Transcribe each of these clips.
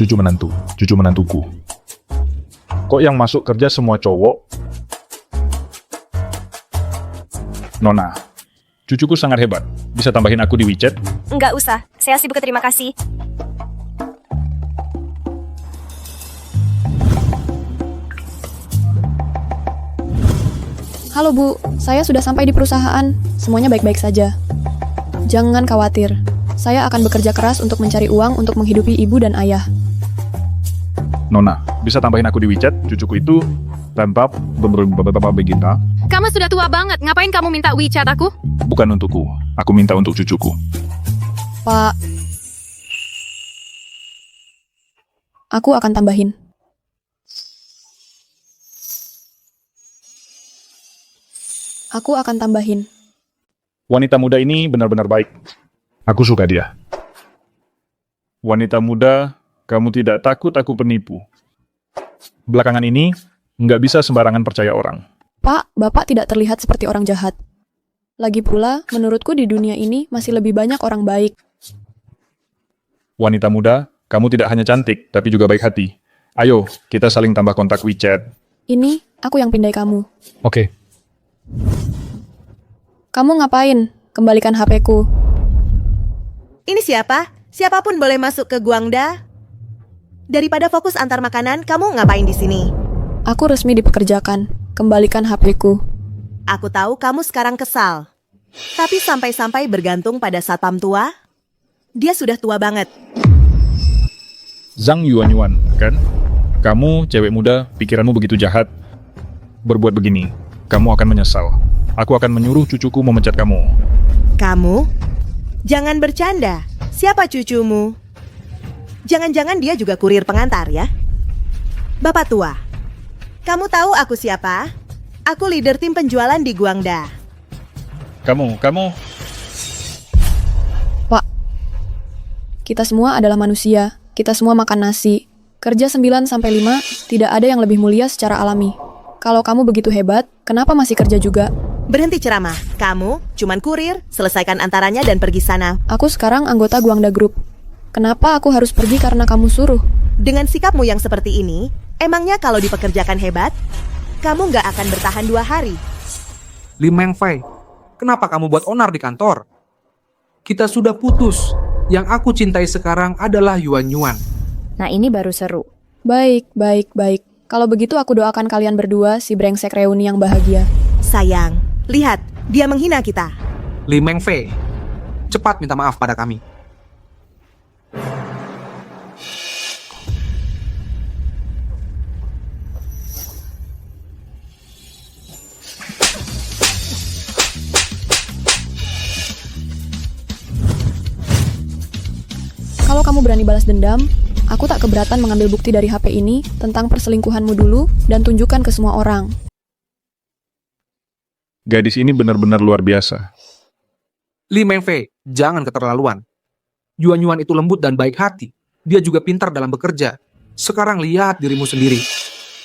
cucu menantuku. Kok yang masuk kerja semua cowok? Nona, cucuku sangat hebat. Bisa tambahin aku di WeChat? Enggak usah, saya sibuk terima kasih. Halo Bu, saya sudah sampai di perusahaan. Semuanya baik-baik saja. Jangan khawatir, saya akan bekerja keras untuk mencari uang untuk menghidupi ibu dan ayah. Nona, bisa tambahin aku di WeChat? Cucuku itu tanpa begita. Kamu sudah tua banget, ngapain kamu minta WeChat aku? Bukan untukku, aku minta untuk cucuku. Pak, aku akan tambahin. Aku akan tambahin. Wanita muda ini benar-benar baik. Aku suka dia. Wanita muda, kamu tidak takut aku penipu. Belakangan ini, nggak bisa sembarangan percaya orang. Pak, Bapak tidak terlihat seperti orang jahat. Lagi pula, menurutku di dunia ini masih lebih banyak orang baik. Wanita muda, kamu tidak hanya cantik, tapi juga baik hati. Ayo, kita saling tambah kontak WeChat. Ini, aku yang pindai kamu. Oke. Kamu ngapain? Kembalikan HP-ku. Ini siapa? Siapapun boleh masuk ke Guangda. Daripada fokus antar makanan, kamu ngapain di sini? Aku resmi dipekerjakan. Kembalikan HP-ku. Aku tahu kamu sekarang kesal. Tapi sampai-sampai bergantung pada satpam tua? Dia sudah tua banget. Zhang Yuanyuan, kan? Kamu, cewek muda, pikiranmu begitu jahat. Berbuat begini, kamu akan menyesal. Aku akan menyuruh cucuku memecat kamu. Kamu? Jangan bercanda. Siapa cucumu? Jangan-jangan dia juga kurir pengantar ya? Bapak tua, kamu tahu aku siapa? Aku leader tim penjualan di Guangda. Kamu... Pak, kita semua adalah manusia. Kita semua makan nasi. Kerja 9-5, tidak ada yang lebih mulia secara alami. Kalau kamu begitu hebat, kenapa masih kerja juga? Berhenti ceramah. Kamu cuman kurir, selesaikan antaranya dan pergi sana. Aku sekarang anggota Guangda Group. Kenapa aku harus pergi karena kamu suruh? Dengan sikapmu yang seperti ini, emangnya kalau dipekerjakan hebat, kamu nggak akan bertahan 2 hari. Li Mengfei, kenapa kamu buat onar di kantor? Kita sudah putus. Yang aku cintai sekarang adalah Yuan Yuan. Nah ini baru seru. Baik. Kalau begitu aku doakan kalian berdua si brengsek reuni yang bahagia. Sayang, lihat, dia menghina kita. Li Mengfei, cepat minta maaf pada kami. Kalau kamu berani balas dendam, aku tak keberatan mengambil bukti dari HP ini tentang perselingkuhanmu dulu dan tunjukkan ke semua orang. Gadis ini benar-benar luar biasa. Li Mengfei, jangan keterlaluan. Yuan Yuan itu lembut dan baik hati. Dia juga pintar dalam bekerja. Sekarang lihat dirimu sendiri.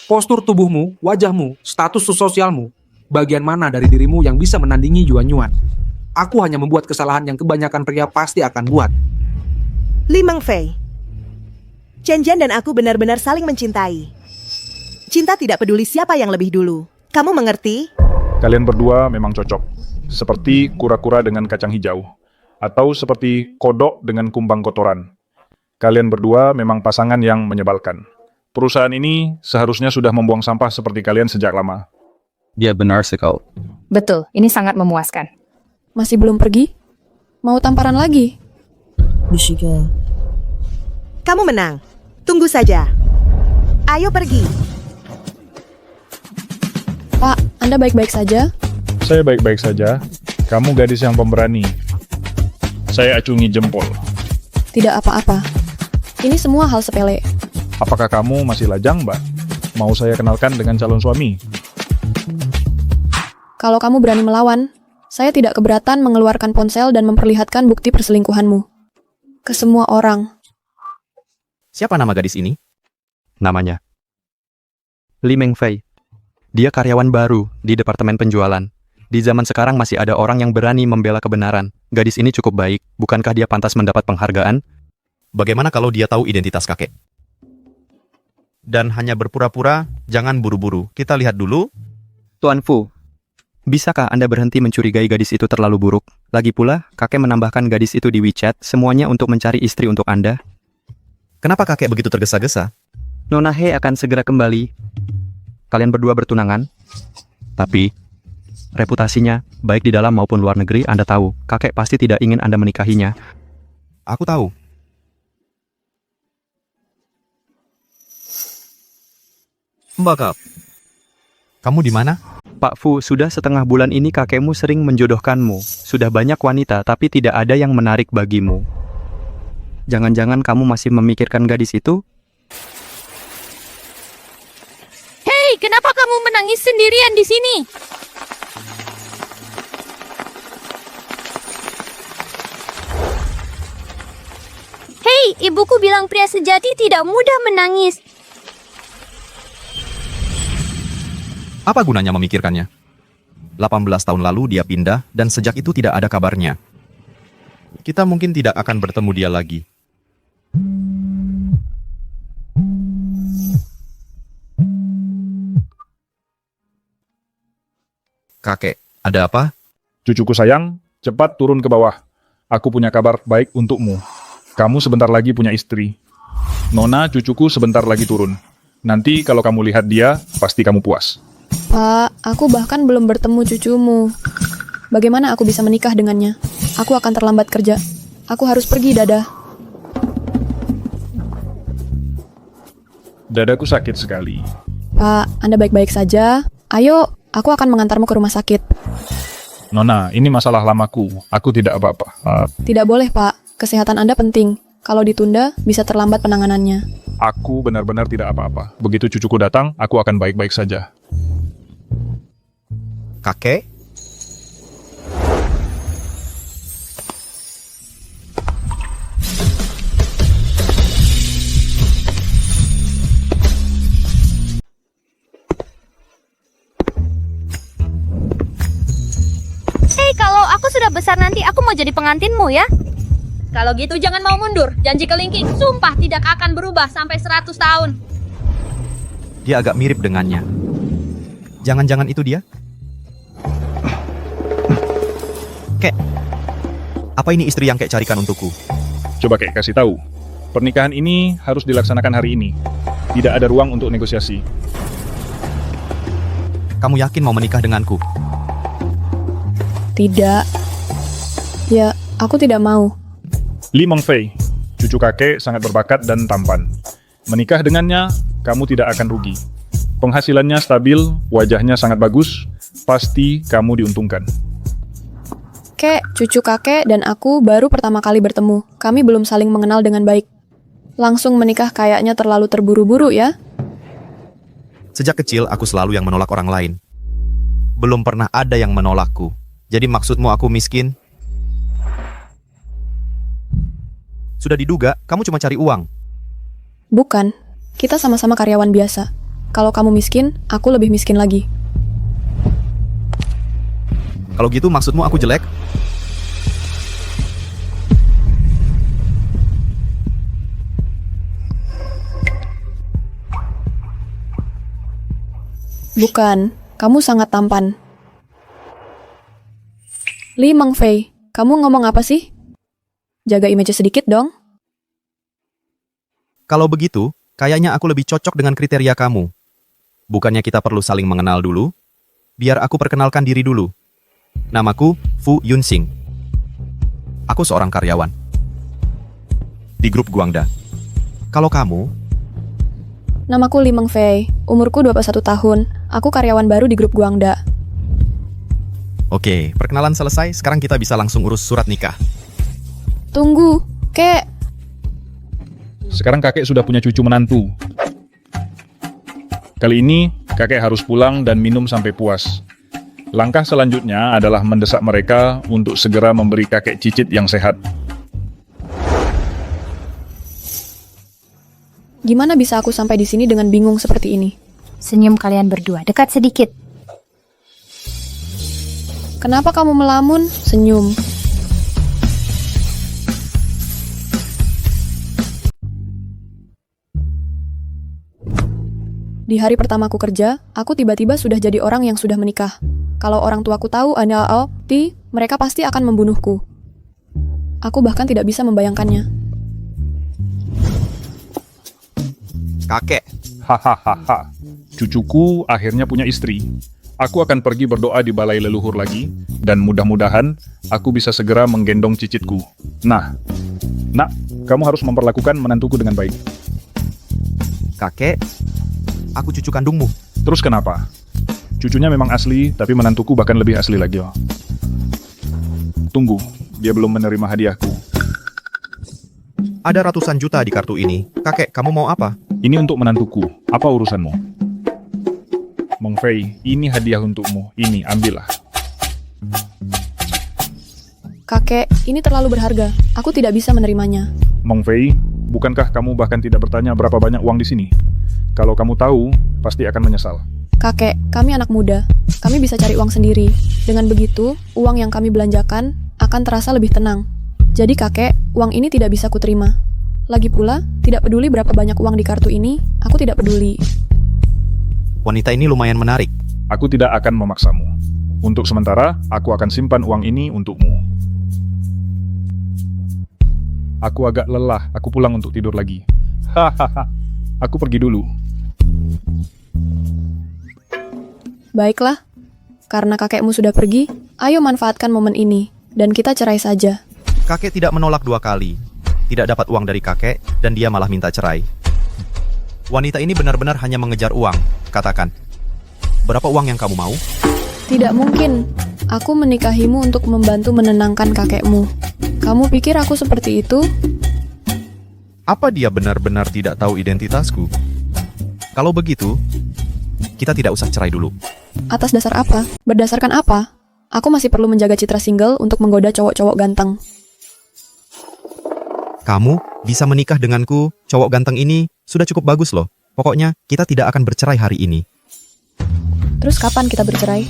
Postur tubuhmu, wajahmu, status sosialmu. Bagian mana dari dirimu yang bisa menandingi Yuan Yuan? Aku hanya membuat kesalahan yang kebanyakan pria pasti akan buat. Li Mengfei, Chen Jian dan aku benar-benar saling mencintai. Cinta tidak peduli siapa yang lebih dulu. Kamu mengerti? Kalian berdua memang cocok. Seperti kura-kura dengan kacang hijau. Atau seperti kodok dengan kumbang kotoran. Kalian berdua memang pasangan yang menyebalkan. Perusahaan ini seharusnya sudah membuang sampah seperti kalian sejak lama. Dia benar sekali. Betul, ini sangat memuaskan. Masih belum pergi? Mau tamparan lagi? Kamu menang. Tunggu saja. Ayo pergi. Pak, Anda baik-baik saja? Saya baik-baik saja. Kamu gadis yang pemberani. Saya acungi jempol. Tidak apa-apa. Ini semua hal sepele. Apakah kamu masih lajang, Mbak? Mau saya kenalkan dengan calon suami? Kalau kamu berani melawan, saya tidak keberatan mengeluarkan ponsel dan memperlihatkan bukti perselingkuhanmu. Ke semua orang. Siapa nama gadis ini? Namanya Li Mengfei. Dia karyawan baru di departemen penjualan. Di zaman sekarang masih ada orang yang berani membela kebenaran. Gadis ini cukup baik. Bukankah dia pantas mendapat penghargaan? Bagaimana kalau dia tahu identitas kakek? dan hanya berpura-pura, jangan buru-buru. Kita lihat dulu. Tuan Fu, bisakah Anda berhenti mencurigai gadis itu terlalu buruk? Lagi pula, kakek menambahkan gadis itu di WeChat, semuanya untuk mencari istri untuk Anda. Kenapa kakek begitu tergesa-gesa? Nona He akan segera kembali. Kalian berdua bertunangan? Tapi, reputasinya, baik di dalam maupun luar negeri, Anda tahu. Kakek pasti tidak ingin Anda menikahinya. Aku tahu. Mbak, kamu di mana? Pak Fu, sudah setengah bulan ini kakekmu sering menjodohkanmu. Sudah banyak wanita, tapi tidak ada yang menarik bagimu. Jangan-jangan kamu masih memikirkan gadis itu? Hei, kenapa kamu menangis sendirian di sini? Hei, ibuku bilang pria sejati tidak mudah menangis. Apa gunanya memikirkannya? 18 tahun lalu dia pindah dan sejak itu tidak ada kabarnya. Kita mungkin tidak akan bertemu dia lagi. Kakek, ada apa? Cucuku sayang, cepat turun ke bawah. Aku punya kabar baik untukmu. Kamu sebentar lagi punya istri. Nona, cucuku sebentar lagi turun. Nanti kalau kamu lihat dia, pasti kamu puas. Pak, aku bahkan belum bertemu cucumu. Bagaimana aku bisa menikah dengannya? Aku akan terlambat kerja. Aku harus pergi, Dadah. Dadaku sakit sekali. Pak, Anda baik-baik saja. Ayo, aku akan mengantarmu ke rumah sakit. Nona, ini masalah lamaku. Aku tidak apa-apa. Tidak boleh, Pak. Kesehatan Anda penting. Kalau ditunda, bisa terlambat penanganannya. Aku benar-benar tidak apa-apa. Begitu cucuku datang, aku akan baik-baik saja. Kakek? Hei, kalau aku sudah besar nanti aku mau jadi pengantinmu ya. Kalau gitu jangan mau mundur. Janji kelingking, sumpah tidak akan berubah sampai 100 tahun. Dia agak mirip dengannya. Jangan-jangan itu dia? Kek, apa ini istri yang Kek carikan untukku? Coba Kek kasih tahu. Pernikahan ini harus dilaksanakan hari ini. Tidak ada ruang untuk negosiasi. Kamu yakin mau menikah denganku? Tidak. Ya, aku tidak mau. Li Mengfei, cucu kakek sangat berbakat dan tampan. Menikah dengannya, kamu tidak akan rugi. Penghasilannya stabil, wajahnya sangat bagus, pasti kamu diuntungkan. Kek, cucu kakek dan aku baru pertama kali bertemu. Kami belum saling mengenal dengan baik. Langsung menikah kayaknya terlalu terburu-buru ya? Sejak kecil aku selalu yang menolak orang lain. Belum pernah ada yang menolakku. Jadi maksudmu aku miskin? Sudah diduga, kamu cuma cari uang. Bukan. Kita sama-sama karyawan biasa. Kalau kamu miskin, aku lebih miskin lagi. Kalau gitu maksudmu aku jelek? Bukan. Kamu sangat tampan. Li Mengfei, kamu ngomong apa sih? Jaga image sedikit dong. Kalau begitu, kayaknya aku lebih cocok dengan kriteria kamu. Bukannya kita perlu saling mengenal dulu? Biar aku perkenalkan diri dulu. Namaku Fu Yunsing. Aku seorang karyawan di grup Guangda. Kalau kamu? Namaku Li Mengfei, umurku 21 tahun. Aku karyawan baru di grup Guangda. Oke, perkenalan selesai. Sekarang kita bisa langsung urus surat nikah. Tunggu, Kek. Sekarang kakek sudah punya cucu menantu. Kali ini, kakek harus pulang dan minum sampai puas. Langkah selanjutnya adalah mendesak mereka untuk segera memberi kakek cicit yang sehat. Gimana bisa aku sampai di sini dengan bingung seperti ini? Senyum kalian berdua, dekat sedikit. Kenapa kamu melamun? Senyum. Di hari pertamaku kerja, aku tiba-tiba sudah jadi orang yang sudah menikah. Kalau orang tuaku tahu mereka pasti akan membunuhku. Aku bahkan tidak bisa membayangkannya. Kakek, Hahaha. Cucuku akhirnya punya istri. Aku akan pergi berdoa di balai leluhur lagi, dan mudah-mudahan aku bisa segera menggendong cicitku. Nah, nak, kamu harus memperlakukan menantuku dengan baik. kakek, aku cucu kandungmu. Terus kenapa? Cucunya memang asli, tapi menantuku bahkan lebih asli lagi. Oh. Tunggu, dia belum menerima hadiahku. Ada ratusan juta di kartu ini. Kakek, kamu mau apa? Ini untuk menantuku. Apa urusanmu? Meng Fei, ini hadiah untukmu. Ini, ambillah. Kakek, ini terlalu berharga. Aku tidak bisa menerimanya. Meng Fei, bukankah kamu bahkan tidak bertanya berapa banyak uang di sini? Kalau kamu tahu, pasti akan menyesal. Kakek, kami anak muda. Kami bisa cari uang sendiri. Dengan begitu, uang yang kami belanjakan akan terasa lebih tenang. Jadi kakek, uang ini tidak bisa kuterima. Lagi pula, tidak peduli berapa banyak uang di kartu ini, aku tidak peduli. Wanita ini lumayan menarik. Aku tidak akan memaksamu. Untuk sementara, aku akan simpan uang ini untukmu. Aku agak lelah, aku pulang untuk tidur lagi. Hahaha, aku pergi dulu. Baiklah, karena kakekmu sudah pergi, ayo manfaatkan momen ini, dan kita cerai saja. Kakek tidak menolak 2 kali. Tidak dapat uang dari kakek, dan dia malah minta cerai. Wanita ini benar-benar hanya mengejar uang. Katakan, berapa uang yang kamu mau? Tidak mungkin. Aku menikahimu untuk membantu menenangkan kakekmu. Kamu pikir aku seperti itu? Apa dia benar-benar tidak tahu identitasku? Kalau begitu, kita tidak usah cerai dulu. Atas dasar apa? Berdasarkan apa? Aku masih perlu menjaga citra single untuk menggoda cowok-cowok ganteng. Kamu bisa menikah denganku, cowok ganteng ini sudah cukup bagus loh. Pokoknya kita tidak akan bercerai hari ini. Terus kapan kita bercerai?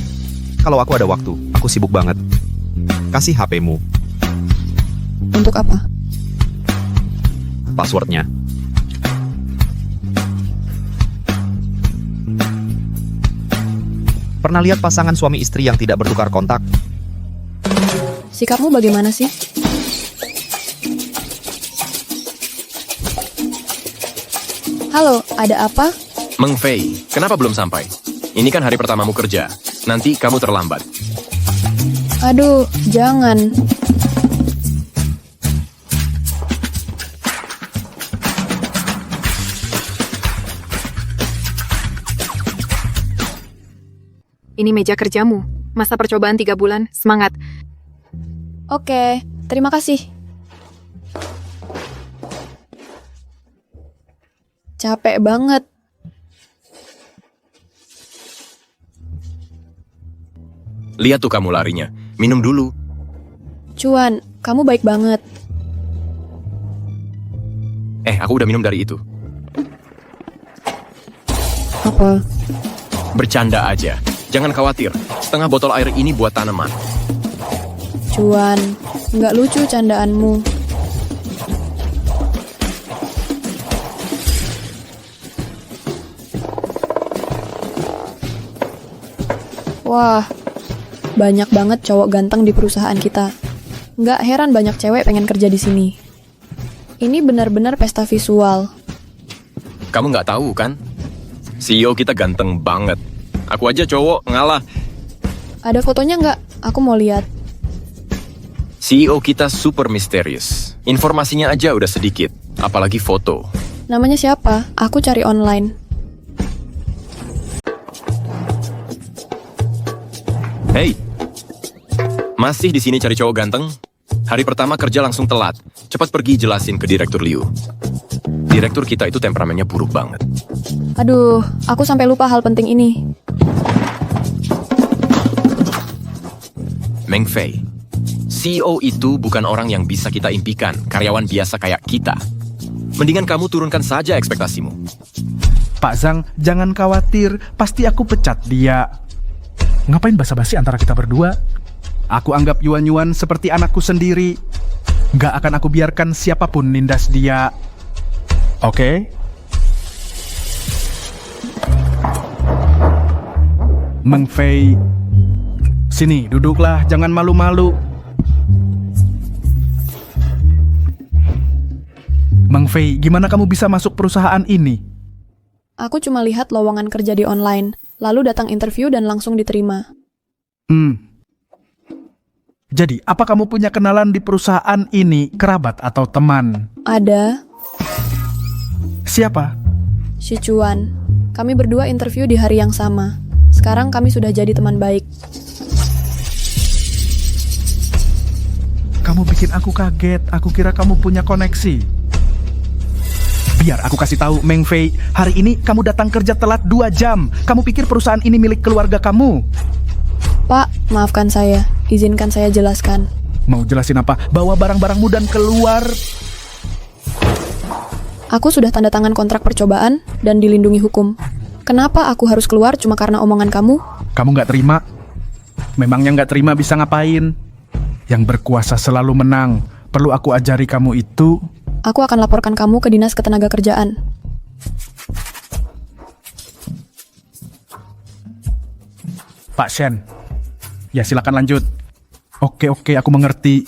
Kalau aku ada waktu, aku sibuk banget. Kasih HP-mu, Untuk apa? passwordnya. Pernah lihat pasangan suami istri yang tidak bertukar kontak? Sikapmu bagaimana sih? Halo, ada apa? Meng Fei, kenapa belum sampai? Ini kan hari pertamamu kerja. Nanti kamu terlambat. Aduh, jangan. Ini meja kerjamu. Masa percobaan 3 bulan. Semangat. Oke, terima kasih. Capek banget. Lihat tuh kamu larinya. Minum dulu. Cuan, kamu baik banget. Aku udah minum dari itu. Apa? Bercanda aja. Jangan khawatir. Setengah botol air ini buat tanaman. Cuan, nggak lucu candaanmu. Wah, banyak banget cowok ganteng di perusahaan kita. Nggak heran banyak cewek pengen kerja di sini. Ini benar-benar pesta visual. Kamu nggak tahu kan? CEO kita ganteng banget. Aku aja cowok ngalah. Ada fotonya nggak? Aku mau lihat. CEO kita super misterius. Informasinya aja udah sedikit. Apalagi foto. Namanya siapa? Aku cari online. Hey, masih di sini cari cowok ganteng? Hari pertama kerja langsung telat. Cepat pergi jelasin ke Direktur Liu. Direktur kita itu temperamennya buruk banget. Aduh, aku sampai lupa hal penting ini. Meng Fei, CEO itu bukan orang yang bisa kita impikan, karyawan biasa kayak kita. Mendingan kamu turunkan saja ekspektasimu. Pak Zhang, jangan khawatir, pasti aku pecat dia. Ngapain basa-basi antara kita berdua? Aku anggap Yuan-Yuan seperti anakku sendiri. Nggak akan aku biarkan siapapun nindas dia. Oke? Meng Fei. Sini, duduklah, jangan malu-malu. Meng Fei, gimana kamu bisa masuk perusahaan ini? Aku cuma lihat lowongan kerja di online, lalu datang interview dan langsung diterima. Jadi, apa kamu punya kenalan di perusahaan ini, kerabat atau teman? Ada Siapa? Xu Chuan. Kami berdua interview di hari yang sama. Sekarang kami sudah jadi teman baik. Kamu bikin aku kaget, aku kira kamu punya koneksi. Biar aku kasih tahu, Meng Fei, hari ini kamu datang kerja telat 2 jam. Kamu pikir perusahaan ini milik keluarga kamu? Pak, maafkan saya. Izinkan saya jelaskan. Mau jelasin apa? Bawa barang-barangmu dan keluar. Aku sudah tanda tangan kontrak percobaan dan dilindungi hukum. Kenapa aku harus keluar cuma karena omongan kamu? Kamu nggak terima? Memangnya nggak terima bisa ngapain? Yang berkuasa selalu menang. Perlu aku ajari kamu itu? Aku akan laporkan kamu ke Dinas Ketenagakerjaan. Pak Shen. Ya silakan lanjut. Oke, aku mengerti.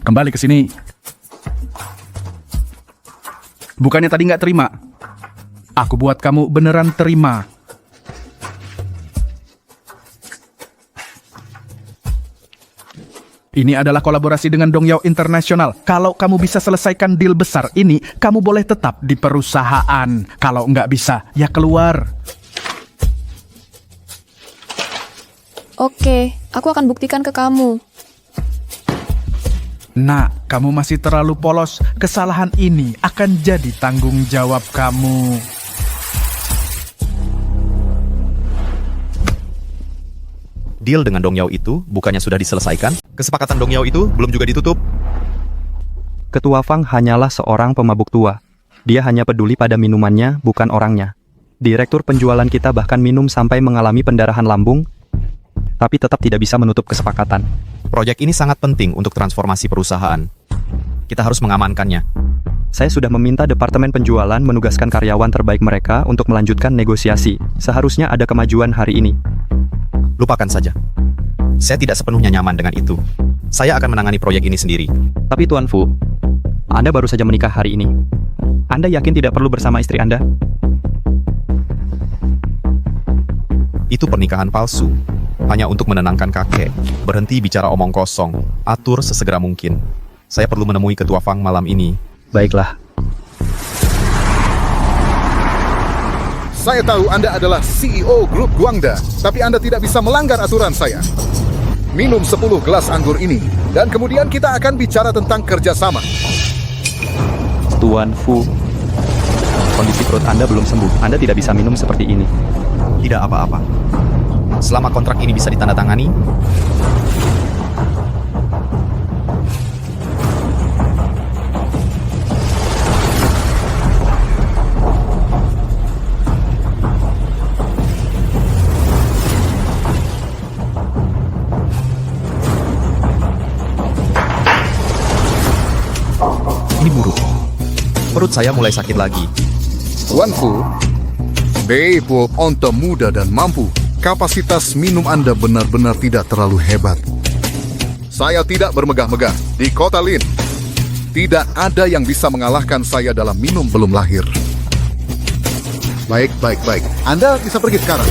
Kembali ke sini. Bukannya tadi nggak terima? Aku buat kamu beneran terima. Ini adalah kolaborasi dengan Dongyao International. Kalau kamu bisa selesaikan deal besar ini, kamu boleh tetap di perusahaan. Kalau nggak bisa, ya keluar. Oke, aku akan buktikan ke kamu. Nak, kamu masih terlalu polos. Kesalahan ini akan jadi tanggung jawab kamu. Deal dengan Dongyao itu bukannya sudah diselesaikan? Kesepakatan Dongyao itu belum juga ditutup? Ketua Fang hanyalah seorang pemabuk tua. Dia hanya peduli pada minumannya, bukan orangnya. Direktur penjualan kita bahkan minum sampai mengalami pendarahan lambung, tapi tetap tidak bisa menutup kesepakatan. Proyek ini sangat penting untuk transformasi perusahaan. Kita harus mengamankannya. Saya sudah meminta Departemen Penjualan menugaskan karyawan terbaik mereka untuk melanjutkan negosiasi. Seharusnya ada kemajuan hari ini. Lupakan saja. Saya tidak sepenuhnya nyaman dengan itu. Saya akan menangani proyek ini sendiri. Tapi Tuan Fu, Anda baru saja menikah hari ini. Anda yakin tidak perlu bersama istri Anda? Itu pernikahan palsu. Hanya untuk menenangkan kakek. Berhenti bicara omong kosong. Atur sesegera mungkin. Saya perlu menemui Ketua Fang malam ini. Baiklah. Saya tahu Anda adalah CEO grup Guangda, tapi Anda tidak bisa melanggar aturan saya. Minum 10 gelas anggur ini, dan kemudian kita akan bicara tentang kerjasama. Tuan Fu, kondisi perut Anda belum sembuh. Anda tidak bisa minum seperti ini. Tidak apa-apa. Selama kontrak ini bisa ditandatangani, ini buruk. Perut saya mulai sakit lagi. Tuan Fu, Beipul onta muda dan mampu. Kapasitas minum Anda benar-benar tidak terlalu hebat. Saya tidak bermegah-megah di kota Lin. Tidak ada yang bisa mengalahkan saya dalam minum belum lahir. Baik. Anda bisa pergi sekarang.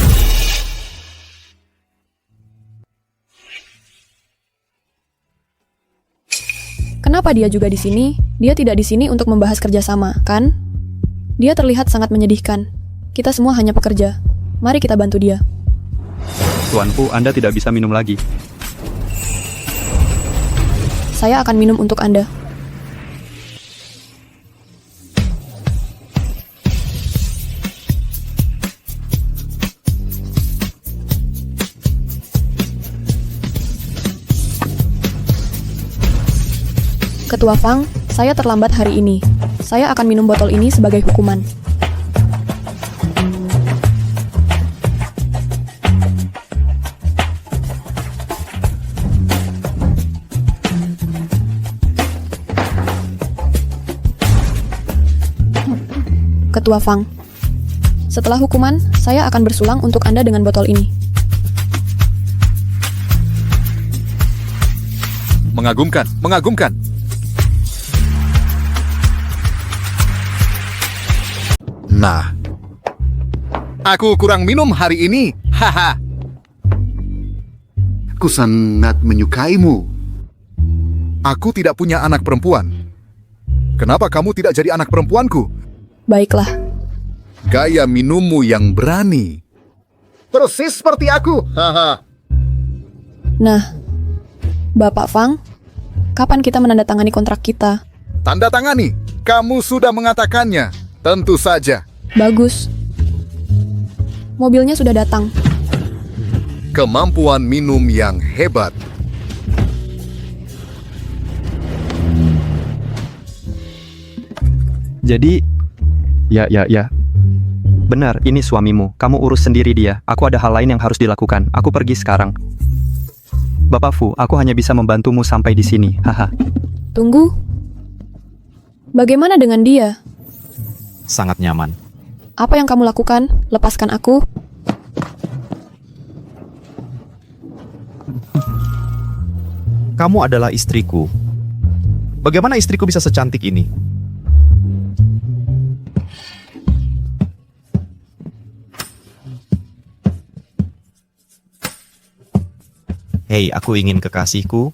Kenapa dia juga di sini? Dia tidak di sini untuk membahas kerjasama, kan? Dia terlihat sangat menyedihkan. Kita semua hanya pekerja. Mari kita bantu dia. Tuan Fu, Anda tidak bisa minum lagi. Saya akan minum untuk Anda. Ketua Fang, saya terlambat hari ini. Saya akan minum botol ini sebagai hukuman. Ketua Fang, Setelah hukuman, saya akan bersulang untuk Anda dengan botol ini. Mengagumkan, mengagumkan. Nah, aku kurang minum hari ini. Haha. Aku sangat menyukaimu. Aku tidak punya anak perempuan. Kenapa kamu tidak jadi anak perempuanku? Baiklah, Gaya minummu yang berani. Persis seperti aku. Haha. nah, Bapak Fang, kapan kita menandatangani kontrak kita? Tanda tangani. Kamu sudah mengatakannya. Tentu saja. Bagus. Mobilnya sudah datang. Kemampuan minum yang hebat. Jadi, ya. Benar, ini suamimu. Kamu urus sendiri dia. Aku ada hal lain yang harus dilakukan. Aku pergi sekarang. Bapak Fu, aku hanya bisa membantumu sampai di sini. Haha. Tunggu. Bagaimana dengan dia? Sangat nyaman. Apa yang kamu lakukan? Lepaskan aku. Kamu adalah istriku. Bagaimana istriku bisa secantik ini? Hei, aku ingin kekasihku.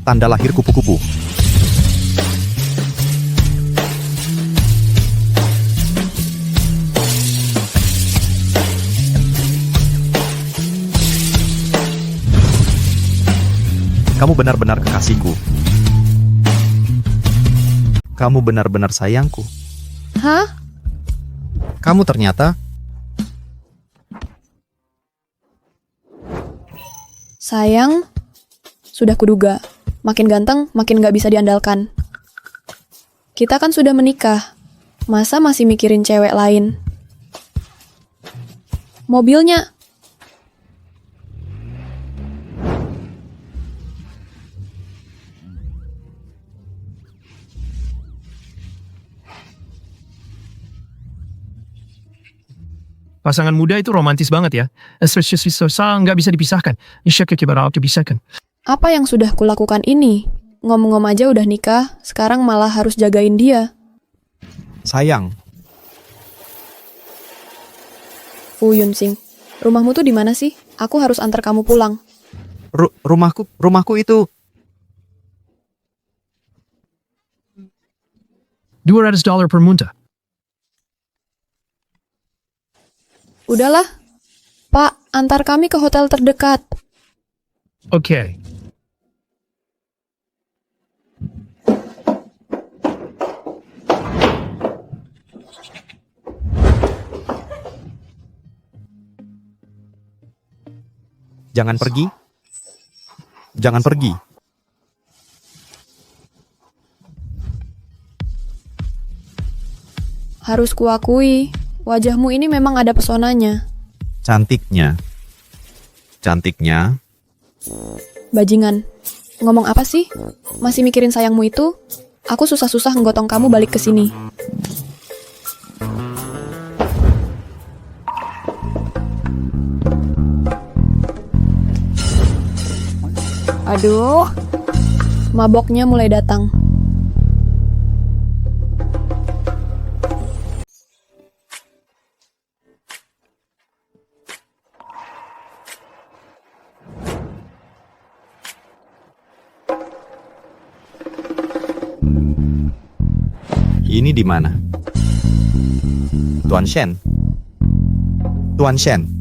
Tanda lahir kupu-kupu. Kamu benar-benar kekasihku. Kamu benar-benar sayangku. Hah? Kamu ternyata Sayang, sudah kuduga. Makin ganteng, makin gak bisa diandalkan. Kita kan sudah menikah. Masa masih mikirin cewek lain? Mobilnya. Pasangan muda itu romantis banget ya. Especially nggak bisa dipisahkan. Dipisahkan. Apa yang sudah kulakukan ini? Ngomong-ngom aja udah nikah, sekarang malah harus jagain dia. sayang. Fu Yunsing, rumahmu tuh di mana sih? Aku harus antar kamu pulang. Rumahku itu $200 per munta. Udahlah. Pak, antar kami ke hotel terdekat. Oke. Jangan pergi. Jangan pergi. Harus kuakui, wajahmu ini memang ada pesonanya. Cantiknya. Cantiknya. Bajingan, ngomong apa sih? Masih mikirin sayangmu itu? Aku susah-susah nggotong kamu balik ke sini. Aduh, maboknya mulai datang. Ini di mana? Tuan Shen. Tuan Shen.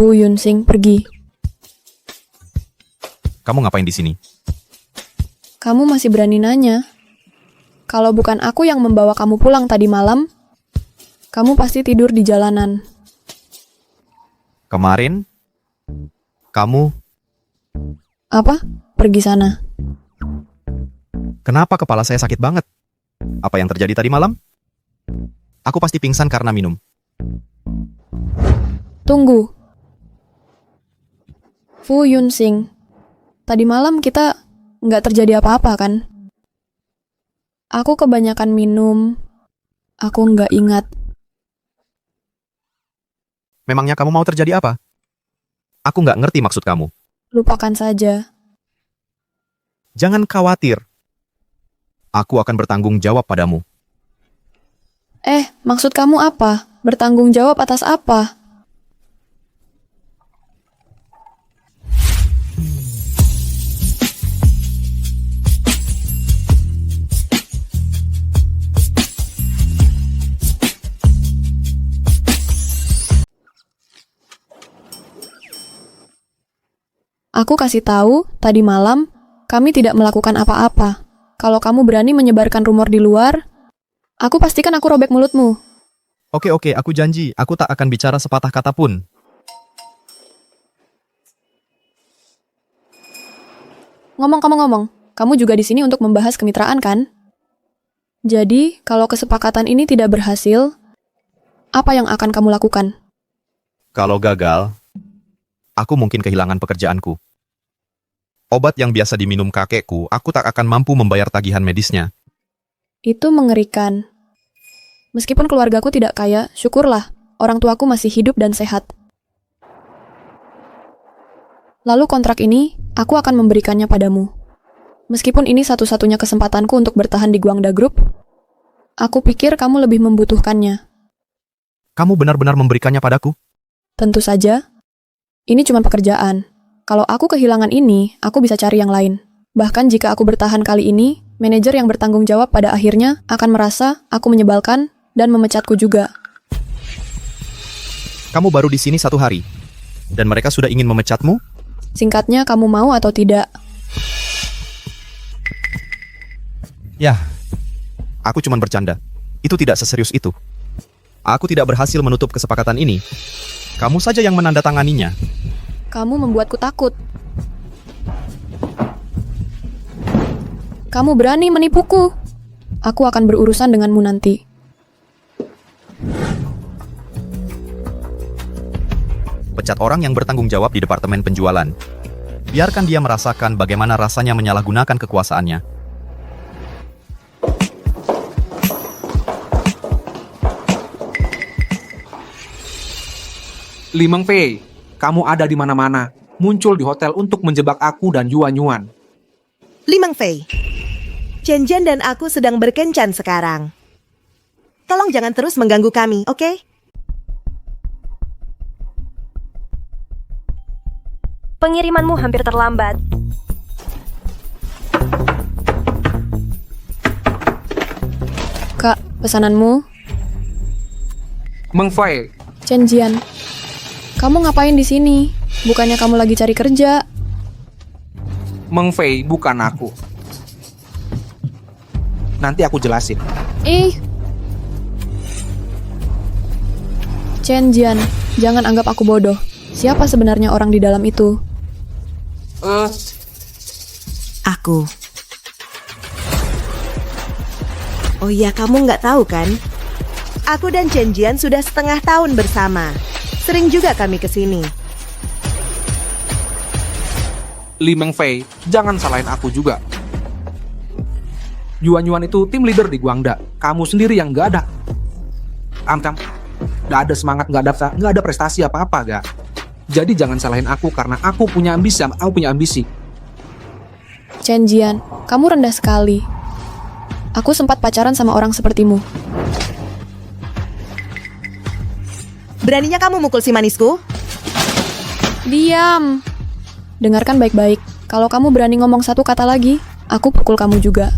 Fu Yunsing pergi. Kamu ngapain di sini? Kamu masih berani nanya? Kalau bukan aku yang membawa kamu pulang tadi malam, kamu pasti tidur di jalanan. Kemarin, kamu Apa? Pergi sana. kenapa kepala saya sakit banget? Apa yang terjadi tadi malam? Aku pasti pingsan karena minum. Tunggu. Fu Yunsing, tadi malam kita nggak terjadi apa-apa kan? Aku kebanyakan minum. Aku nggak ingat. Memangnya kamu mau terjadi apa? Aku nggak ngerti maksud kamu. Lupakan saja. Jangan khawatir. Aku akan bertanggung jawab padamu. Maksud kamu apa? Bertanggung jawab atas apa? Aku kasih tahu, tadi malam, kami tidak melakukan apa-apa. Kalau kamu berani menyebarkan rumor di luar, aku pastikan aku robek mulutmu. Oke, aku janji. Aku tak akan bicara sepatah kata pun. Ngomong-ngomong, kamu juga di sini untuk membahas kemitraan, kan? Jadi, kalau kesepakatan ini tidak berhasil, apa yang akan kamu lakukan? Kalau gagal, aku mungkin kehilangan pekerjaanku. Obat yang biasa diminum kakekku, aku tak akan mampu membayar tagihan medisnya. Itu mengerikan. Meskipun keluargaku tidak kaya, syukurlah, orang tuaku masih hidup dan sehat. Lalu kontrak ini, aku akan memberikannya padamu. Meskipun ini satu-satunya kesempatanku untuk bertahan di Guangda Group, aku pikir kamu lebih membutuhkannya. Kamu benar-benar memberikannya padaku? Tentu saja. Ini cuma pekerjaan. Kalau aku kehilangan ini, aku bisa cari yang lain. Bahkan jika aku bertahan kali ini, manajer yang bertanggung jawab pada akhirnya akan merasa aku menyebalkan dan memecatku juga. Kamu baru di sini 1 hari, dan mereka sudah ingin memecatmu? Singkatnya, kamu mau atau tidak? Ya, aku cuma bercanda. Itu tidak seserius itu. Aku tidak berhasil menutup kesepakatan ini. Kamu saja yang menandatanganinya. Kamu membuatku takut. Kamu berani menipuku. Aku akan berurusan denganmu nanti. Pecat orang yang bertanggung jawab di departemen penjualan. Biarkan dia merasakan bagaimana rasanya menyalahgunakan kekuasaannya. Li Mengfei, kamu ada di mana-mana, muncul di hotel untuk menjebak aku dan Yuan Yuan. Li Mengfei, Chen Jian dan aku sedang berkencan sekarang. Tolong jangan terus mengganggu kami, oke? Pengirimanmu hampir terlambat. Kak, pesananmu? Mengfei, Chen Jian, kamu ngapain di sini? Bukannya kamu lagi cari kerja? Mengfei bukan aku. Nanti aku jelasin. Chen Jian, jangan anggap aku bodoh. Siapa sebenarnya orang di dalam itu? Aku. Oh iya, kamu nggak tahu kan? Aku dan Chen Jian sudah setengah tahun bersama. Sering juga kami ke sini. Li Mengfei, jangan salahin aku juga. Yuan Yuan itu tim leader di Guangda. Kamu sendiri yang nggak ada. Am-am, nggak ada semangat, nggak ada prestasi apa-apa, gak. Jadi jangan salahin aku karena aku punya ambisi. Chen Jian, kamu rendah sekali. Aku sempat pacaran sama orang sepertimu. Beraninya kamu mukul si manisku? Diam. Dengarkan baik-baik. Kalau kamu berani ngomong satu kata lagi, aku pukul kamu juga.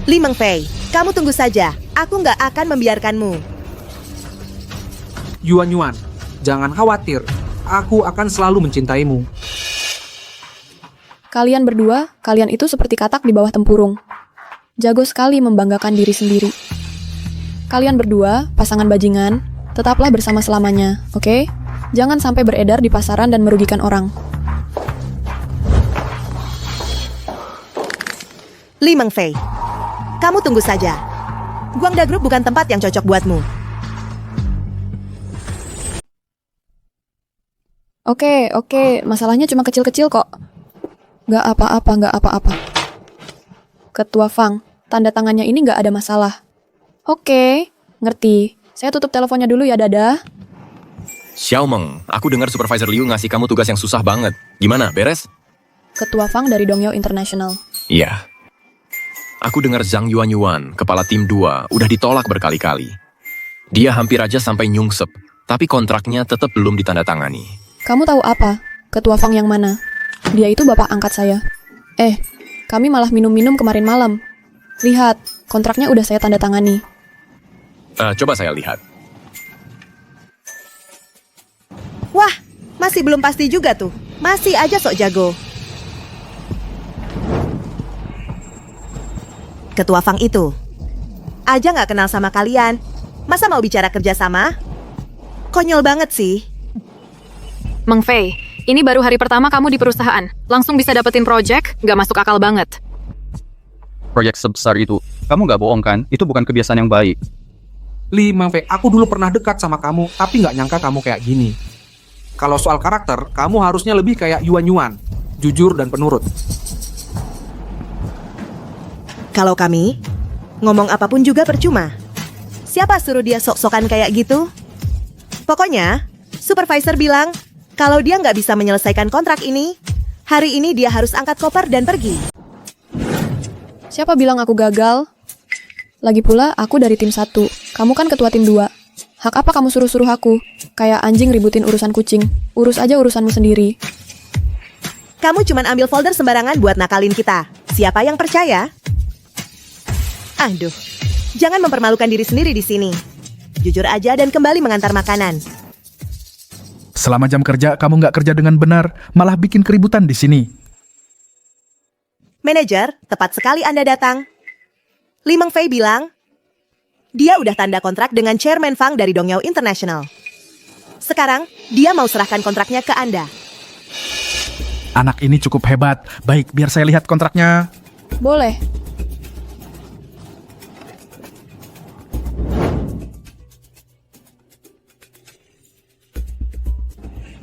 Li Mengfei, kamu tunggu saja. Aku nggak akan membiarkanmu. Yuan, jangan khawatir. Aku akan selalu mencintaimu. Kalian berdua, kalian itu seperti katak di bawah tempurung. Jago sekali membanggakan diri sendiri. Kalian berdua, pasangan bajingan, tetaplah bersama selamanya, oke? Jangan sampai beredar di pasaran dan merugikan orang. Li Mengfei, kamu tunggu saja. Guangda Group bukan tempat yang cocok buatmu. Oke, masalahnya cuma kecil-kecil kok. Nggak apa-apa. Ketua Fang, tanda tangannya ini nggak ada masalah. Oke, ngerti. Saya tutup teleponnya dulu ya, dadah. Xiao Meng, aku dengar Supervisor Liu ngasih kamu tugas yang susah banget. Gimana, beres? Ketua Fang dari Dongyao International. Iya. Aku dengar Zhang Yuan, kepala tim 2, udah ditolak berkali-kali. Dia hampir aja sampai nyungsep, tapi kontraknya tetap belum ditandatangani. Kamu tahu apa? Ketua Fang yang mana? Dia itu bapak angkat saya. Kami malah minum-minum kemarin malam. Lihat, kontraknya udah saya tanda tangani. Coba saya lihat. Wah, masih belum pasti juga tuh. Masih aja sok jago. Ketua Fang itu aja nggak kenal sama kalian. Masa mau bicara kerjasama? Konyol banget sih. Meng Fei, ini baru hari pertama kamu di perusahaan. Langsung bisa dapetin project, nggak masuk akal banget. Proyek sebesar itu, kamu nggak bohong kan? Itu bukan kebiasaan yang baik. Li Mengfei, aku dulu pernah dekat sama kamu, tapi nggak nyangka kamu kayak gini. Kalau soal karakter, kamu harusnya lebih kayak Yuan, jujur dan penurut. Kalau kami, ngomong apapun juga percuma. Siapa suruh dia sok-sokan kayak gitu? Pokoknya, supervisor bilang, kalau dia nggak bisa menyelesaikan kontrak ini, hari ini dia harus angkat koper dan pergi. Siapa bilang aku gagal? Lagi pula, aku dari tim 1. Kamu kan ketua tim 2. Hak apa kamu suruh-suruh aku? Kayak anjing ributin urusan kucing. Urus aja urusanmu sendiri. Kamu cuman ambil folder sembarangan buat nakalin kita. Siapa yang percaya? Aduh, jangan mempermalukan diri sendiri di sini. Jujur aja dan kembali mengantar makanan. Selama jam kerja, kamu nggak kerja dengan benar, malah bikin keributan di sini. Manajer, tepat sekali Anda datang. Li Mengfei bilang, dia udah tanda kontrak dengan Chairman Fang dari Dongyao International. Sekarang, dia mau serahkan kontraknya ke Anda. Anak ini cukup hebat. Baik, biar saya lihat kontraknya. Boleh.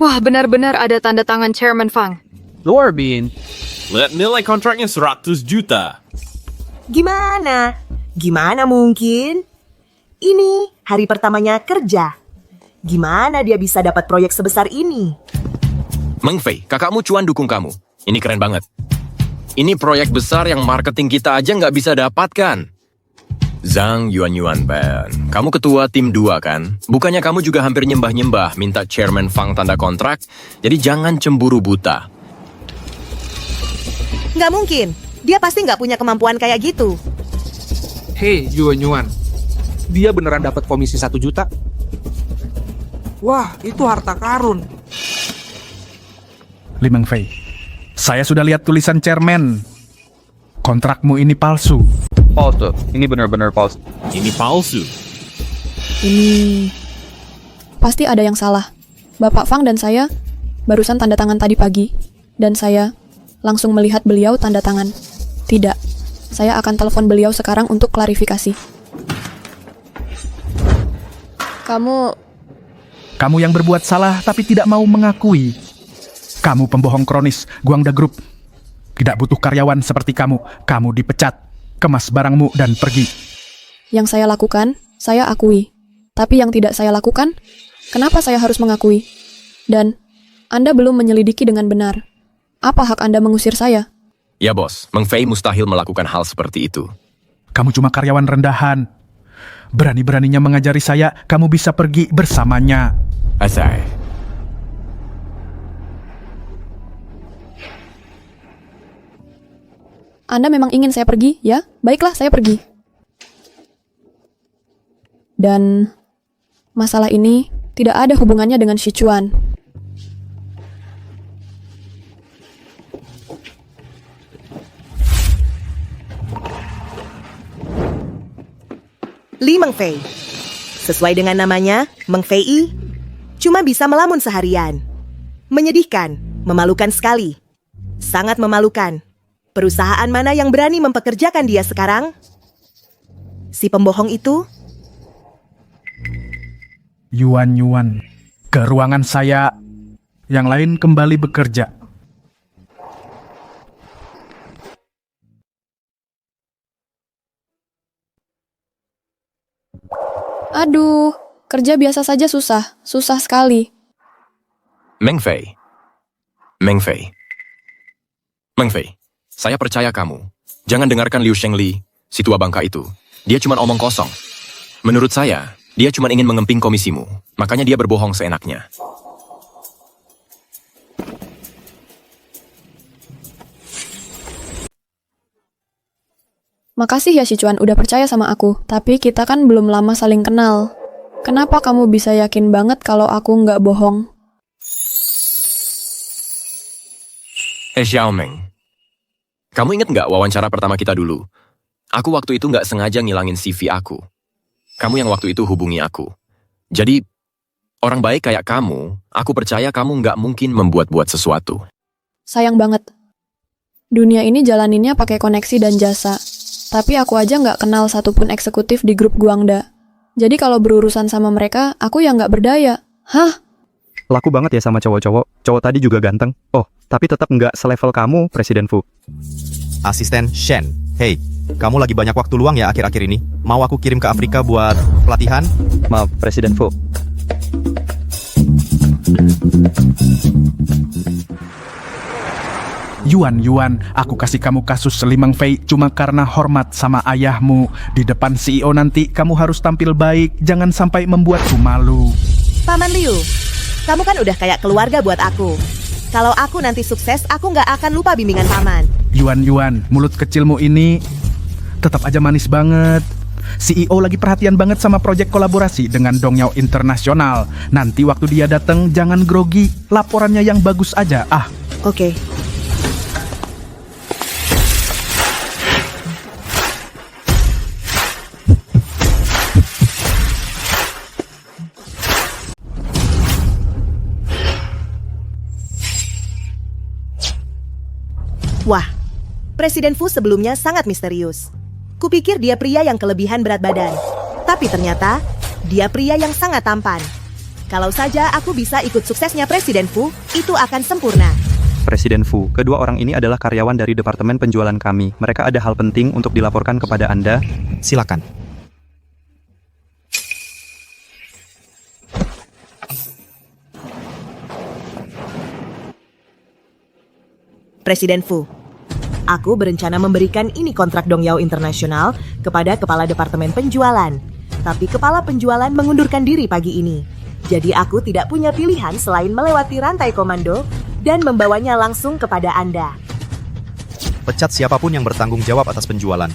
Wah, benar-benar ada tanda tangan Chairman Fang. Luar Bin. Lihat nilai kontraknya 100 juta. Gimana? Gimana mungkin? Ini hari pertamanya kerja. Gimana dia bisa dapat proyek sebesar ini? Meng Fei, kakakmu Cuan dukung kamu. Ini keren banget. Ini proyek besar yang marketing kita aja nggak bisa dapatkan. Zhang Yuan Ban, kamu ketua tim 2 kan? Bukannya kamu juga hampir nyembah-nyembah minta Chairman Fang tanda kontrak? Jadi jangan cemburu buta. Nggak mungkin. Dia pasti nggak punya kemampuan kayak gitu. Hei Yuan, dia beneran dapat komisi 1 juta? Wah, itu harta karun. Li Mengfei, saya sudah lihat tulisan chairman. Kontrakmu ini palsu. Palsu, ini benar-benar palsu. Ini palsu. Ini... Pasti ada yang salah. Bapak Fang dan saya barusan tanda tangan tadi pagi. Dan saya langsung melihat beliau tanda tangan. Tidak, saya akan telepon beliau sekarang untuk klarifikasi. Kamu yang berbuat salah tapi tidak mau mengakui. Kamu pembohong kronis, Guangda Group. Tidak butuh karyawan seperti kamu. Kamu dipecat. Kemas barangmu dan pergi. Yang saya lakukan, saya akui. Tapi yang tidak saya lakukan, kenapa saya harus mengakui? Dan Anda belum menyelidiki dengan benar. Apa hak Anda mengusir saya? Ya bos, Meng Fei mustahil melakukan hal seperti itu. Kamu cuma karyawan rendahan. Berani-beraninya mengajari saya, kamu bisa pergi bersamanya. Asai. Anda memang ingin saya pergi, ya? Baiklah, saya pergi. Dan masalah ini tidak ada hubungannya dengan Sichuan. Li Mengfei. Sesuai dengan namanya, Mengfei cuma bisa melamun seharian. Menyedihkan, memalukan sekali. Sangat memalukan. Perusahaan mana yang berani mempekerjakan dia sekarang? Si pembohong itu? Yuan, ke ruangan saya. Yang lain kembali bekerja. Aduh, kerja biasa saja susah. Susah sekali. Mengfei. Mengfei, saya percaya kamu. Jangan dengarkan Liu Shengli, si tua bangka itu. Dia cuma omong kosong. Menurut saya, dia cuma ingin mengemping komisimu. Makanya dia berbohong seenaknya. Makasih ya Sichuan udah percaya sama aku, tapi kita kan belum lama saling kenal. Kenapa kamu bisa yakin banget kalau aku nggak bohong? Xiaomeng, kamu inget nggak wawancara pertama kita dulu? Aku waktu itu nggak sengaja ngilangin CV aku. Kamu yang waktu itu hubungi aku. Jadi, orang baik kayak kamu, aku percaya kamu nggak mungkin membuat-buat sesuatu. Sayang banget. Dunia ini jalaninnya pakai koneksi dan jasa. Tapi aku aja nggak kenal satupun eksekutif di grup Guangda. Jadi kalau berurusan sama mereka, aku yang nggak berdaya. Hah? Laku banget ya sama cowok-cowok. Cowok tadi juga ganteng. Oh, tapi tetap nggak selevel kamu, Presiden Fu. Asisten Shen, hey, kamu lagi banyak waktu luang ya akhir-akhir ini? Mau aku kirim ke Afrika buat pelatihan? Maaf, Presiden Fu. Yuan, aku kasih kamu kasus Li Mengfei cuma karena hormat sama ayahmu. Di depan CEO nanti kamu harus tampil baik, jangan sampai membuatku malu. Paman Liu, kamu kan udah kayak keluarga buat aku. Kalau aku nanti sukses, aku nggak akan lupa bimbingan paman. Yuan, mulut kecilmu ini tetap aja manis banget. CEO lagi perhatian banget sama proyek kolaborasi dengan Dongyao Internasional. Nanti waktu dia datang jangan grogi, laporannya yang bagus aja. Oke. Wah, Presiden Fu sebelumnya sangat misterius. Kupikir dia pria yang kelebihan berat badan. Tapi ternyata, dia pria yang sangat tampan. Kalau saja aku bisa ikut suksesnya Presiden Fu, itu akan sempurna. Presiden Fu, kedua orang ini adalah karyawan dari Departemen Penjualan kami. Mereka ada hal penting untuk dilaporkan kepada Anda. Silakan. Presiden Fu, aku berencana memberikan ini kontrak Dongyao Internasional kepada Kepala Departemen Penjualan. Tapi Kepala Penjualan mengundurkan diri pagi ini. Jadi aku tidak punya pilihan selain melewati rantai komando dan membawanya langsung kepada Anda. Pecat siapapun yang bertanggung jawab atas penjualan.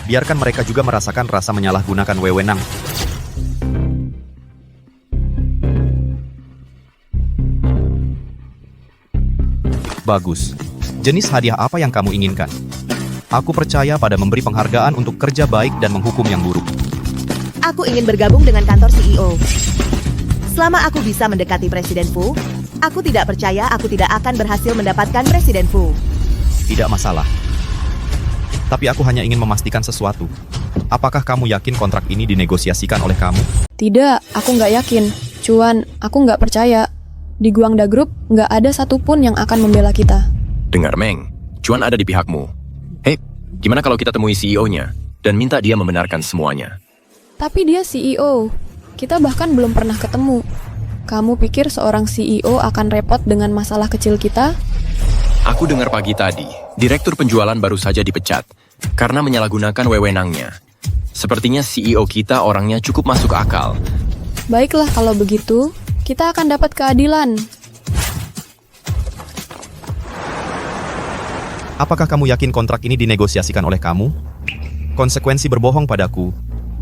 Biarkan mereka juga merasakan rasa menyalahgunakan wewenang. Bagus. Jenis hadiah apa yang kamu inginkan? Aku percaya pada memberi penghargaan untuk kerja baik dan menghukum yang buruk. Aku ingin bergabung dengan kantor CEO. Selama aku bisa mendekati Presiden Fu, aku tidak percaya aku tidak akan berhasil mendapatkan Presiden Fu. Tidak masalah. Tapi aku hanya ingin memastikan sesuatu. Apakah kamu yakin kontrak ini dinegosiasikan oleh kamu? Tidak, aku nggak yakin. Cuan, aku nggak percaya. Di Guangda Group, nggak ada satupun yang akan membela kita. Dengar, Meng. Cuan ada di pihakmu. Hei, gimana kalau kita temui CEO-nya dan minta dia membenarkan semuanya? Tapi dia CEO. Kita bahkan belum pernah ketemu. Kamu pikir seorang CEO akan repot dengan masalah kecil kita? Aku dengar pagi tadi, direktur penjualan baru saja dipecat karena menyalahgunakan wewenangnya. Sepertinya CEO kita orangnya cukup masuk akal. Baiklah kalau begitu, kita akan dapat keadilan. Apakah kamu yakin kontrak ini dinegosiasikan oleh kamu? Konsekuensi berbohong padaku.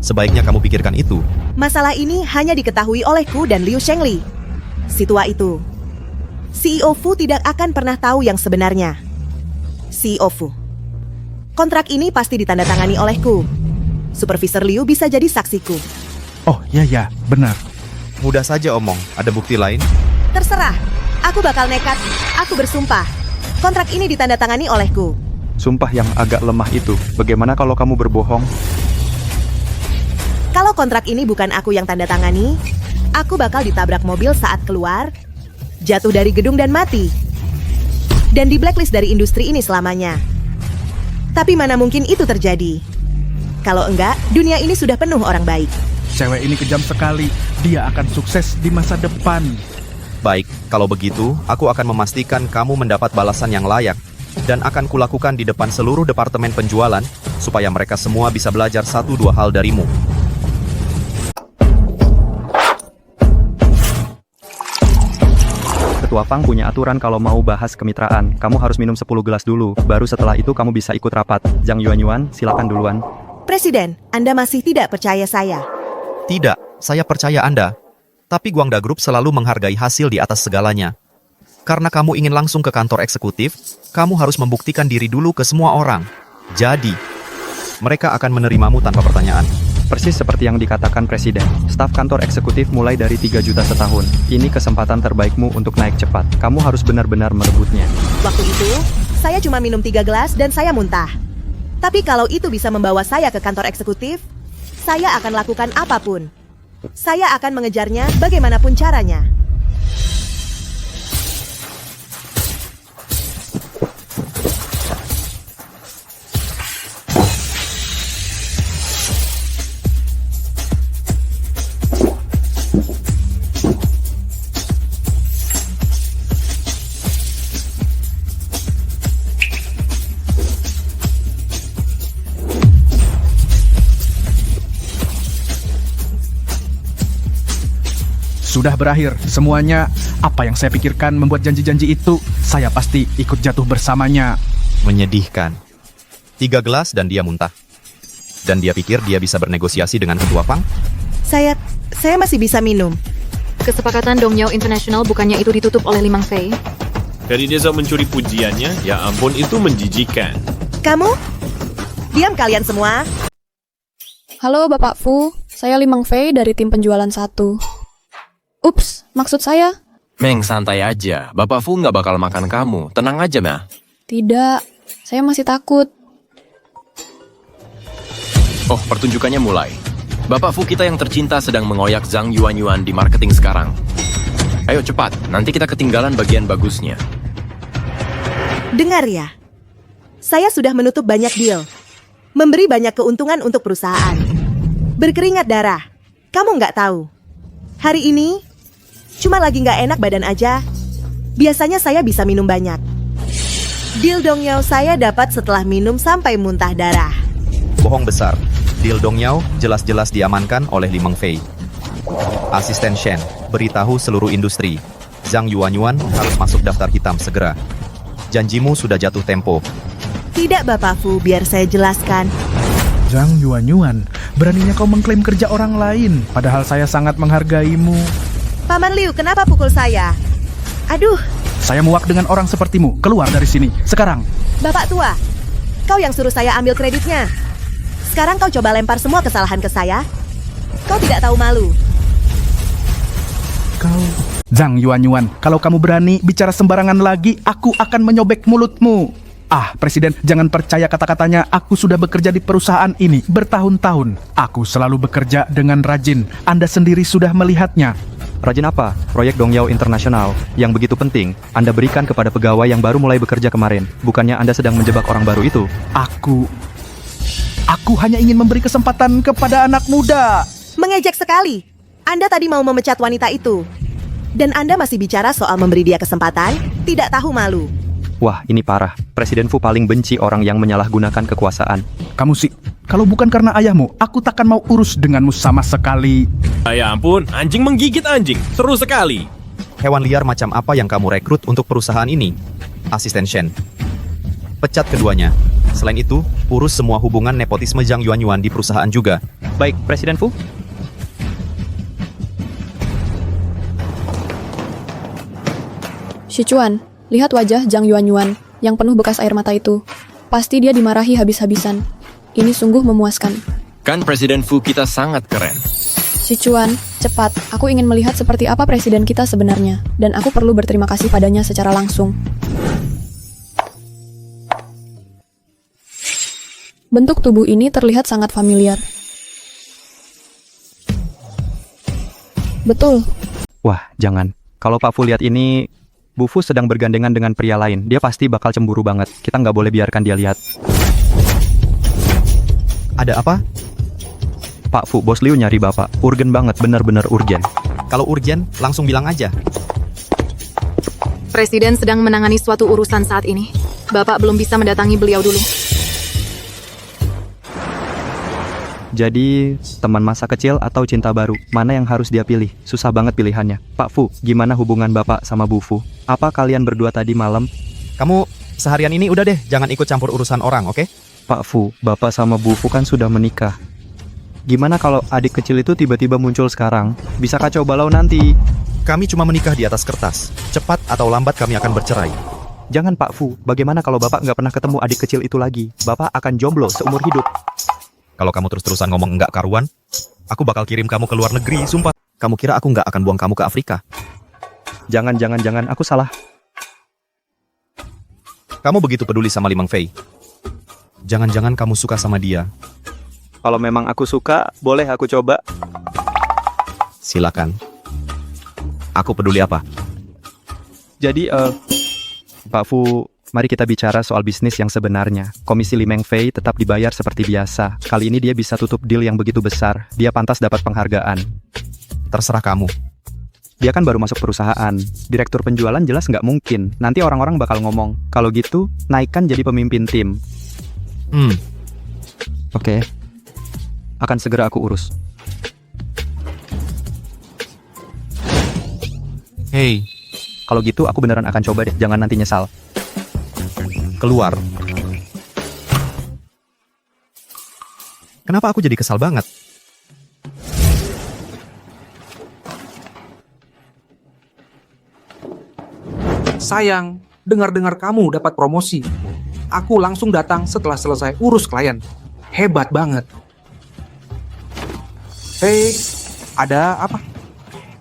Sebaiknya kamu pikirkan itu. Masalah ini hanya diketahui olehku dan Liu Shengli. Si tua itu. CEO Fu tidak akan pernah tahu yang sebenarnya. CEO Fu. Kontrak ini pasti ditandatangani olehku. Supervisor Liu bisa jadi saksiku. Oh, ya, benar. Mudah saja omong, ada bukti lain? Terserah. Aku bakal nekat. Aku bersumpah. Kontrak ini ditandatangani olehku. Sumpah yang agak lemah itu. Bagaimana kalau kamu berbohong? Kalau kontrak ini bukan aku yang tanda tangani, aku bakal ditabrak mobil saat keluar, jatuh dari gedung dan mati. Dan di blacklist dari industri ini selamanya. Tapi mana mungkin itu terjadi? Kalau enggak, dunia ini sudah penuh orang baik. Cewek ini kejam sekali. Dia akan sukses di masa depan. Baik, kalau begitu, aku akan memastikan kamu mendapat balasan yang layak dan akan kulakukan di depan seluruh departemen penjualan supaya mereka semua bisa belajar 1-2 hal darimu. Ketua Fang punya aturan kalau mau bahas kemitraan, kamu harus minum 10 gelas dulu, baru setelah itu kamu bisa ikut rapat. Zhang Yuanyuan, silakan duluan. Presiden, Anda masih tidak percaya saya? Tidak, saya percaya Anda. Tapi Guangda Group selalu menghargai hasil di atas segalanya. Karena kamu ingin langsung ke kantor eksekutif, kamu harus membuktikan diri dulu ke semua orang. Jadi, mereka akan menerimamu tanpa pertanyaan. Persis seperti yang dikatakan Presiden, staf kantor eksekutif mulai dari 3 juta setahun. Ini kesempatan terbaikmu untuk naik cepat. Kamu harus benar-benar merebutnya. Waktu itu, saya cuma minum 3 gelas dan saya muntah. Tapi kalau itu bisa membawa saya ke kantor eksekutif, saya akan lakukan apapun. Saya akan mengejarnya bagaimanapun caranya. Sudah berakhir semuanya. Apa yang saya pikirkan membuat janji-janji itu, saya pasti ikut jatuh bersamanya. Menyedihkan. 3 gelas dan dia muntah. Dan dia pikir dia bisa bernegosiasi dengan Ketua Fang? Saya masih bisa minum. Kesepakatan Dongyao International bukannya itu ditutup oleh Limang Fei? Dari desa mencuri pujiannya, ya ampun itu menjijikan. Kamu? Diam kalian semua. Halo Bapak Fu, saya Limang Fei dari tim penjualan 1. Ups, maksud saya? Meng, santai aja. Bapak Fu nggak bakal makan kamu. Tenang aja, Mah. Tidak, saya masih takut. Oh, pertunjukannya mulai. Bapak Fu kita yang tercinta sedang mengoyak Zhang Yuanyuan di marketing sekarang. Ayo cepat, nanti kita ketinggalan bagian bagusnya. Dengar ya. Saya sudah menutup banyak deal. Memberi banyak keuntungan untuk perusahaan. Berkeringat darah. Kamu nggak tahu. Hari ini, cuma lagi nggak enak badan aja. Biasanya saya bisa minum banyak. Deal Dongyao saya dapat setelah minum sampai muntah darah. Bohong besar. Deal Dongyao jelas-jelas diamankan oleh Limang Fei. Asisten Shen, beritahu seluruh industri. Zhang Yuanyuan harus masuk daftar hitam segera. Janjimu sudah jatuh tempo. Tidak Bapak Fu, biar saya jelaskan. Zhang Yuanyuan, beraninya kau mengklaim kerja orang lain, padahal saya sangat menghargaimu. Paman Liu, kenapa pukul saya? Aduh. Saya muak dengan orang sepertimu. Keluar dari sini, sekarang. Bapak tua, kau yang suruh saya ambil kreditnya. Sekarang kau coba lempar semua kesalahan ke saya. Kau tidak tahu malu. Kau... Zhang Yuanyuan, kalau kamu berani bicara sembarangan lagi, aku akan menyobek mulutmu. Ah, Presiden, jangan percaya kata-katanya. Aku sudah bekerja di perusahaan ini bertahun-tahun. Aku selalu bekerja dengan rajin. Anda sendiri sudah melihatnya. Rajin apa? Proyek Dongyao International yang begitu penting Anda berikan kepada pegawai yang baru mulai bekerja kemarin. Bukannya Anda sedang menjebak orang baru itu? Aku hanya ingin memberi kesempatan kepada anak muda. Mengejek sekali. Anda tadi mau memecat wanita itu. Dan Anda masih bicara soal memberi dia kesempatan? Tidak tahu malu. Wah, ini parah. Presiden Fu paling benci orang yang menyalahgunakan kekuasaan. Kamu sih, kalau bukan karena ayahmu, aku takkan mau urus denganmu sama sekali. Ya ampun, anjing menggigit anjing. Seru sekali. Hewan liar macam apa yang kamu rekrut untuk perusahaan ini? Asisten Shen. Pecat keduanya. Selain itu, urus semua hubungan nepotisme Zhang Yuanyuan di perusahaan juga. Baik, Presiden Fu. Sichuan, lihat wajah Zhang Yuanyuan yang penuh bekas air mata itu. Pasti dia dimarahi habis-habisan. Ini sungguh memuaskan. Kan Presiden Fu kita sangat keren. Sichuan, cepat. Aku ingin melihat seperti apa presiden kita sebenarnya. Dan aku perlu berterima kasih padanya secara langsung. Bentuk tubuh ini terlihat sangat familiar. Betul. Wah, jangan. Kalau Pak Fu lihat ini, Bu Fu sedang bergandengan dengan pria lain. Dia pasti bakal cemburu banget. Kita nggak boleh biarkan dia lihat. Ada apa? Pak Fu, Bos Liu nyari Bapak. Urgen banget, benar-benar urgen. Kalau urgen, langsung bilang aja. Presiden sedang menangani suatu urusan saat ini. Bapak belum bisa mendatangi beliau dulu. Jadi, teman masa kecil atau cinta baru, mana yang harus dia pilih? Susah banget pilihannya. Pak Fu, gimana hubungan Bapak sama Bu Fu? Apa kalian berdua tadi malam? Kamu seharian ini udah deh, jangan ikut campur urusan orang, oke? Pak Fu, Bapak sama Bu Fu kan sudah menikah. Gimana kalau adik kecil itu tiba-tiba muncul sekarang? Bisa kacau balau nanti. Kami cuma menikah di atas kertas. Cepat atau lambat kami akan bercerai. Jangan Pak Fu, bagaimana kalau Bapak nggak pernah ketemu adik kecil itu lagi? Bapak akan jomblo seumur hidup. Kalau kamu terus-terusan ngomong enggak karuan, aku bakal kirim kamu ke luar negeri, sumpah. Kamu kira aku nggak akan buang kamu ke Afrika? Jangan, aku salah. Kamu begitu peduli sama Limang Fei. Jangan-jangan kamu suka sama dia. Kalau memang aku suka, boleh aku coba. Silakan. Aku peduli apa? Jadi, Pak Fu, mari kita bicara soal bisnis yang sebenarnya. Komisi Limeng Fei tetap dibayar seperti biasa. Kali ini dia bisa tutup deal yang begitu besar. Dia pantas dapat penghargaan. Terserah kamu. Dia kan baru masuk perusahaan. Direktur penjualan jelas nggak mungkin. Nanti orang-orang bakal ngomong, kalau gitu, naikkan jadi pemimpin tim. Oke. Akan segera aku urus. Hei. Kalau gitu, aku beneran akan coba deh. Jangan nanti nyesal. Keluar. Kenapa aku jadi kesal banget? Sayang, dengar-dengar kamu dapat promosi. Aku langsung datang setelah selesai urus klien. Hebat banget. Hei, ada apa?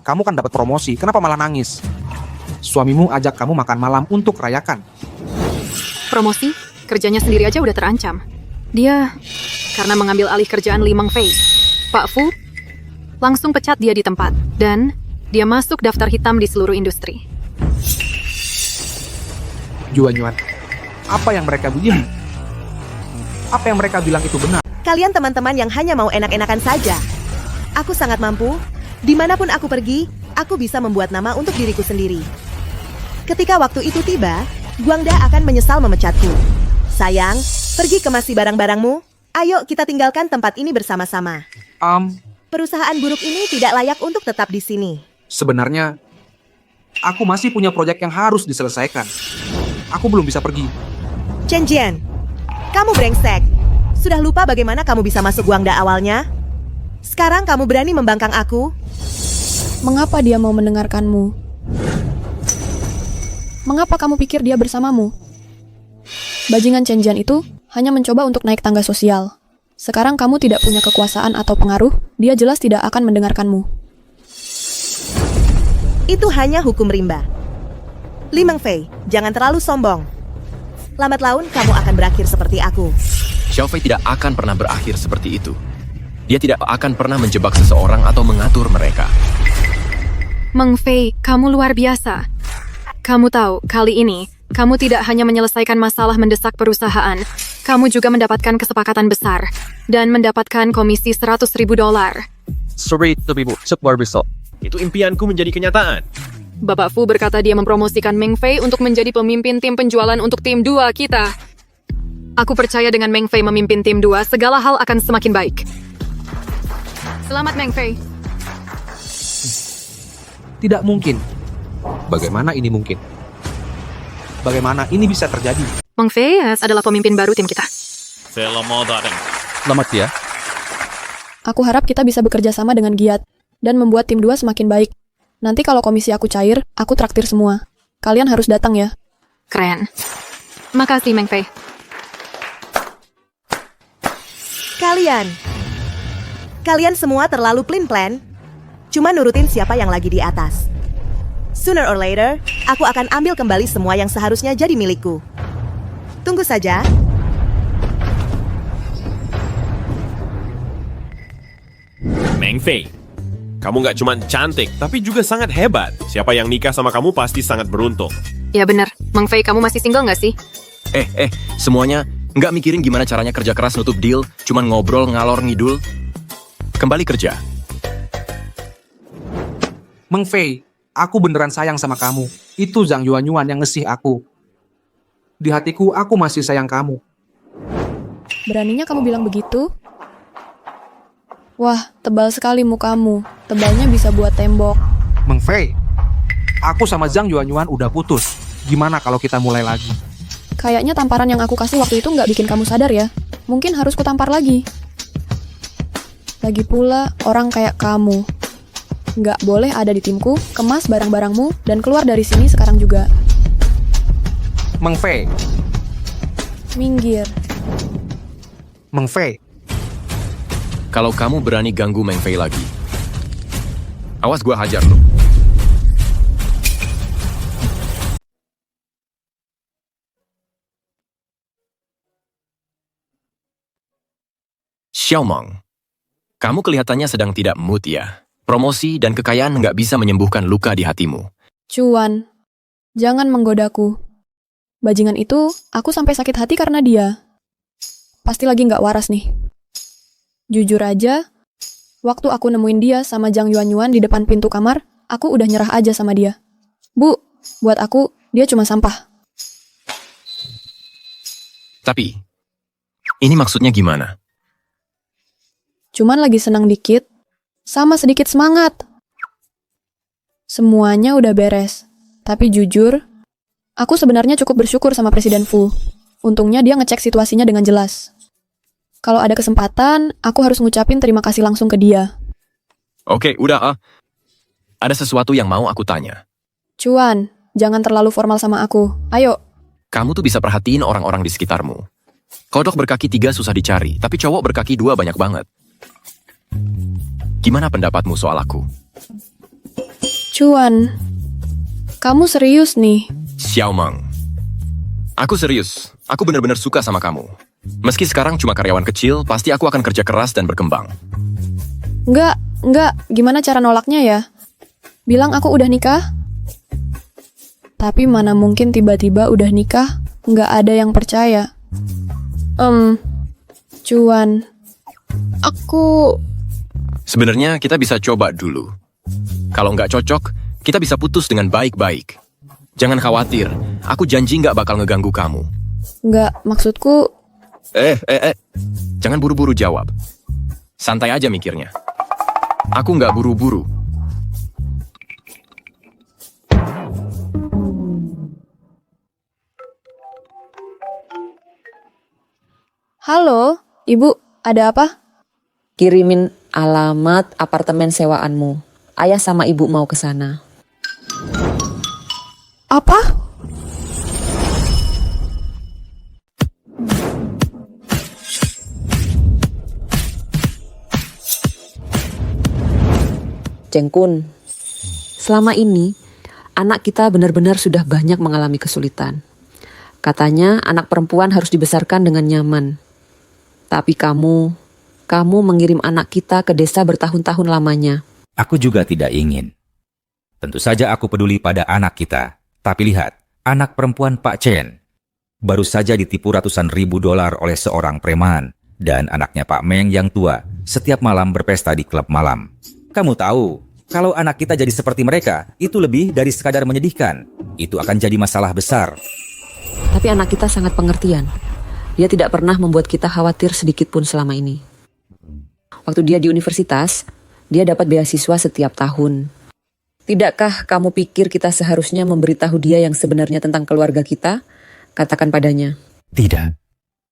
Kamu kan dapat promosi, kenapa malah nangis? Suamimu ajak kamu makan malam untuk rayakan. Promosi? Kerjanya sendiri aja udah terancam. Dia karena mengambil alih kerjaan Limeng Fei. Pak Fu langsung pecat dia di tempat. Dan dia masuk daftar hitam di seluruh industri. Yuan, apa yang mereka bilang? Apa yang mereka bilang itu benar? Kalian teman-teman yang hanya mau enak-enakan saja. Aku sangat mampu. Dimanapun aku pergi, aku bisa membuat nama untuk diriku sendiri. Ketika waktu itu tiba, Guangda akan menyesal memecatku. Sayang, pergi kemasi barang-barangmu. Ayo kita tinggalkan tempat ini bersama-sama. Perusahaan buruk ini tidak layak untuk tetap di sini. Sebenarnya, aku masih punya proyek yang harus diselesaikan. Aku belum bisa pergi. Chen Jian, kamu brengsek. Sudah lupa bagaimana kamu bisa masuk Guangda awalnya? Sekarang kamu berani membangkang aku? Mengapa dia mau mendengarkanmu? Mengapa kamu pikir dia bersamamu? Bajingan Chen Jian itu hanya mencoba untuk naik tangga sosial. Sekarang kamu tidak punya kekuasaan atau pengaruh, dia jelas tidak akan mendengarkanmu. Itu hanya hukum rimba. Limeng Fei, jangan terlalu sombong. Lambat laun kamu akan berakhir seperti aku. Xiao Fei tidak akan pernah berakhir seperti itu. Dia tidak akan pernah menjebak seseorang atau mengatur mereka. Meng Fei, kamu luar biasa. Kamu tahu, kali ini, kamu tidak hanya menyelesaikan masalah mendesak perusahaan, kamu juga mendapatkan kesepakatan besar, dan mendapatkan komisi $100.000. Sorry, tapi Bu, luar biasa. Itu impianku menjadi kenyataan. Bapak Fu berkata dia mempromosikan Meng Fei untuk menjadi pemimpin tim penjualan untuk tim 2 kita. Aku percaya dengan Meng Fei memimpin tim 2, segala hal akan semakin baik. Selamat Meng Fei. Tidak mungkin. Bagaimana ini mungkin? Bagaimana ini bisa terjadi? Meng Fei adalah pemimpin baru tim kita. Selamat ya. Aku harap kita bisa bekerja sama dengan giat dan membuat tim 2 semakin baik. Nanti kalau komisi aku cair, aku traktir semua. Kalian harus datang ya. Keren. Makasih, Meng Fei. Kalian semua terlalu plan-plan. Cuma nurutin siapa yang lagi di atas. Sooner or later, aku akan ambil kembali semua yang seharusnya jadi milikku. Tunggu saja. Meng Fei, kamu nggak cuma cantik, tapi juga sangat hebat. Siapa yang nikah sama kamu pasti sangat beruntung. Ya bener, Meng Fei kamu masih single nggak sih? Semuanya nggak mikirin gimana caranya kerja keras nutup deal, cuman ngobrol ngalor ngidul. Kembali kerja. Meng Fei, aku beneran sayang sama kamu. Itu Zhang Yuanyuan yang ngesih aku. Di hatiku, aku masih sayang kamu. Beraninya kamu bilang begitu? Wah, tebal sekali mukamu. Tebalnya bisa buat tembok. Meng Fei, aku sama Zhang Yuanyuan udah putus. Gimana kalau kita mulai lagi? Kayaknya tamparan yang aku kasih waktu itu nggak bikin kamu sadar ya. Mungkin harus kutampar lagi. Lagi pula, orang kayak kamu nggak boleh ada di timku, kemas barang-barangmu, dan keluar dari sini sekarang juga. Meng Fei, Minggir. Meng Fei. Kalau kamu berani ganggu Meng Fei lagi, awas gua hajar lu. Xiaomeng, kamu kelihatannya sedang tidak mood ya. Promosi dan kekayaan nggak bisa menyembuhkan luka di hatimu. Cuan, jangan menggodaku. Bajingan itu, aku sampai sakit hati karena dia. Pasti lagi nggak waras nih. Jujur aja, waktu aku nemuin dia sama Zhang Yuanyuan di depan pintu kamar, aku udah nyerah aja sama dia. Bu, buat aku, dia cuma sampah. Tapi, ini maksudnya gimana? Cuman lagi senang dikit, sama sedikit semangat. Semuanya udah beres. Tapi jujur, aku sebenarnya cukup bersyukur sama Presiden Fu. Untungnya dia ngecek situasinya dengan jelas. Kalau ada kesempatan, aku harus ngucapin terima kasih langsung ke dia. Oke, udah. Ada sesuatu yang mau aku tanya. Cuan, jangan terlalu formal sama aku. Ayo. Kamu tuh bisa perhatiin orang-orang di sekitarmu. Kodok berkaki 3 susah dicari, tapi cowok berkaki 2 banyak banget. Gimana pendapatmu soal aku? Cuan, kamu serius nih? Xiaomeng, aku serius. Aku benar-benar suka sama kamu. Meski sekarang cuma karyawan kecil, pasti aku akan kerja keras dan berkembang. Enggak. Gimana cara nolaknya ya? Bilang aku udah nikah? Tapi mana mungkin tiba-tiba udah nikah, nggak ada yang percaya. Cuan, aku... Sebenarnya kita bisa coba dulu. Kalau nggak cocok, kita bisa putus dengan baik-baik. Jangan khawatir, aku janji nggak bakal ngeganggu kamu. Nggak, maksudku... Jangan buru-buru jawab. Santai aja mikirnya. Aku nggak buru-buru. Halo, Ibu, ada apa? Kirimin alamat apartemen sewaanmu. Ayah sama ibu mau ke sana. Apa? Cengkun, selama ini anak kita benar-benar sudah banyak mengalami kesulitan. Katanya anak perempuan harus dibesarkan dengan nyaman. Tapi kamu mengirim anak kita ke desa bertahun-tahun lamanya. Aku juga tidak ingin. Tentu saja aku peduli pada anak kita. Tapi lihat, anak perempuan Pak Chen baru saja ditipu ratusan ribu dolar oleh seorang preman. Dan anaknya Pak Meng yang tua setiap malam berpesta di klub malam. Kamu tahu, kalau anak kita jadi seperti mereka, itu lebih dari sekadar menyedihkan. Itu akan jadi masalah besar. Tapi anak kita sangat pengertian. Dia tidak pernah membuat kita khawatir sedikit pun selama ini. Waktu dia di universitas, dia dapat beasiswa setiap tahun. Tidakkah kamu pikir kita seharusnya memberitahu dia yang sebenarnya tentang keluarga kita? Katakan padanya, Tidak.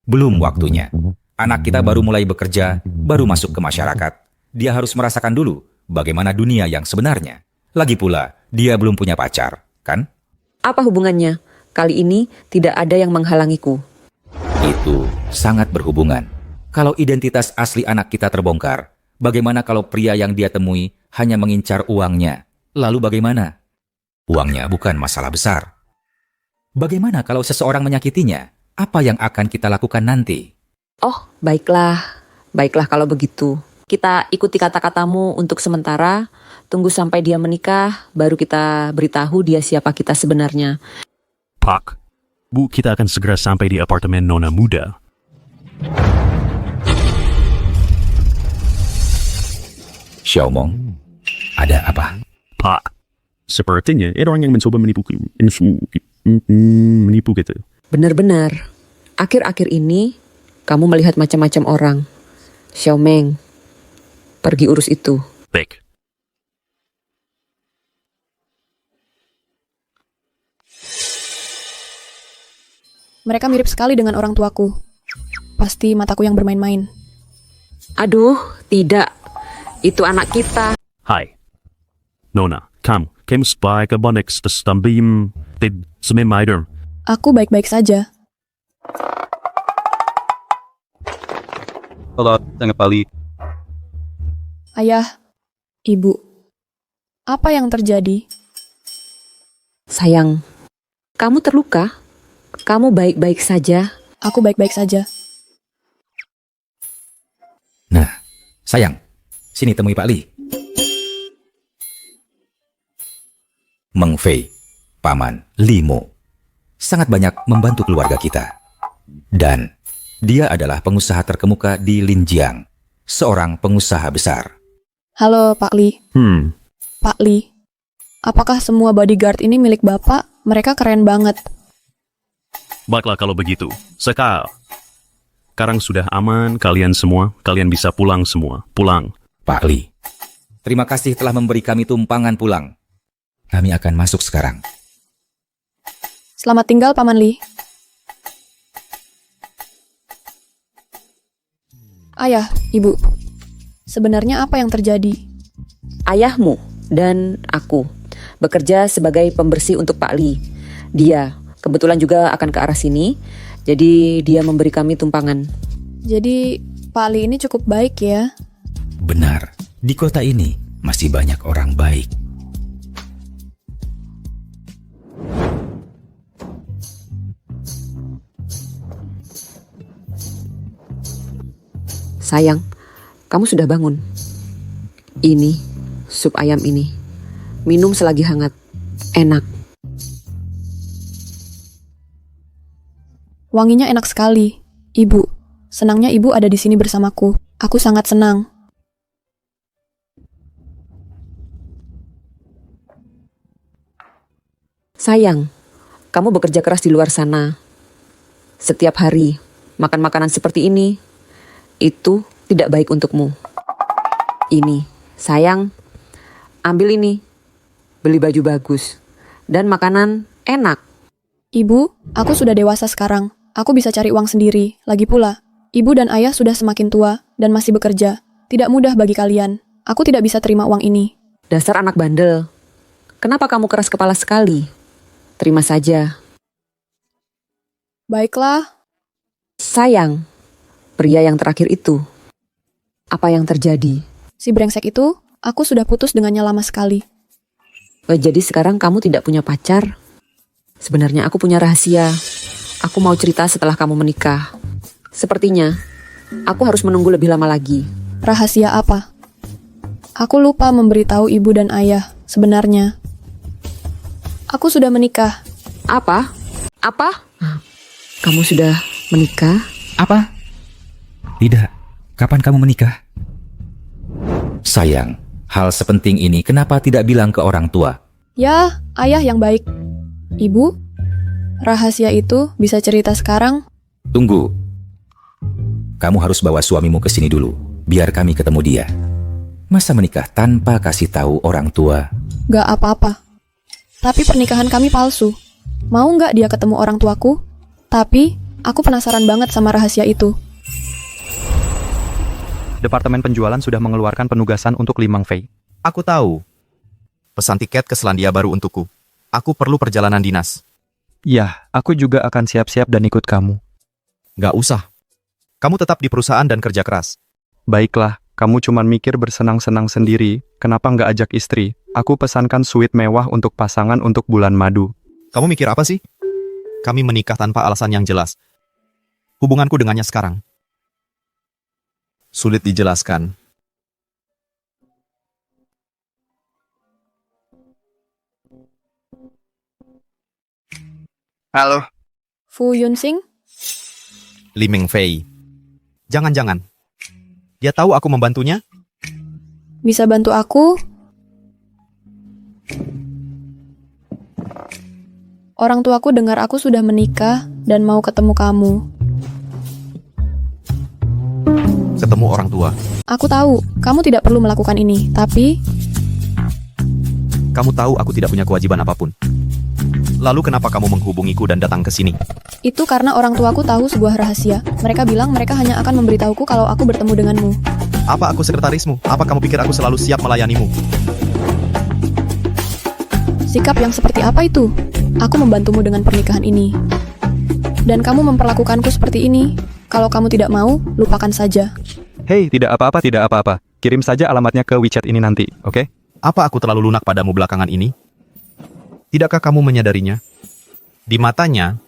Belum waktunya. Anak kita baru mulai bekerja, baru masuk ke masyarakat. Dia harus merasakan dulu bagaimana dunia yang sebenarnya. Lagi pula, dia belum punya pacar, kan? Apa hubungannya? Kali ini tidak ada yang menghalangiku. Itu sangat berhubungan. Kalau identitas asli anak kita terbongkar, bagaimana kalau pria yang dia temui hanya mengincar uangnya? Lalu bagaimana? Uangnya bukan masalah besar. Bagaimana kalau seseorang menyakitinya? Apa yang akan kita lakukan nanti? Oh, baiklah. Baiklah kalau begitu. Kita ikuti kata-katamu untuk sementara. Tunggu sampai dia menikah, baru kita beritahu dia siapa kita sebenarnya. Pak, Bu, kita akan segera sampai di apartemen Nona Muda. Xiaomong, ada apa? Pak, sepertinya ada orang yang mencoba menipu kita. Benar-benar. Akhir-akhir ini, kamu melihat macam-macam orang. Xiaomeng, pergi urus itu. Baik. Mereka mirip sekali dengan orang tuaku. Pasti mataku yang bermain-main. Aduh, tidak. Itu anak kita. Hai. Nona, kamu spy ke bonek stambim tid sememaider. Aku baik-baik saja. Halo, tengah pali. Ayah, Ibu, apa yang terjadi? Sayang, kamu terluka? Kamu baik-baik saja? Aku baik-baik saja. Nah, sayang, sini temui Pak Li. Meng Fei, paman Limo, sangat banyak membantu keluarga kita. Dan dia adalah pengusaha terkemuka di Linjiang, seorang pengusaha besar. Halo, Pak Li. Pak Li, apakah semua bodyguard ini milik Bapak? Mereka keren banget. Baiklah kalau begitu. Sekarang sudah aman, kalian bisa pulang semua. Pulang. Pak Li, terima kasih telah memberi kami tumpangan pulang. Kami akan masuk sekarang. Selamat tinggal, Paman Li. Ayah, Ibu, sebenarnya apa yang terjadi? Ayahmu dan aku bekerja sebagai pembersih untuk Pak Li. Dia kebetulan juga akan ke arah sini, jadi dia memberi kami tumpangan. Jadi, Pak Li ini cukup baik ya? Benar, di kota ini masih banyak orang baik. Sayang, kamu sudah bangun. Ini, sup ayam ini. Minum selagi hangat. Enak. Wanginya enak sekali. Ibu, senangnya Ibu ada di sini bersamaku. Aku sangat senang. Sayang, kamu bekerja keras di luar sana. Setiap hari, makan makanan seperti ini, itu tidak baik untukmu. Ini, sayang, ambil ini. Beli baju bagus. Dan makanan enak. Ibu, aku sudah dewasa sekarang. Aku bisa cari uang sendiri. Lagi pula, Ibu dan Ayah sudah semakin tua dan masih bekerja. Tidak mudah bagi kalian. Aku tidak bisa terima uang ini. Dasar anak bandel. Kenapa kamu keras kepala sekali? Terima saja. Baiklah. Sayang, pria yang terakhir itu. Apa yang terjadi? Si brengsek itu, aku sudah putus dengannya lama sekali. Jadi sekarang kamu tidak punya pacar? Sebenarnya aku punya rahasia. Aku mau cerita setelah kamu menikah. Sepertinya, aku harus menunggu lebih lama lagi. Rahasia apa? Aku lupa memberitahu Ibu dan Ayah. Sebenarnya, aku sudah menikah. Apa? Apa? Kamu sudah menikah? Apa? Tidak. Kapan kamu menikah? Sayang, hal sepenting ini kenapa tidak bilang ke orang tua? Ya, Ayah yang baik. Ibu, rahasia itu bisa cerita sekarang? Tunggu. Kamu harus bawa suamimu ke sini dulu, biar kami ketemu dia. Masa menikah tanpa kasih tahu orang tua? Gak apa-apa. Tapi pernikahan kami palsu. Mau nggak dia ketemu orang tuaku? Tapi Aku penasaran banget sama rahasia itu. Departemen penjualan sudah mengeluarkan penugasan untuk Li Mengfei. Aku tahu. Pesan tiket ke Selandia Baru untukku. Aku perlu perjalanan dinas. Ya, aku juga akan siap-siap dan ikut kamu. Gak usah. Kamu tetap di perusahaan dan kerja keras. Baiklah, kamu cuma mikir bersenang-senang sendiri, kenapa nggak ajak istri? Aku pesankan suite mewah untuk pasangan untuk bulan madu. Kamu mikir apa sih? Kami menikah tanpa alasan yang jelas. Hubunganku dengannya sekarang sulit dijelaskan. Halo. Fu Yunsing? Li Mengfei. Jangan-jangan. Dia tahu aku membantunya? Bisa bantu aku? Orang tuaku dengar aku sudah menikah dan mau ketemu kamu. Ketemu orang tua. Aku tahu, kamu tidak perlu melakukan ini, tapi... Kamu tahu aku tidak punya kewajiban apapun. Lalu kenapa kamu menghubungiku dan datang ke sini? Itu karena orang tuaku tahu sebuah rahasia. Mereka bilang mereka hanya akan memberitahuku kalau aku bertemu denganmu. Apa aku sekretarismu? Apa kamu pikir aku selalu siap melayanimu? Sikap yang seperti apa itu? Aku membantumu dengan pernikahan ini. Dan kamu memperlakukanku seperti ini. Kalau kamu tidak mau, lupakan saja. Hei, tidak apa-apa, tidak apa-apa. Kirim saja alamatnya ke WeChat ini nanti, oke? Apa aku terlalu lunak padamu belakangan ini? Tidakkah kamu menyadarinya? Di matanya,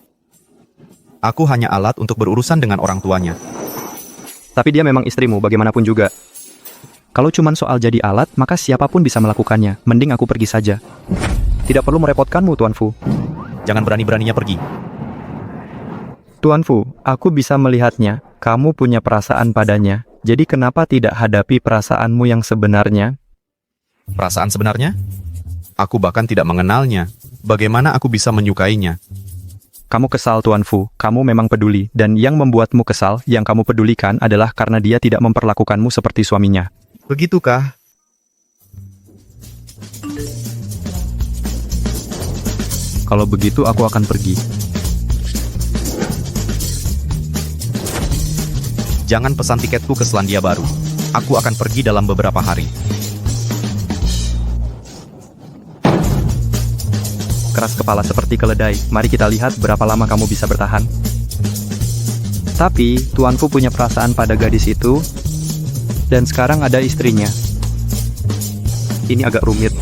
aku hanya alat untuk berurusan dengan orang tuanya. Tapi dia memang istrimu, bagaimanapun juga. Kalau cuma soal jadi alat, maka siapapun bisa melakukannya. Mending aku pergi saja. Tidak perlu merepotkanmu, Tuan Fu. Jangan berani-beraninya pergi. Tuan Fu, aku bisa melihatnya. Kamu punya perasaan padanya. Jadi kenapa tidak hadapi perasaanmu yang sebenarnya? Perasaan sebenarnya? Aku bahkan tidak mengenalnya. Bagaimana aku bisa menyukainya? Kamu kesal, Tuan Fu. Kamu memang peduli. Dan yang membuatmu kesal, yang kamu pedulikan adalah karena dia tidak memperlakukanmu seperti suaminya. Begitukah? Kalau begitu, aku akan pergi. Jangan pesan tiketku ke Selandia Baru. Aku akan pergi dalam beberapa hari. Keras kepala seperti keledai. Mari kita lihat berapa lama kamu bisa bertahan. Tapi, Tuan Fu punya perasaan pada gadis itu. Dan sekarang ada istrinya. Ini agak rumit.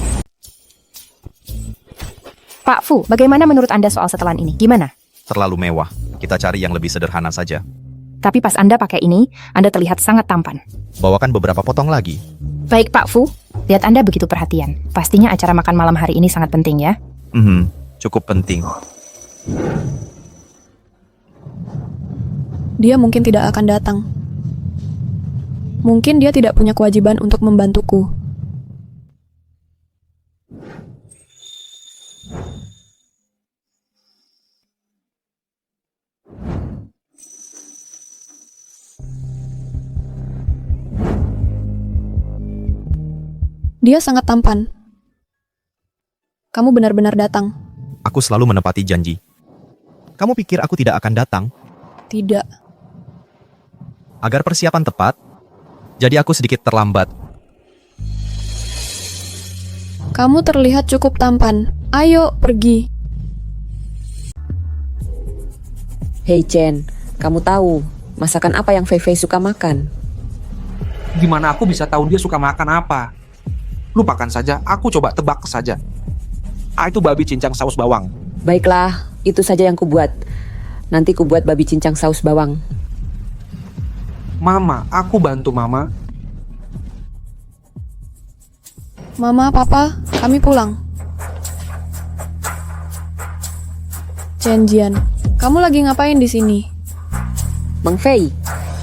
Pak Fu, bagaimana menurut Anda soal setelan ini? Gimana? Terlalu mewah. Kita cari yang lebih sederhana saja. Tapi pas Anda pakai ini, Anda terlihat sangat tampan. Bawakan beberapa potong lagi. Baik Pak Fu, lihat Anda begitu perhatian. Pastinya acara makan malam hari ini sangat penting ya. Cukup penting. Dia mungkin tidak akan datang. Mungkin dia tidak punya kewajiban untuk membantuku. Dia sangat tampan. Kamu benar-benar datang. Aku selalu menepati janji. Kamu pikir aku tidak akan datang? Tidak. Agar persiapan tepat, jadi aku sedikit terlambat. Kamu terlihat cukup tampan. Ayo, pergi. Hei Chen, kamu tahu masakan apa yang Fei Fei suka makan? Gimana aku bisa tahu dia suka makan apa? Lupakan saja, aku coba tebak saja. Itu babi cincang saus bawang. Baiklah, itu saja yang kubuat. Nanti kubuat babi cincang saus bawang. Mama, aku bantu Mama. Mama, Papa, kami pulang. Chen Jian, kamu lagi ngapain di sini? Meng Fei,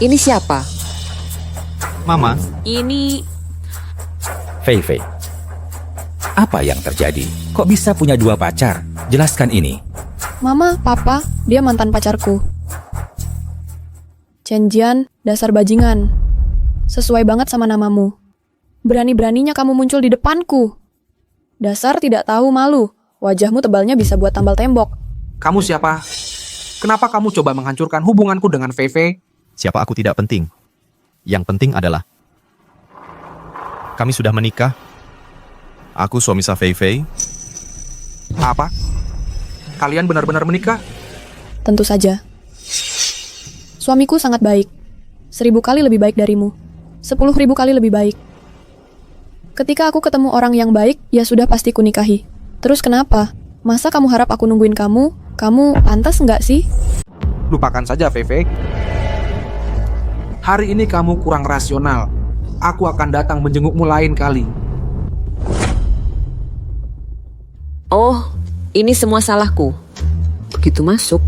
ini siapa? Mama. Ini... Fei Fei, apa yang terjadi? Kok bisa punya dua pacar? Jelaskan ini. Mama, Papa, dia mantan pacarku. Chen Jian, dasar bajingan. Sesuai banget sama namamu. Berani-beraninya kamu muncul di depanku. Dasar tidak tahu malu. Wajahmu tebalnya bisa buat tambal tembok. Kamu siapa? Kenapa kamu coba menghancurkan hubunganku dengan Fei Fei? Siapa aku tidak penting. Yang penting adalah kami sudah menikah. Aku suami sah Fei Fei. Apa? Kalian benar-benar menikah? Tentu saja. Suamiku sangat baik. 1000 kali lebih baik darimu. 10.000 kali lebih baik. Ketika aku ketemu orang yang baik, ya sudah pasti kunikahi. Terus kenapa? Masa kamu harap aku nungguin kamu? Kamu pantas nggak sih? Lupakan saja, Fei Fei. Hari ini kamu kurang rasional. Aku akan datang menjengukmu lain kali. Oh, ini semua salahku. Begitu masuk,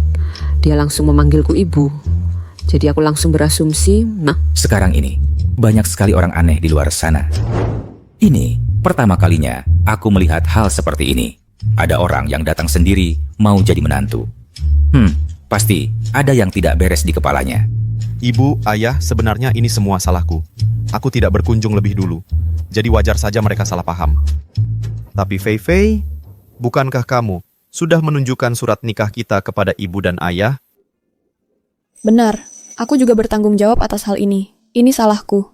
dia langsung memanggilku ibu. Jadi aku langsung berasumsi, Sekarang ini, banyak sekali orang aneh di luar sana. Ini pertama kalinya aku melihat hal seperti ini. Ada orang yang datang sendiri mau jadi menantu. Pasti ada yang tidak beres di kepalanya. Ibu, ayah, sebenarnya ini semua salahku. Aku tidak berkunjung lebih dulu. Jadi wajar saja mereka salah paham. Tapi Fei Fei, bukankah kamu sudah menunjukkan surat nikah kita kepada ibu dan ayah? Benar, aku juga bertanggung jawab atas hal ini. Ini salahku.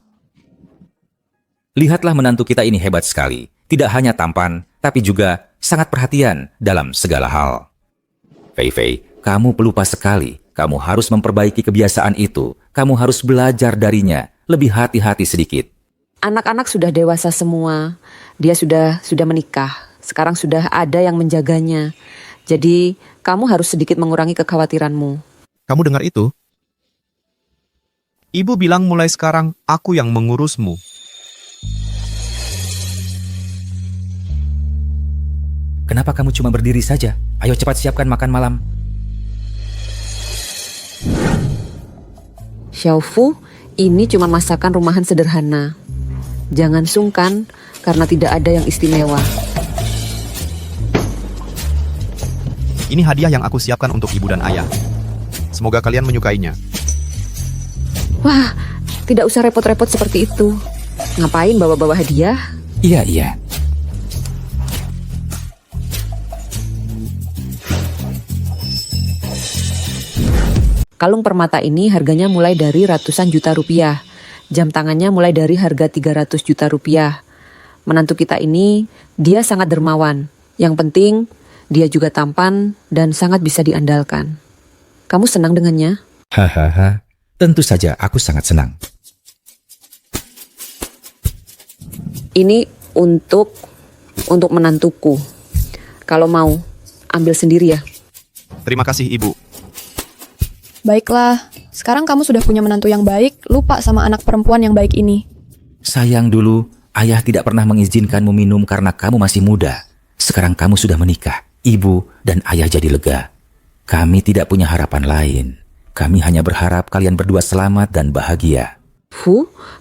Lihatlah menantu kita ini hebat sekali. Tidak hanya tampan, tapi juga sangat perhatian dalam segala hal. Fei Fei, kamu pelupa sekali. Kamu harus memperbaiki kebiasaan itu. Kamu harus belajar darinya. Lebih hati-hati sedikit. Anak-anak sudah dewasa semua. Dia sudah menikah. Sekarang sudah ada yang menjaganya. Jadi, kamu harus sedikit mengurangi kekhawatiranmu. Kamu dengar itu? Ibu bilang mulai sekarang aku yang mengurusmu. Kenapa kamu cuma berdiri saja? Ayo cepat siapkan makan malam. Xiaofu, ini cuma masakan rumahan sederhana. Jangan sungkan karena tidak ada yang istimewa. Ini hadiah yang aku siapkan untuk ibu dan ayah. Semoga kalian menyukainya. Wah, tidak usah repot-repot seperti itu. Ngapain bawa-bawa hadiah? Iya. Kalung permata ini harganya mulai dari ratusan juta rupiah. Jam tangannya mulai dari harga 300 juta rupiah. Menantu kita ini, dia sangat dermawan. Yang penting, dia juga tampan dan sangat bisa diandalkan. Kamu senang dengannya? Hahaha, tentu saja aku sangat senang. Ini untuk menantuku. Kalau mau, ambil sendiri ya. Terima kasih, Ibu. Baiklah, sekarang kamu sudah punya menantu yang baik, lupa sama anak perempuan yang baik ini. Sayang dulu, ayah tidak pernah mengizinkanmu minum karena kamu masih muda. Sekarang kamu sudah menikah, ibu dan ayah jadi lega. Kami tidak punya harapan lain. Kami hanya berharap kalian berdua selamat dan bahagia.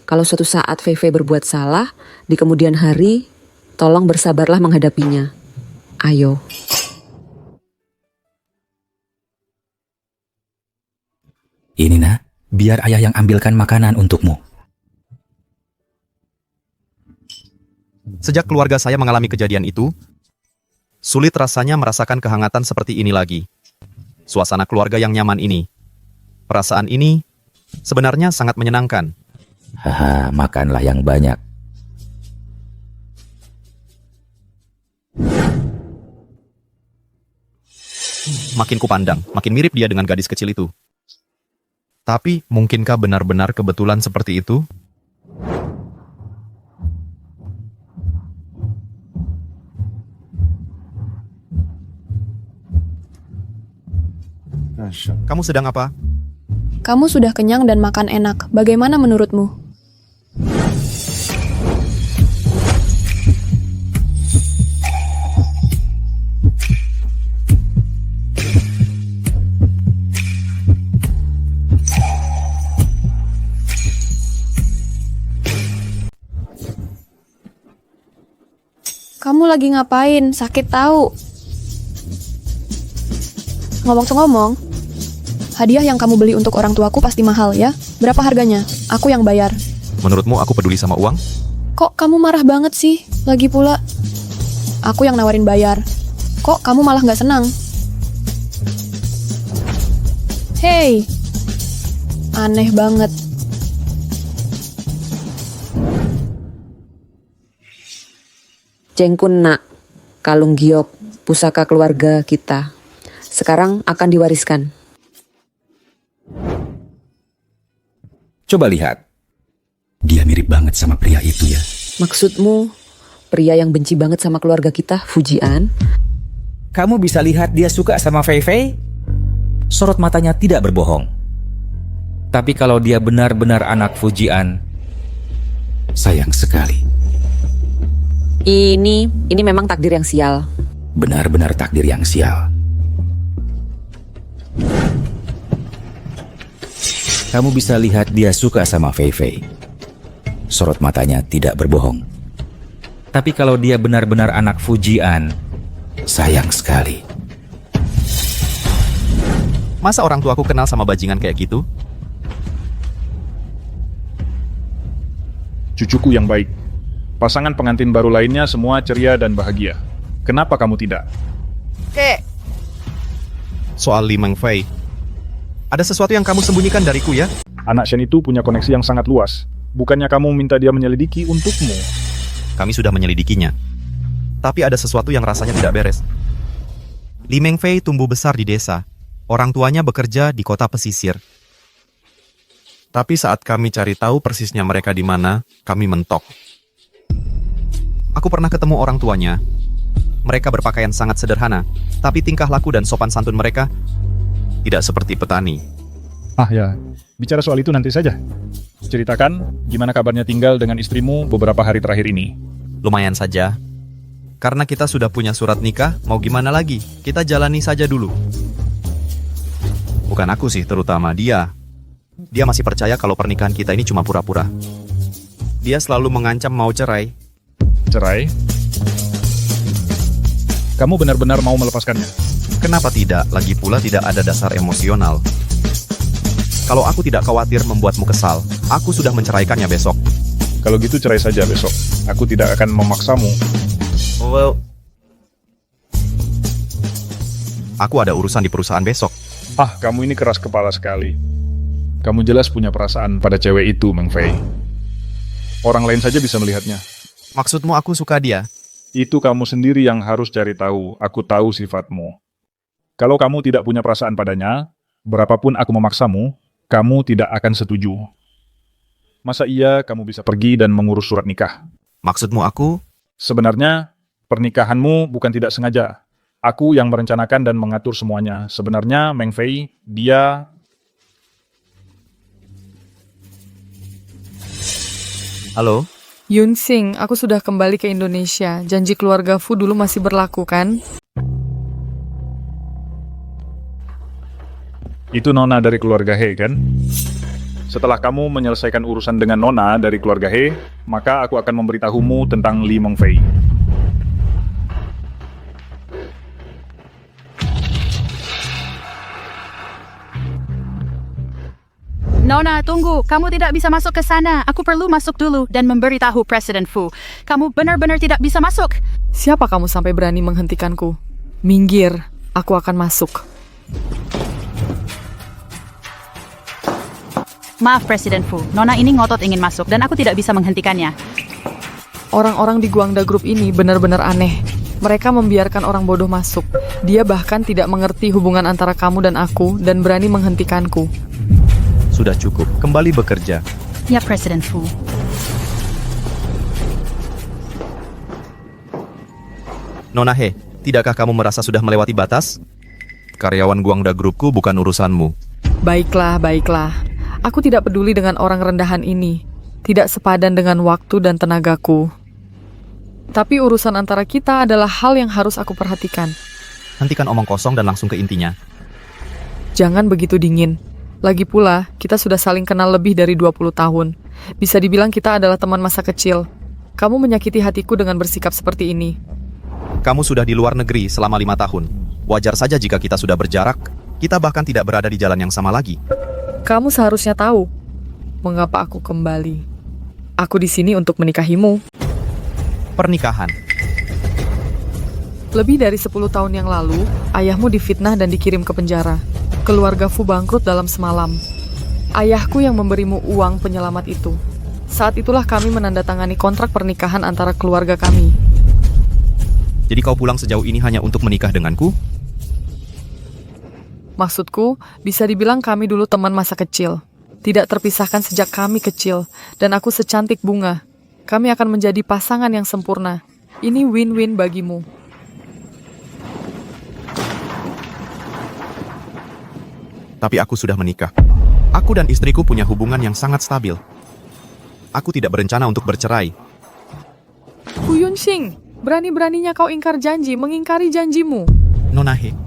Kalau suatu saat Fei Fei berbuat salah, di kemudian hari, tolong bersabarlah menghadapinya. Ayo. Ini nak, biar ayah yang ambilkan makanan untukmu. Sejak keluarga saya mengalami kejadian itu, sulit rasanya merasakan kehangatan seperti ini lagi. Suasana keluarga yang nyaman ini. Perasaan ini sebenarnya sangat menyenangkan. Haha, makanlah yang banyak. Makin kupandang, makin mirip dia dengan gadis kecil itu. Tapi, mungkinkah benar-benar kebetulan seperti itu? Kamu sedang apa? Kamu sudah kenyang dan makan enak. Bagaimana menurutmu? Kamu lagi ngapain? Sakit tahu. Ngomong-ngomong, hadiah yang kamu beli untuk orang tuaku pasti mahal ya? Berapa harganya? Aku yang bayar. Menurutmu aku peduli sama uang? Kok kamu marah banget sih? Lagi pula, aku yang nawarin bayar. Kok kamu malah nggak senang? Hei, aneh banget. Jengkun nak, kalung giok, pusaka keluarga kita. Sekarang akan diwariskan. Coba lihat. Dia mirip banget sama pria itu ya. Maksudmu, pria yang benci banget sama keluarga kita, Fujian? Kamu bisa lihat dia suka sama Fei Fei? Sorot matanya tidak berbohong. Tapi kalau dia benar-benar anak Fujian, sayang sekali. Ini memang takdir yang sial. Benar-benar takdir yang sial. Kamu bisa lihat dia suka sama Fei Fei. Sorot matanya tidak berbohong. Tapi kalau dia benar-benar anak Fujian, sayang sekali. Masa orang tuaku kenal sama bajingan kayak gitu? Cucuku yang baik. Pasangan pengantin baru lainnya semua ceria dan bahagia. Kenapa kamu tidak? Kek, Soal Li Mengfei, ada sesuatu yang kamu sembunyikan dariku ya? Anak Shen itu punya koneksi yang sangat luas. Bukannya kamu minta dia menyelidiki untukmu? Kami sudah menyelidikinya. Tapi ada sesuatu yang rasanya tidak beres. Li Mengfei tumbuh besar di desa. Orang tuanya bekerja di kota pesisir. Tapi saat kami cari tahu persisnya mereka di mana, kami mentok. Aku pernah ketemu orang tuanya. Mereka berpakaian sangat sederhana, tapi tingkah laku dan sopan santun mereka tidak seperti petani. Ah ya, bicara soal itu nanti saja. Ceritakan gimana kabarnya tinggal dengan istrimu beberapa hari terakhir ini. Lumayan saja. Karena kita sudah punya surat nikah, mau gimana lagi? Kita jalani saja dulu. Bukan aku sih, terutama dia. Dia masih percaya kalau pernikahan kita ini cuma pura-pura. Dia selalu mengancam mau cerai. Cerai? Kamu benar-benar mau melepaskannya? Kenapa tidak? Lagi pula tidak ada dasar emosional. Kalau aku tidak khawatir membuatmu kesal, aku sudah menceraikannya besok. Kalau gitu cerai saja besok. Aku tidak akan memaksamu. Well, aku ada urusan di perusahaan besok. Ah, kamu ini keras kepala sekali. Kamu jelas punya perasaan pada cewek itu, Meng Fei. Orang lain saja bisa melihatnya. Maksudmu aku suka dia? Itu kamu sendiri yang harus cari tahu. Aku tahu sifatmu. Kalau kamu tidak punya perasaan padanya, berapapun aku memaksamu, kamu tidak akan setuju. Masa iya kamu bisa pergi dan mengurus surat nikah? Maksudmu aku? Sebenarnya, pernikahanmu bukan tidak sengaja. Aku yang merencanakan dan mengatur semuanya. Sebenarnya, Meng Fei, dia... Halo? Yunsing, aku sudah kembali ke Indonesia. Janji keluarga Fu dulu masih berlaku, kan? Itu Nona dari keluarga He, kan? Setelah kamu menyelesaikan urusan dengan Nona dari keluarga He, maka aku akan memberitahumu tentang Li Meng Fei. Nona, tunggu. Kamu tidak bisa masuk ke sana. Aku perlu masuk dulu dan memberitahu Presiden Fu. Kamu benar-benar tidak bisa masuk. Siapa kamu sampai berani menghentikanku? Minggir, aku akan masuk. Maaf, Presiden Fu. Nona ini ngotot ingin masuk dan aku tidak bisa menghentikannya. Orang-orang di Guangda Group ini benar-benar aneh. Mereka membiarkan orang bodoh masuk. Dia bahkan tidak mengerti hubungan antara kamu dan aku dan berani menghentikanku. Sudah cukup, kembali bekerja. Ya, Presiden Fu. Nona He, tidakkah kamu merasa sudah melewati batas? Karyawan Guangda Groupku bukan urusanmu. Baiklah, baiklah. Aku tidak peduli dengan orang rendahan ini. Tidak sepadan dengan waktu dan tenagaku. Tapi urusan antara kita adalah hal yang harus aku perhatikan. Hentikan omong kosong dan langsung ke intinya. Jangan begitu dingin. Lagi pula, kita sudah saling kenal lebih dari 20 tahun. Bisa dibilang kita adalah teman masa kecil. Kamu menyakiti hatiku dengan bersikap seperti ini. Kamu sudah di luar negeri selama 5 tahun. Wajar saja jika kita sudah berjarak. Kita bahkan tidak berada di jalan yang sama lagi. Kamu seharusnya tahu mengapa aku kembali. Aku di sini untuk menikahimu. Pernikahan. Lebih dari 10 tahun yang lalu, ayahmu difitnah dan dikirim ke penjara. Keluarga Fu bangkrut dalam semalam. Ayahku yang memberimu uang penyelamat itu. Saat itulah kami menandatangani kontrak pernikahan antara keluarga kami. Jadi kau pulang sejauh ini hanya untuk menikah denganku? Maksudku, bisa dibilang kami dulu teman masa kecil. Tidak terpisahkan sejak kami kecil, dan aku secantik bunga. Kami akan menjadi pasangan yang sempurna. Ini win-win bagimu. Tapi aku sudah menikah. Aku dan istriku punya hubungan yang sangat stabil. Aku tidak berencana untuk bercerai. Fu Yunxing, berani-beraninya kau ingkar janji, mengingkari janjimu. Nona He,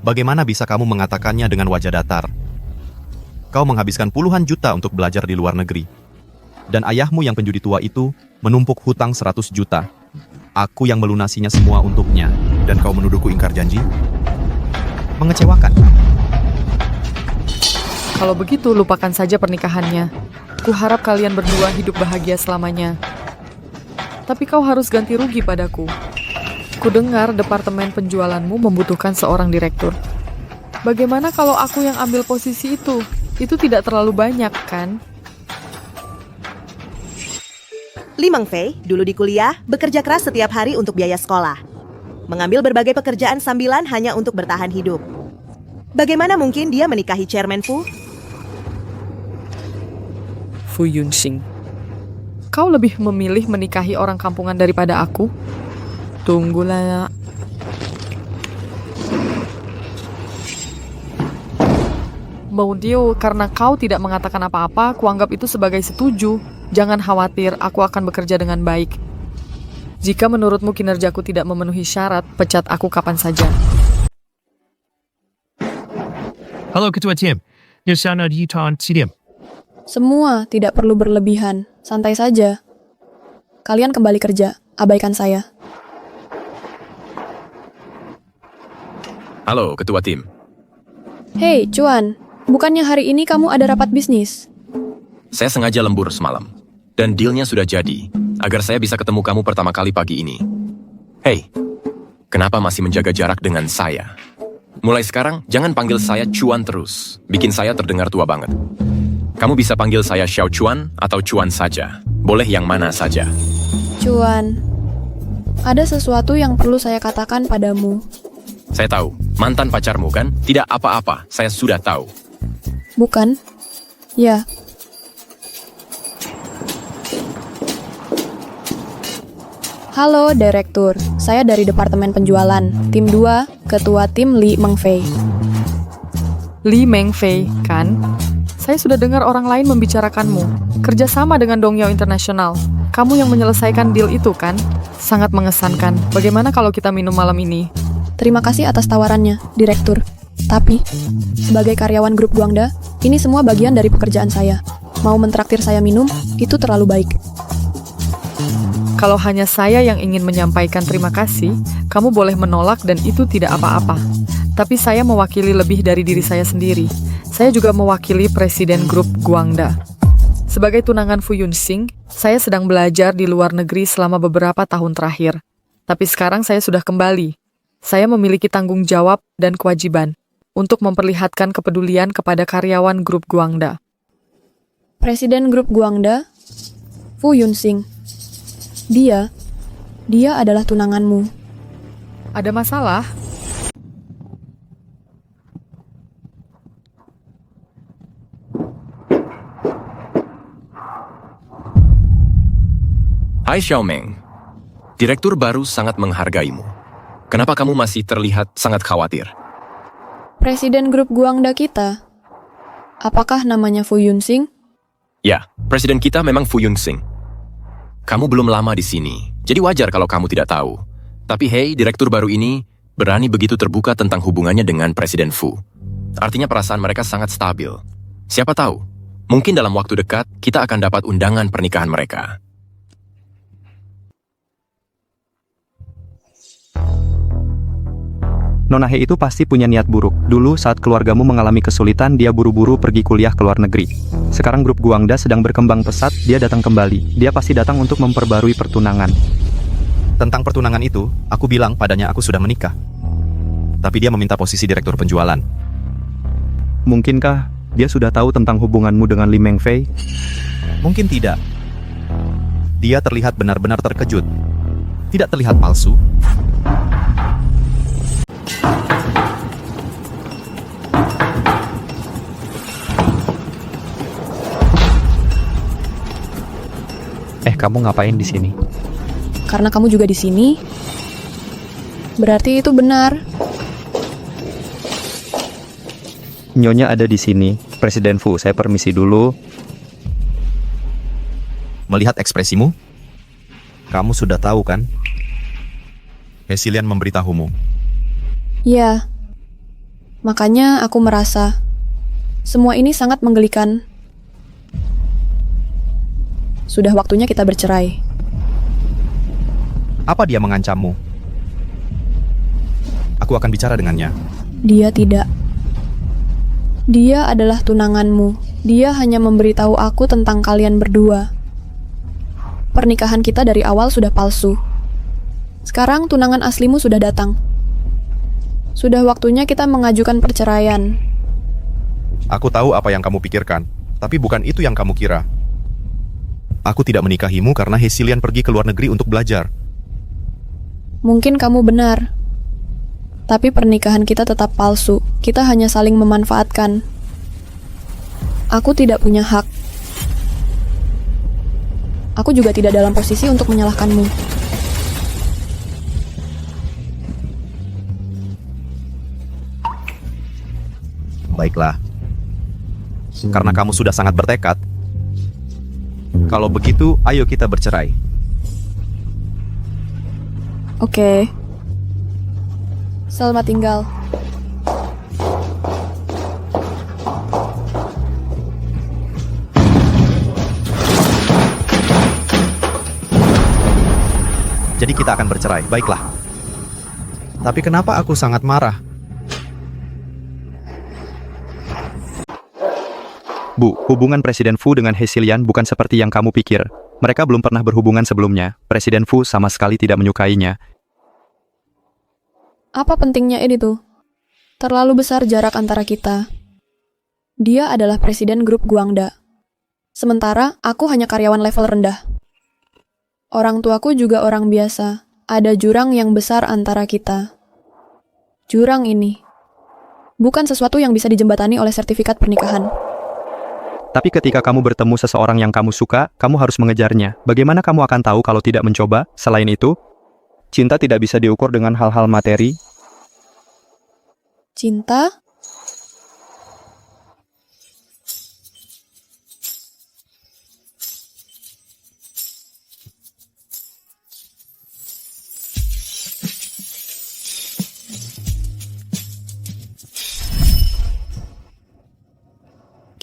bagaimana bisa kamu mengatakannya dengan wajah datar? Kau menghabiskan puluhan juta untuk belajar di luar negeri. Dan ayahmu yang penjudi tua itu menumpuk hutang 100 juta. Aku yang melunasinya semua untuknya. Dan kau menuduhku ingkar janji? Mengecewakan. Kalau begitu, lupakan saja pernikahannya. Kuharap kalian berdua hidup bahagia selamanya. Tapi kau harus ganti rugi padaku. Kudengar departemen penjualanmu membutuhkan seorang direktur. Bagaimana kalau aku yang ambil posisi itu? Itu tidak terlalu banyak, kan? Li Mengfei, dulu di kuliah, bekerja keras setiap hari untuk biaya sekolah. Mengambil berbagai pekerjaan sambilan hanya untuk bertahan hidup. Bagaimana mungkin dia menikahi Chairman Fu? Fu Yunxing, kau lebih memilih menikahi orang kampungan daripada aku? Tunggulah. Baudio, karena kau tidak mengatakan apa-apa, kuanggap itu sebagai setuju. Jangan khawatir, aku akan bekerja dengan baik. Jika menurutmu kinerjaku tidak memenuhi syarat, pecat aku kapan saja. Halo Ketua Tim, di sana di tahun 7 点. Semua tidak perlu berlebihan, santai saja. Kalian kembali kerja, abaikan saya. Halo, Ketua Tim. Hei, Cuan, bukannya hari ini kamu ada rapat bisnis? Saya sengaja lembur semalam. Dan dealnya sudah jadi, agar saya bisa ketemu kamu pertama kali pagi ini. Hei, kenapa masih menjaga jarak dengan saya? Mulai sekarang, jangan panggil saya Cuan terus. Bikin saya terdengar tua banget. Kamu bisa panggil saya Xiao Chuan atau Cuan saja. Boleh yang mana saja. Cuan, ada sesuatu yang perlu saya katakan padamu. Saya tahu, mantan pacarmu kan? Tidak apa-apa, saya sudah tahu. Bukan? Ya. Halo, Direktur. Saya dari Departemen Penjualan. Tim 2, Ketua Tim Li Mengfei. Li Mengfei, kan? Saya sudah dengar orang lain membicarakanmu. Kerjasama dengan Dongyao International. Kamu yang menyelesaikan deal itu, kan? Sangat mengesankan. Bagaimana kalau kita minum malam ini? Terima kasih atas tawarannya, Direktur. Tapi, sebagai karyawan grup Guangda, ini semua bagian dari pekerjaan saya. Mau mentraktir saya minum, itu terlalu baik. Kalau hanya saya yang ingin menyampaikan terima kasih, kamu boleh menolak dan itu tidak apa-apa. Tapi saya mewakili lebih dari diri saya sendiri. Saya juga mewakili Presiden Grup Guangda. Sebagai tunangan Fu Yunxing, saya sedang belajar di luar negeri selama beberapa tahun terakhir. Tapi sekarang saya sudah kembali. Saya memiliki tanggung jawab dan kewajiban untuk memperlihatkan kepedulian kepada karyawan Grup Guangda. Presiden Grup Guangda, Fu Yunxing. Dia adalah tunanganmu. Ada masalah? Hai Xiaomeng, Direktur baru sangat menghargaimu. Kenapa kamu masih terlihat sangat khawatir? Presiden Grup Guangda kita. Apakah namanya Fu Yunxing? Ya, presiden kita memang Fu Yunxing. Kamu belum lama di sini, jadi wajar kalau kamu tidak tahu. Tapi hey, direktur baru ini berani begitu terbuka tentang hubungannya dengan Presiden Fu. Artinya perasaan mereka sangat stabil. Siapa tahu, mungkin dalam waktu dekat kita akan dapat undangan pernikahan mereka. Nona He itu pasti punya niat buruk. Dulu saat keluargamu mengalami kesulitan, dia buru-buru pergi kuliah ke luar negeri. Sekarang grup Guangda sedang berkembang pesat, dia datang kembali. Dia pasti datang untuk memperbarui pertunangan. Tentang pertunangan itu, aku bilang padanya aku sudah menikah. Tapi dia meminta posisi direktur penjualan. Mungkinkah dia sudah tahu tentang hubunganmu dengan Li Mengfei? Mungkin tidak. Dia terlihat benar-benar terkejut. Tidak terlihat palsu. Kamu ngapain di sini? Karena kamu juga di sini, berarti itu benar. Nyonya ada di sini. Presiden Fu, saya permisi dulu. Melihat ekspresimu, kamu sudah tahu kan? Hesilian memberitahumu. Ya, makanya aku merasa semua ini sangat menggelikan. Sudah waktunya kita bercerai. Apa dia mengancammu? Aku akan bicara dengannya. Dia tidak. Dia adalah tunanganmu. Dia hanya memberitahu aku tentang kalian berdua. Pernikahan kita dari awal sudah palsu. Sekarang tunangan aslimu sudah datang. Sudah waktunya kita mengajukan perceraian. Aku tahu apa yang kamu pikirkan, tapi bukan itu yang kamu kira. Aku tidak menikahimu karena Hesilian pergi ke luar negeri untuk belajar. Mungkin kamu benar. Tapi pernikahan kita tetap palsu. Kita hanya saling memanfaatkan. Aku tidak punya hak. Aku juga tidak dalam posisi untuk menyalahkanmu. Baiklah. Karena kamu sudah sangat bertekad. Kalau begitu, ayo kita bercerai. Oke. Selamat tinggal. Jadi kita akan bercerai, baiklah. Tapi kenapa aku sangat marah? Bu, hubungan Presiden Fu dengan Hesilian bukan seperti yang kamu pikir. Mereka belum pernah berhubungan sebelumnya. Presiden Fu sama sekali tidak menyukainya. Apa pentingnya ini tuh? Terlalu besar jarak antara kita. Dia adalah presiden grup Guangda. Sementara aku hanya karyawan level rendah. Orang tuaku juga orang biasa. Ada jurang yang besar antara kita. Jurang ini bukan sesuatu yang bisa dijembatani oleh sertifikat pernikahan. Tapi ketika kamu bertemu seseorang yang kamu suka, kamu harus mengejarnya. Bagaimana kamu akan tahu kalau tidak mencoba? Selain itu, cinta tidak bisa diukur dengan hal-hal materi. Cinta?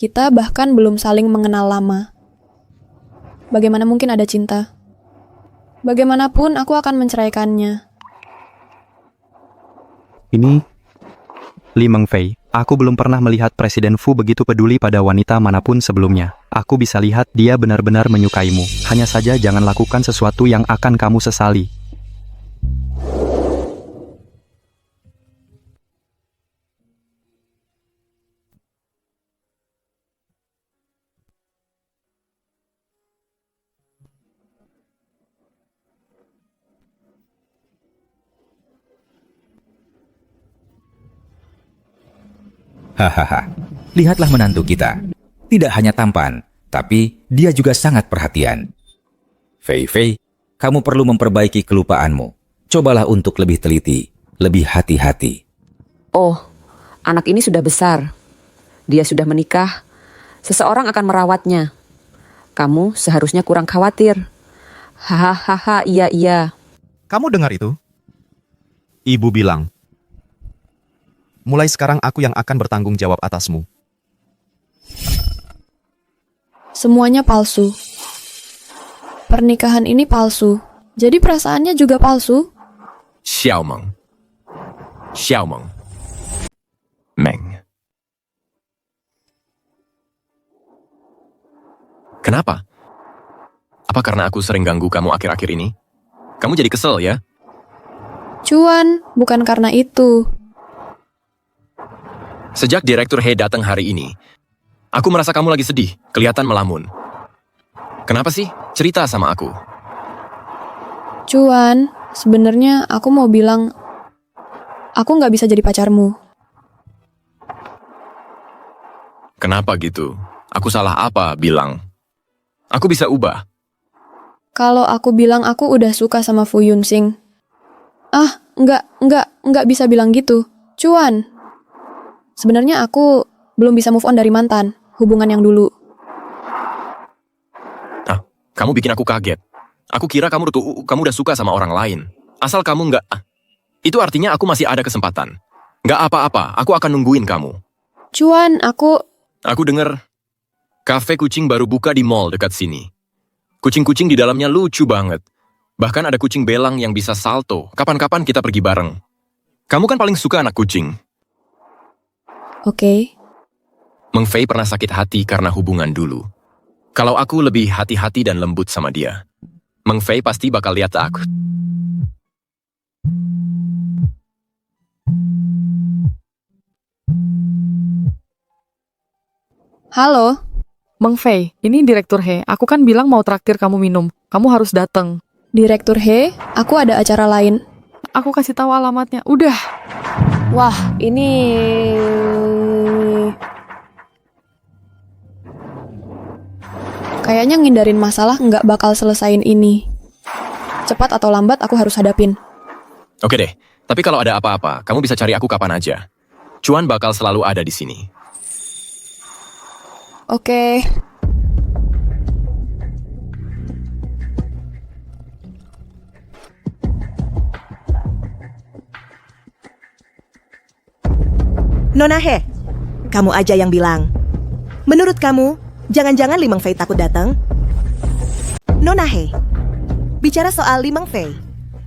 Kita bahkan belum saling mengenal lama. Bagaimana mungkin ada cinta? Bagaimanapun aku akan menceraikannya. Ini Li Mengfei. Aku belum pernah melihat Presiden Fu begitu peduli pada wanita manapun sebelumnya. Aku bisa lihat dia benar-benar menyukaimu. Hanya saja jangan lakukan sesuatu yang akan kamu sesali. Hahaha, lihatlah menantu kita. Tidak hanya tampan, tapi dia juga sangat perhatian. Fei Fei, kamu perlu memperbaiki kelupaanmu. Cobalah untuk lebih teliti, lebih hati-hati. Oh, anak ini sudah besar. Dia sudah menikah. Seseorang akan merawatnya. Kamu seharusnya kurang khawatir. Hahaha, iya. Kamu dengar itu? Ibu bilang, mulai sekarang aku yang akan bertanggung jawab atasmu. Semuanya palsu. Pernikahan ini palsu. Jadi perasaannya juga palsu. Xiaomeng. Meng. Kenapa? Apa karena aku sering ganggu kamu akhir-akhir ini? Kamu jadi kesel ya? Cuan, bukan karena itu. Sejak Direktur He datang hari ini, aku merasa kamu lagi sedih, kelihatan melamun. Kenapa sih? Cerita sama aku. Cuan, sebenarnya aku mau bilang, aku nggak bisa jadi pacarmu. Kenapa gitu? Aku salah apa bilang? Aku bisa ubah. Kalau aku bilang aku udah suka sama Fu Yunsing. Nggak bisa bilang gitu. Cuan, sebenarnya aku belum bisa move on dari mantan, hubungan yang dulu. Kamu bikin aku kaget. Aku kira kamu udah suka sama orang lain. Asal kamu nggak... Itu artinya aku masih ada kesempatan. Nggak apa-apa, aku akan nungguin kamu. Cuan, aku denger kafe kucing baru buka di mall dekat sini. Kucing-kucing di dalamnya lucu banget. Bahkan ada kucing belang yang bisa salto. Kapan-kapan kita pergi bareng. Kamu kan paling suka anak kucing. Oke. Meng Fei pernah sakit hati karena hubungan dulu. Kalau aku lebih hati-hati dan lembut sama dia, Meng Fei pasti bakal lihat aku. Halo? Meng Fei, ini Direktur He. Aku kan bilang mau traktir kamu minum. Kamu harus datang. Direktur He, aku ada acara lain. Aku kasih tahu alamatnya. Udah. Wah, ini... Kayaknya ngindarin masalah nggak bakal selesain ini. Cepat atau lambat aku harus hadapin. Oke deh, tapi kalau ada apa-apa, kamu bisa cari aku kapan aja. Cuan bakal selalu ada di sini. Oke. Nona He, kamu aja yang bilang. Menurut kamu, jangan-jangan Li Meng Fei takut datang? Nona He, bicara soal Li Meng Fei,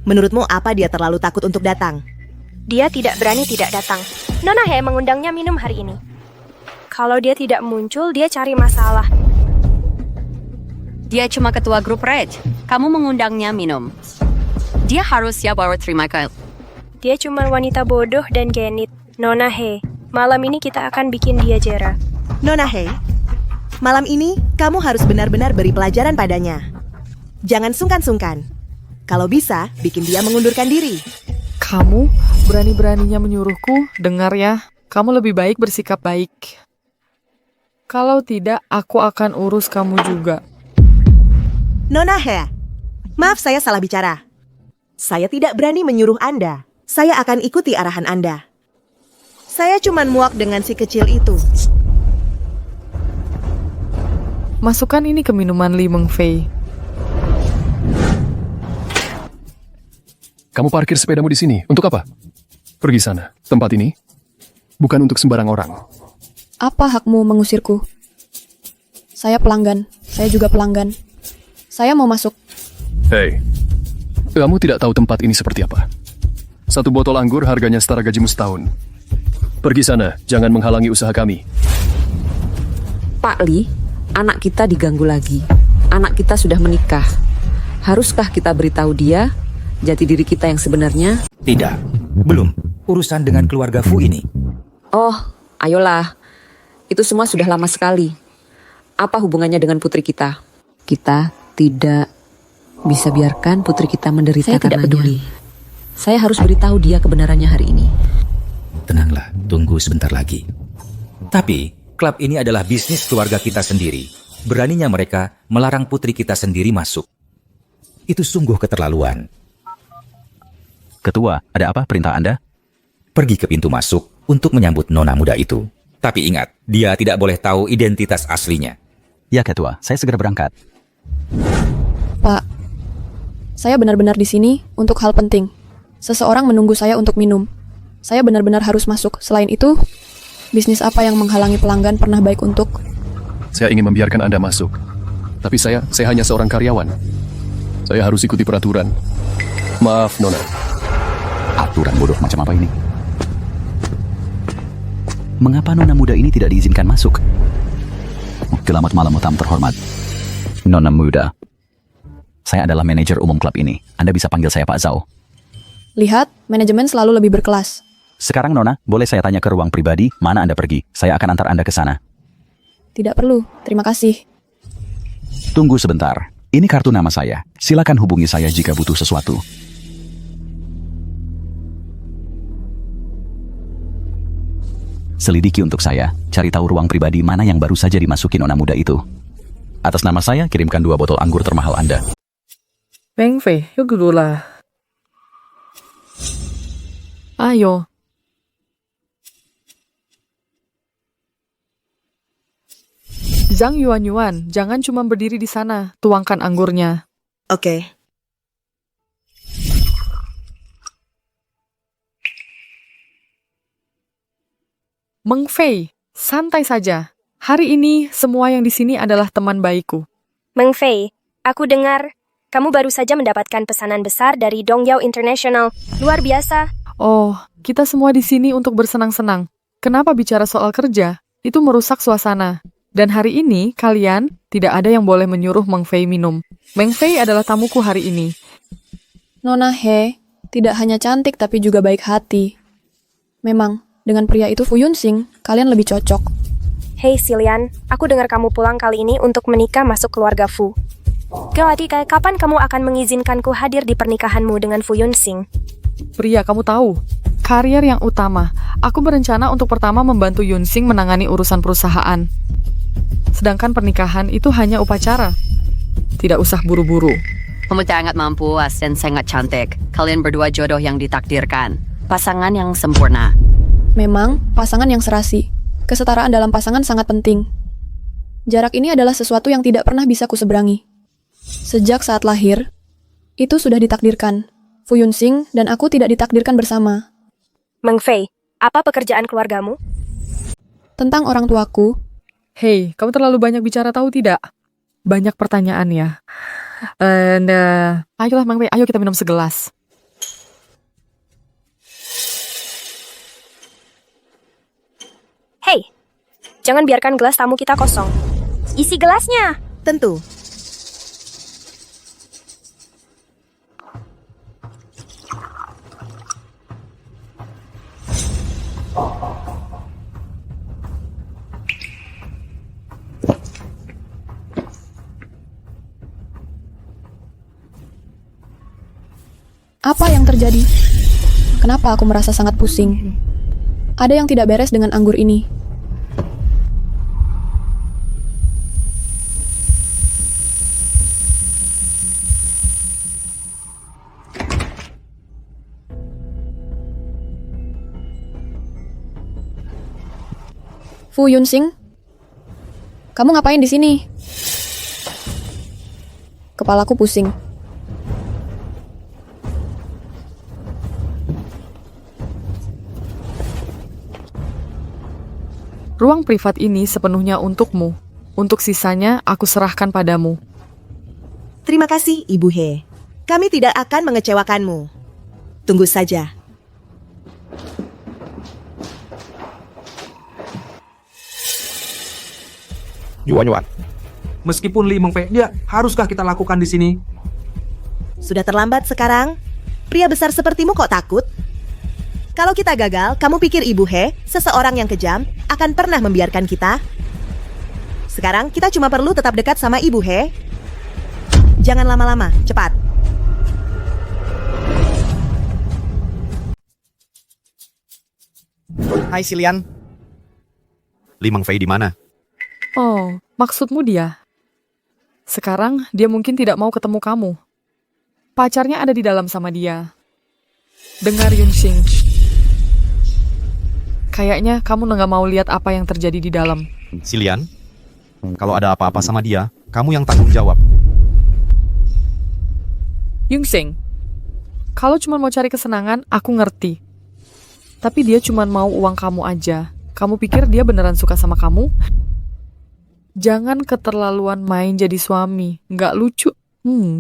menurutmu apa dia terlalu takut untuk datang? Dia tidak berani tidak datang. Nona He mengundangnya minum hari ini. Kalau dia tidak muncul, dia cari masalah. Dia cuma ketua grup Red. Kamu mengundangnya minum. Dia harus siap bawa terima kasih. Dia cuma wanita bodoh dan genit. Nona He, malam ini kita akan bikin dia jera. Nona He, malam ini kamu harus benar-benar beri pelajaran padanya. Jangan sungkan-sungkan. Kalau bisa, bikin dia mengundurkan diri. Kamu berani-beraninya menyuruhku? Dengar ya, kamu lebih baik bersikap baik. Kalau tidak, aku akan urus kamu juga. Nona He, maaf saya salah bicara. Saya tidak berani menyuruh Anda. Saya akan ikuti arahan Anda. Saya cuma muak dengan si kecil itu. Masukkan ini ke minuman Li Meng Fei. Kamu parkir sepedamu di sini. Untuk apa? Pergi sana. Tempat ini bukan untuk sembarang orang. Apa hakmu mengusirku? Saya pelanggan. Saya juga pelanggan. Saya mau masuk. Hei, kamu tidak tahu tempat ini seperti apa. Satu botol anggur harganya setara gajimu setahun. Pergi sana, jangan menghalangi usaha kami. Pak Li, anak kita diganggu lagi. Anak kita sudah menikah. Haruskah kita beritahu dia jati diri kita yang sebenarnya? Tidak, belum. Urusan dengan keluarga Fu ini. Oh, ayolah. Itu semua sudah lama sekali. Apa hubungannya dengan putri kita? Kita tidak bisa biarkan putri kita menderita Saya tidak karenanya. peduli. Saya harus beritahu dia kebenarannya hari ini. Tenanglah, tunggu sebentar lagi. Tapi, klub ini adalah bisnis keluarga kita sendiri. Beraninya mereka melarang putri kita sendiri masuk. Itu sungguh keterlaluan. Ketua, ada apa perintah Anda? Pergi ke pintu masuk untuk menyambut nona muda itu. Tapi ingat, dia tidak boleh tahu identitas aslinya. Ya, Ketua. Saya segera berangkat. Pak, saya benar-benar di sini untuk hal penting. Seseorang menunggu saya untuk minum. Saya benar-benar harus masuk. Selain itu, bisnis apa yang menghalangi pelanggan pernah baik untuk... Saya ingin membiarkan Anda masuk. Tapi saya hanya seorang karyawan. Saya harus ikuti peraturan. Maaf, Nona. Aturan bodoh macam apa ini? Mengapa nona muda ini tidak diizinkan masuk? Selamat malam, tamu terhormat. Nona muda. Saya adalah manajer umum klub ini. Anda bisa panggil saya Pak Zhao. Lihat, manajemen selalu lebih berkelas. Sekarang Nona, boleh saya tanya ke ruang pribadi, mana Anda pergi? Saya akan antar Anda ke sana. Tidak perlu, terima kasih. Tunggu sebentar. Ini kartu nama saya. Silakan hubungi saya jika butuh sesuatu. Selidiki untuk saya, cari tahu ruang pribadi mana yang baru saja dimasuki nona muda itu. Atas nama saya, kirimkan 2 botol anggur termahal Anda. Meng Fei, yuk dulu lah. Ayo. Zhang Yuan, jangan cuma berdiri di sana. Tuangkan anggurnya. Oke. Meng Fei, santai saja. Hari ini semua yang di sini adalah teman baikku. Meng Fei, aku dengar kamu baru saja mendapatkan pesanan besar dari Dongyao International. Luar biasa. Oh, kita semua di sini untuk bersenang-senang. Kenapa bicara soal kerja? Itu merusak suasana. Dan hari ini, kalian tidak ada yang boleh menyuruh Meng Fei minum. Meng Fei adalah tamuku hari ini. Nona He, tidak hanya cantik tapi juga baik hati. Memang, dengan pria itu Fu Yunsing, kalian lebih cocok. Hei Silian, aku dengar kamu pulang kali ini untuk menikah masuk keluarga Fu. Jadi, kapan kamu akan mengizinkanku hadir di pernikahanmu dengan Fu Yunsing? Pria, kamu tahu, karier yang utama. Aku berencana untuk pertama membantu Yunsing menangani urusan perusahaan. Sedangkan pernikahan itu hanya upacara. Tidak usah buru-buru. Kamu sangat mampu dan sangat cantik. Kalian berdua jodoh yang ditakdirkan. Pasangan yang sempurna. Memang, pasangan yang serasi. Kesetaraan dalam pasangan sangat penting. Jarak ini adalah sesuatu yang tidak pernah bisa kuseberangi. Sejak saat lahir, itu sudah ditakdirkan. Fu Yunsing dan aku tidak ditakdirkan bersama. Meng Fei, apa pekerjaan keluargamu? Tentang orang tuaku. Hei, kamu terlalu banyak bicara tahu tidak? Banyak pertanyaan ya. Ayolah Meng Fei, ayo kita minum segelas. Hei, jangan biarkan gelas tamu kita kosong. Isi gelasnya. Tentu. Apa yang terjadi? Kenapa aku merasa sangat pusing? Ada yang tidak beres dengan anggur ini. Fu Yunsing, kamu ngapain di sini? Kepalaku pusing. Ruang privat ini sepenuhnya untukmu. Untuk sisanya, aku serahkan padamu. Terima kasih, Ibu He. Kami tidak akan mengecewakanmu. Tunggu saja. Yuan. Meskipun Li Meng Fei, dia haruskah kita lakukan di sini? Sudah terlambat sekarang. Pria besar sepertimu kok takut? Kalau kita gagal, kamu pikir Ibu He, seseorang yang kejam, akan pernah membiarkan kita? Sekarang kita cuma perlu tetap dekat sama Ibu He. Jangan lama-lama, cepat. Hai Silian. Li Meng Fei di mana? Oh, maksudmu dia? Sekarang dia mungkin tidak mau ketemu kamu. Pacarnya ada di dalam sama dia. Dengar Yunsing. Kayaknya kamu nggak mau lihat apa yang terjadi di dalam. Silian, kalau ada apa-apa sama dia, kamu yang tanggung jawab. Yunsing, kalau cuma mau cari kesenangan, aku ngerti. Tapi dia cuma mau uang kamu aja. Kamu pikir dia beneran suka sama kamu? Jangan keterlaluan main jadi suami. Nggak lucu.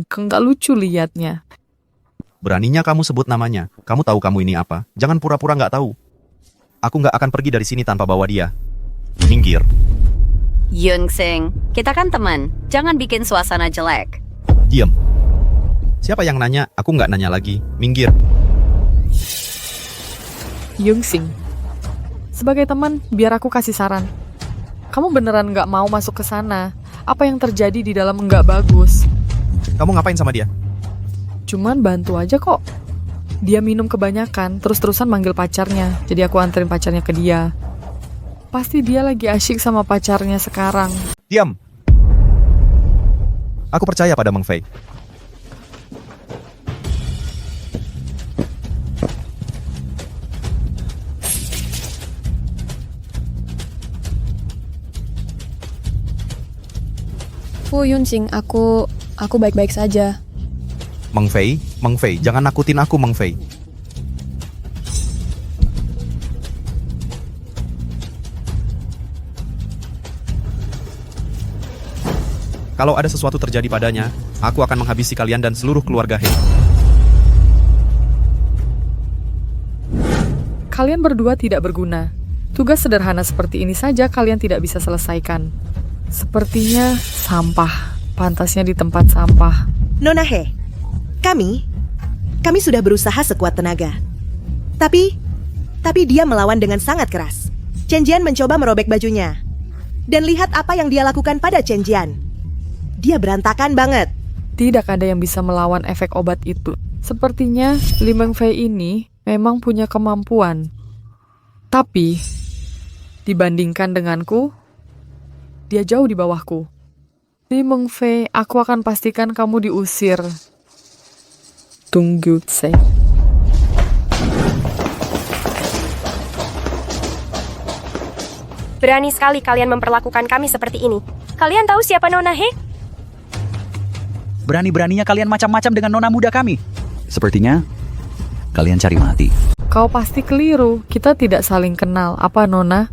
Nggak lucu liatnya. Beraninya kamu sebut namanya. Kamu tahu kamu ini apa. Jangan pura-pura nggak tahu. Aku nggak akan pergi dari sini tanpa bawa dia. Minggir. Yunsing, kita kan teman. Jangan bikin suasana jelek. Diam. Siapa yang nanya? Aku nggak nanya lagi. Minggir. Yungsing. Sebagai teman, biar aku kasih saran. Kamu beneran nggak mau masuk ke sana. Apa yang terjadi di dalam nggak bagus. Kamu ngapain sama dia? Cuman bantu aja kok. Dia minum kebanyakan, terus-terusan manggil pacarnya. Jadi aku anterin pacarnya ke dia. Pasti dia lagi asyik sama pacarnya sekarang. Diam! Aku percaya pada Meng Fei. Fu Yunsing, aku baik-baik saja. Meng Fei, jangan nakutin aku, Meng Fei. Kalau ada sesuatu terjadi padanya, aku akan menghabisi kalian dan seluruh keluarga He. Kalian berdua tidak berguna. Tugas sederhana seperti ini saja kalian tidak bisa selesaikan. Sepertinya sampah. Pantasnya di tempat sampah. Nona He, kami sudah berusaha sekuat tenaga. Tapi dia melawan dengan sangat keras. Chen Jian mencoba merobek bajunya. Dan lihat apa yang dia lakukan pada Chen Jian. Dia berantakan banget. Tidak ada yang bisa melawan efek obat itu. Sepertinya Li Mengfei ini memang punya kemampuan. Tapi, dibandingkan denganku, dia jauh di bawahku. Li Mengfei, aku akan pastikan kamu diusir. Tunggu, Tsai. Berani sekali kalian memperlakukan kami seperti ini. Kalian tahu siapa Nona He? Berani-beraninya kalian macam-macam dengan nona muda kami. Sepertinya kalian cari mati. Kau pasti keliru. Kita tidak saling kenal. Apa, Nona?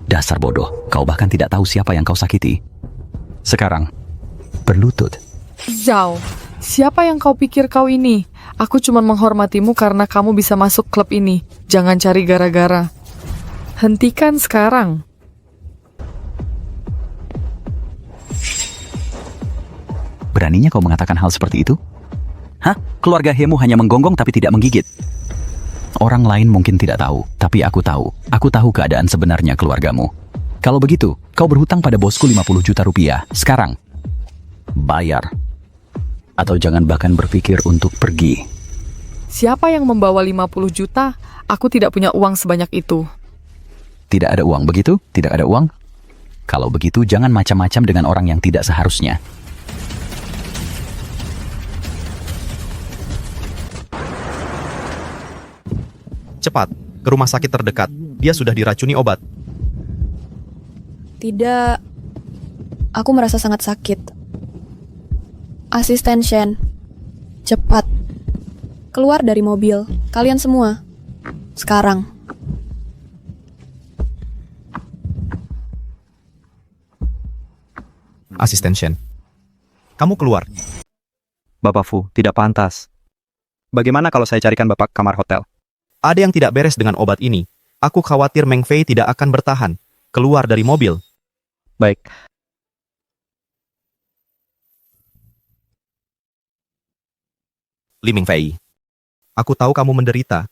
Dasar bodoh. Kau bahkan tidak tahu siapa yang kau sakiti. Sekarang, berlutut. Zhao, siapa yang kau pikir kau ini? Aku cuma menghormatimu karena kamu bisa masuk klub ini. Jangan cari gara-gara. Hentikan sekarang. Beraninya kau mengatakan hal seperti itu? Hah? Keluarga Hemu hanya menggonggong tapi tidak menggigit. Orang lain mungkin tidak tahu, tapi aku tahu. Aku tahu keadaan sebenarnya keluargamu. Kalau begitu, kau berhutang pada bosku 50 juta rupiah. Sekarang, bayar. Atau jangan bahkan berpikir untuk pergi. Siapa yang membawa 50 juta? Aku tidak punya uang sebanyak itu. Tidak ada uang, begitu? Tidak ada uang? Kalau begitu, jangan macam-macam dengan orang yang tidak seharusnya. Cepat, ke rumah sakit terdekat. Dia sudah diracuni obat. Tidak. Aku merasa sangat sakit. Asisten Shen, cepat. Keluar dari mobil. Kalian semua. Sekarang. Asisten Shen, kamu keluar. Bapak Fu, tidak pantas. Bagaimana kalau saya carikan Bapak kamar hotel? Ada yang tidak beres dengan obat ini. Aku khawatir Meng Fei tidak akan bertahan. Keluar dari mobil. Baik. Li Meng Fei, aku tahu kamu menderita.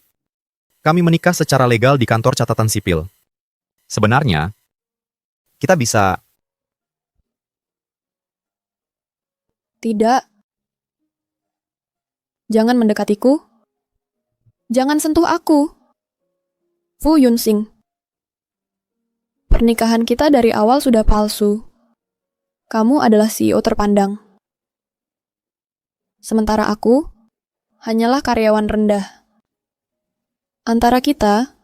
Kami menikah secara legal di kantor catatan sipil. Sebenarnya, kita bisa... Tidak. Jangan mendekatiku. Jangan sentuh aku. Fu Yunsing. Pernikahan kita dari awal sudah palsu. Kamu adalah CEO terpandang. Sementara aku hanyalah karyawan rendah. Antara kita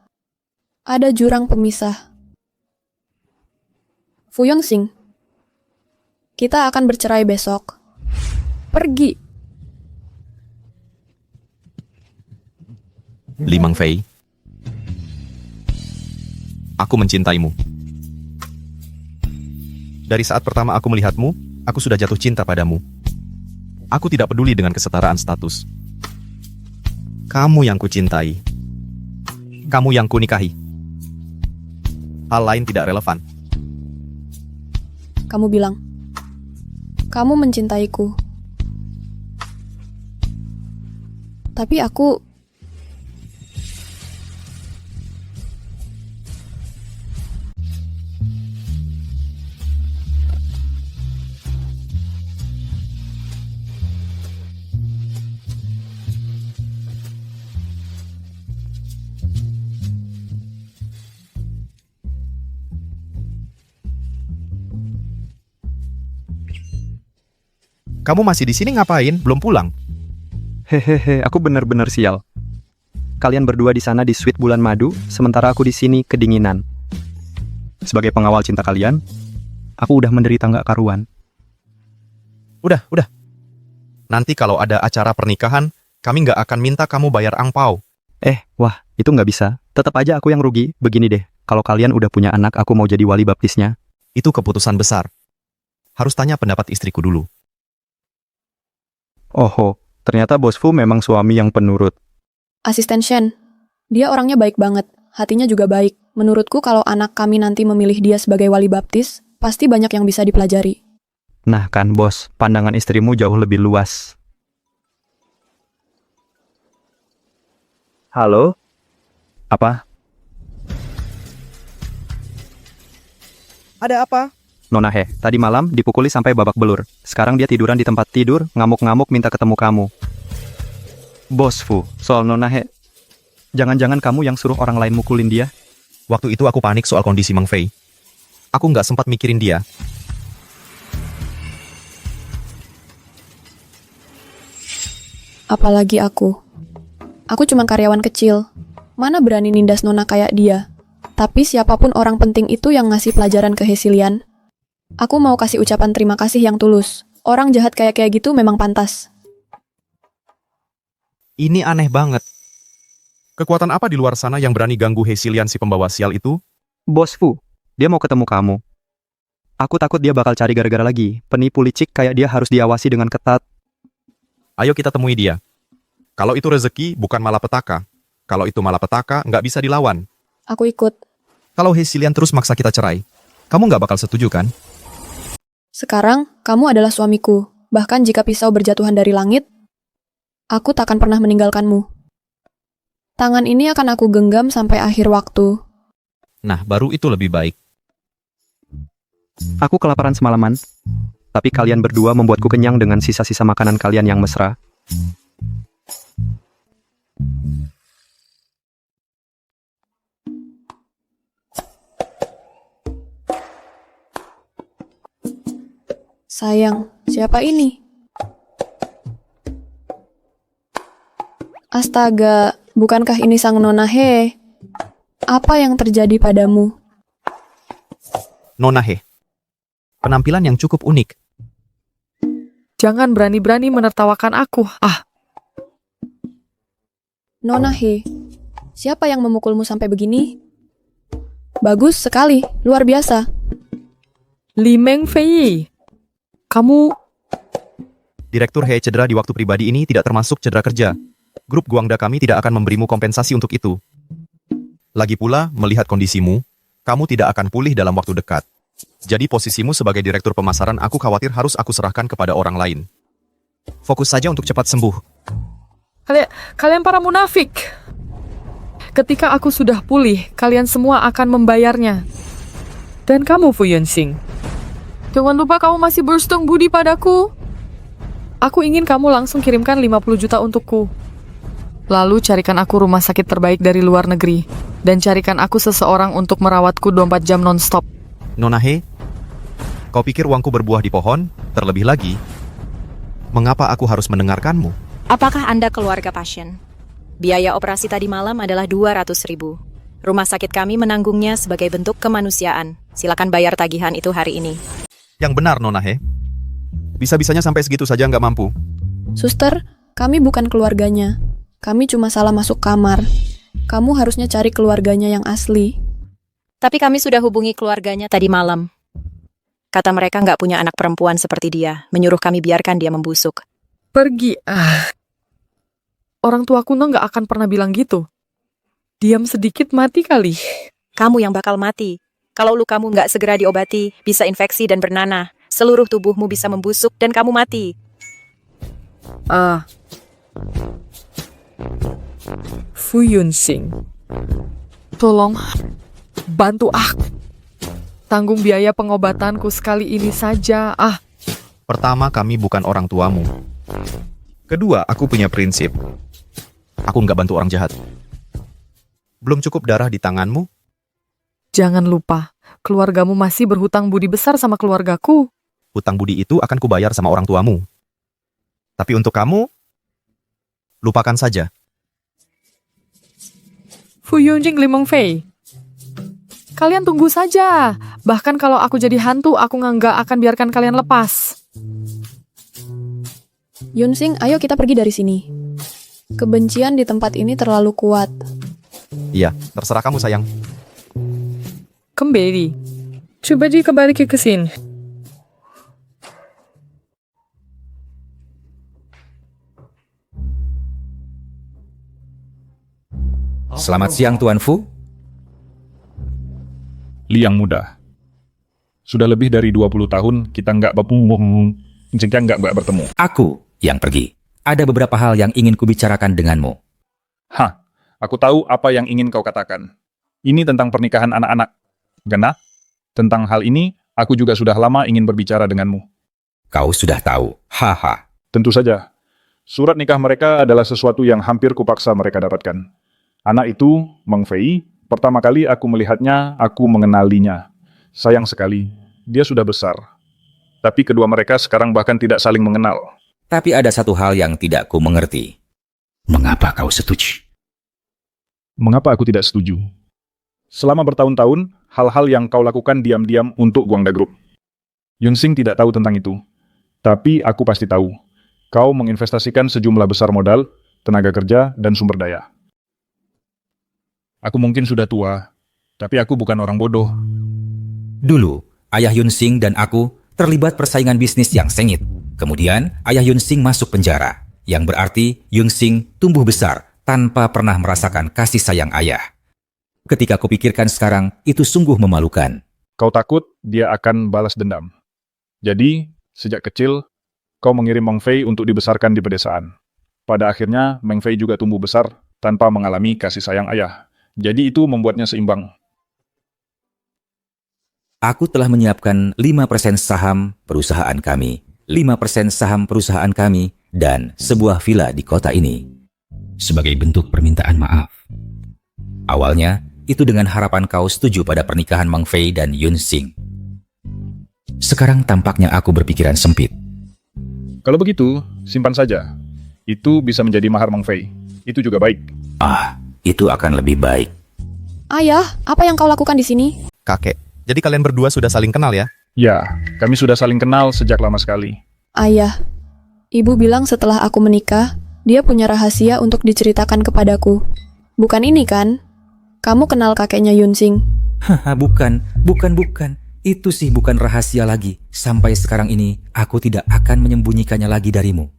ada jurang pemisah. Fu Yunsing. Kita akan bercerai besok. Pergi. Li Meng Fei, aku mencintaimu. Dari saat pertama aku melihatmu, aku sudah jatuh cinta padamu. Aku tidak peduli dengan kesetaraan status. Kamu yang kucintai. Kamu yang kunikahi. Hal lain tidak relevan. Kamu bilang, kamu mencintaiku. Tapi aku Kamu masih di sini ngapain? Belum pulang? Hehehe, aku benar-benar sial. Kalian berdua di sana di suite bulan madu, sementara aku di sini kedinginan. Sebagai pengawal cinta kalian, aku udah menderita nggak karuan. Udah. Nanti kalau ada acara pernikahan, kami nggak akan minta kamu bayar angpau. Wah, itu nggak bisa. Tetap aja aku yang rugi. Begini deh, kalau kalian udah punya anak, aku mau jadi wali baptisnya. Itu keputusan besar. Harus tanya pendapat istriku dulu. Oho, ternyata Bos Fu memang suami yang penurut. Asisten Shen, dia orangnya baik banget, hatinya juga baik. Menurutku kalau anak kami nanti memilih dia sebagai wali baptis, pasti banyak yang bisa dipelajari. Nah kan bos, pandangan istrimu jauh lebih luas. Halo? Apa? Ada apa? Nona He, tadi malam dipukuli sampai babak belur. Sekarang dia tiduran di tempat tidur, ngamuk-ngamuk minta ketemu kamu. Bos Fu, soal Nona He, jangan-jangan kamu yang suruh orang lain mukulin dia? Waktu itu aku panik soal kondisi Meng Fei. Aku nggak sempat mikirin dia. Apalagi aku. Aku cuma karyawan kecil. Mana berani nindas Nona kayak dia. Tapi siapapun orang penting itu yang ngasih pelajaran ke Hesilian, aku mau kasih ucapan terima kasih yang tulus. Orang jahat kayak gitu memang pantas. Ini aneh banget. Kekuatan apa di luar sana yang berani ganggu Hesilian si pembawa sial itu? Bos Fu, dia mau ketemu kamu. Aku takut dia bakal cari gara-gara lagi. Penipu licik kayak dia harus diawasi dengan ketat. Ayo kita temui dia. Kalau itu rezeki, bukan malapetaka. Kalau itu malapetaka, nggak bisa dilawan. Aku ikut. Kalau Hesilian terus maksa kita cerai, kamu nggak bakal setuju kan? Sekarang, kamu adalah suamiku. Bahkan jika pisau berjatuhan dari langit, aku takkan pernah meninggalkanmu. Tangan ini akan aku genggam sampai akhir waktu. Nah, baru itu lebih baik. Aku kelaparan semalaman, tapi kalian berdua membuatku kenyang dengan sisa-sisa makanan kalian yang mesra. Sayang, siapa ini? Astaga, bukankah ini sang Nona He? Apa yang terjadi padamu? Nona He, penampilan yang cukup unik. Jangan berani-berani menertawakan aku. Nona He, siapa yang memukulmu sampai begini? Bagus sekali, luar biasa. Li Meng Fei, kamu... Direktur He cedera di waktu pribadi ini tidak termasuk cedera kerja. Grup Guangda kami tidak akan memberimu kompensasi untuk itu. Lagi pula, melihat kondisimu, kamu tidak akan pulih dalam waktu dekat. Jadi posisimu sebagai direktur pemasaran aku khawatir harus aku serahkan kepada orang lain. Fokus saja untuk cepat sembuh. Kalian para munafik. Ketika aku sudah pulih, kalian semua akan membayarnya. Dan kamu, Fu Yunxing, jangan lupa kamu masih berhutang budi padaku. Aku ingin kamu langsung kirimkan 50 juta untukku. Lalu carikan aku rumah sakit terbaik dari luar negeri. Dan carikan aku seseorang untuk merawatku 24 jam non-stop. Nona He, kau pikir uangku berbuah di pohon? Terlebih lagi, mengapa aku harus mendengarkanmu? Apakah Anda keluarga pasien? Biaya operasi tadi malam adalah 200.000. Rumah sakit kami menanggungnya sebagai bentuk kemanusiaan. Silakan bayar tagihan itu hari ini. Yang benar, Nona He. Bisa-bisanya sampai segitu saja nggak mampu. Suster, kami bukan keluarganya. Kami cuma salah masuk kamar. Kamu harusnya cari keluarganya yang asli. Tapi kami sudah hubungi keluarganya tadi malam. Kata mereka nggak punya anak perempuan seperti dia. Menyuruh kami biarkan dia membusuk. Pergi. Orang tua kuno nggak akan pernah bilang gitu. Diam sedikit mati kali. Kamu yang bakal mati. Kalau lukamu nggak segera diobati, bisa infeksi dan bernanah. Seluruh tubuhmu bisa membusuk dan kamu mati. Fu Yunxing, tolong bantu aku. Tanggung biaya pengobatanku sekali ini saja. Pertama, kami bukan orang tuamu. Kedua, aku punya prinsip. Aku nggak bantu orang jahat. Belum cukup darah di tanganmu? Jangan lupa, keluargamu masih berhutang budi besar sama keluargaku. Hutang budi itu akan kubayar sama orang tuamu. Tapi untuk kamu, lupakan saja. Fu Yunjing, Li Mengfei. Kalian tunggu saja. Bahkan kalau aku jadi hantu, aku nggak akan biarkan kalian lepas. Yunsing, ayo kita pergi dari sini. Kebencian di tempat ini terlalu kuat. Iya, terserah kamu sayang. Kembali. Coba kembali ke sini. Selamat siang Tuan Fu. Liang muda. Sudah lebih dari 20 tahun kita nggak bertemu. Aku yang pergi. Ada beberapa hal yang ingin kubicarakan denganmu. Hah, aku tahu apa yang ingin kau katakan. Ini tentang pernikahan anak-anak. Gena, tentang hal ini, aku juga sudah lama ingin berbicara denganmu. Kau sudah tahu, haha. Tentu saja. Surat nikah mereka adalah sesuatu yang hampir kupaksa mereka dapatkan. Anak itu, Meng Fei, pertama kali aku melihatnya, aku mengenalinya. Sayang sekali, dia sudah besar. Tapi kedua mereka sekarang bahkan tidak saling mengenal. Tapi ada satu hal yang tidak ku mengerti. Mengapa kau setuju? Mengapa aku tidak setuju? Selama bertahun-tahun, hal-hal yang kau lakukan diam-diam untuk Guangda Group. Yunsing tidak tahu tentang itu. Tapi aku pasti tahu. Kau menginvestasikan sejumlah besar modal, tenaga kerja, dan sumber daya. Aku mungkin sudah tua, tapi aku bukan orang bodoh. Dulu, ayah Yunsing dan aku terlibat persaingan bisnis yang sengit. Kemudian, ayah Yunsing masuk penjara, yang berarti Yunsing tumbuh besar tanpa pernah merasakan kasih sayang ayah. Ketika kupikirkan sekarang, itu sungguh memalukan. Kau takut dia akan balas dendam. Jadi, sejak kecil, kau mengirim Meng Fei untuk dibesarkan di pedesaan. Pada akhirnya, Meng Fei juga tumbuh besar tanpa mengalami kasih sayang ayah. Jadi itu membuatnya seimbang. Aku telah menyiapkan 5% saham perusahaan kami, 5% saham perusahaan kami, dan sebuah villa di kota ini. Sebagai bentuk permintaan maaf. Awalnya, itu dengan harapan kau setuju pada pernikahan Meng Fei dan Yunsing. Sekarang tampaknya aku berpikiran sempit. Kalau begitu, simpan saja. Itu bisa menjadi mahar Meng Fei. Itu juga baik. Itu akan lebih baik. Ayah, apa yang kau lakukan di sini? Kakek, jadi kalian berdua sudah saling kenal ya? Ya, kami sudah saling kenal sejak lama sekali. Ayah, ibu bilang setelah aku menikah, dia punya rahasia untuk diceritakan kepadaku. Bukan ini kan? Kamu kenal kakeknya Yunsing? Haha, bukan. Itu sih bukan rahasia lagi. Sampai sekarang ini, aku tidak akan menyembunyikannya lagi darimu.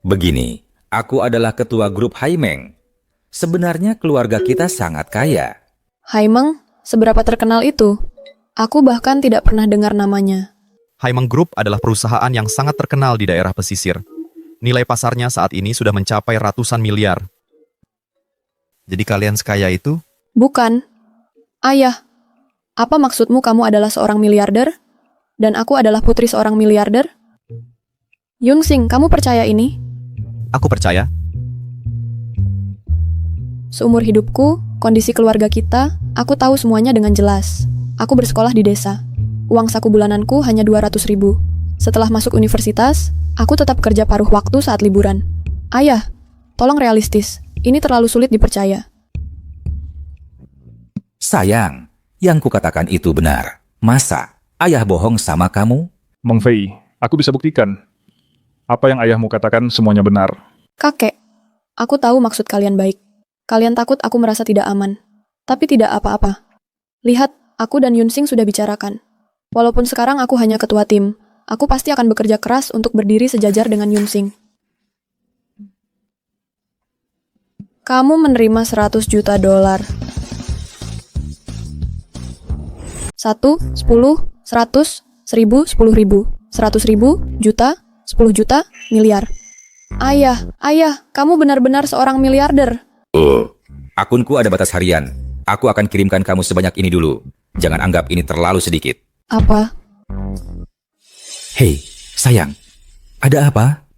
Begini, aku adalah ketua grup Haimeng. Sebenarnya keluarga kita sangat kaya. Haimeng, seberapa terkenal itu? Aku bahkan tidak pernah dengar namanya. Haimeng Group adalah perusahaan yang sangat terkenal di daerah pesisir. Nilai pasarnya saat ini sudah mencapai ratusan miliar. Jadi kalian sekaya itu? Bukan. Ayah, apa maksudmu kamu adalah seorang miliarder? Dan aku adalah putri seorang miliarder? Yunsing, kamu percaya ini? Aku percaya. Seumur hidupku, kondisi keluarga kita, aku tahu semuanya dengan jelas. Aku bersekolah di desa. Uang saku bulananku hanya 200.000. Setelah masuk universitas, aku tetap kerja paruh waktu saat liburan. Ayah, tolong realistis. Ini terlalu sulit dipercaya. Sayang, yang kukatakan itu benar. Masa ayah bohong sama kamu? Meng Fei, aku bisa buktikan. Apa yang ayahmu katakan semuanya benar. Kakek, aku tahu maksud kalian baik. Kalian takut aku merasa tidak aman. Tapi tidak apa-apa. Lihat, aku dan Yunsing sudah bicarakan. Walaupun sekarang aku hanya ketua tim, aku pasti akan bekerja keras untuk berdiri sejajar dengan Yunsing. Kamu menerima 100 juta dolar. 1, 10, 100, 1000, 10.000, 100.000, juta, 10 juta, miliar. Ayah, kamu benar-benar seorang miliarder. Akunku ada batas harian. Aku akan kirimkan kamu sebanyak ini dulu. Jangan anggap ini terlalu sedikit. Apa? Hei, sayang. Ada apa?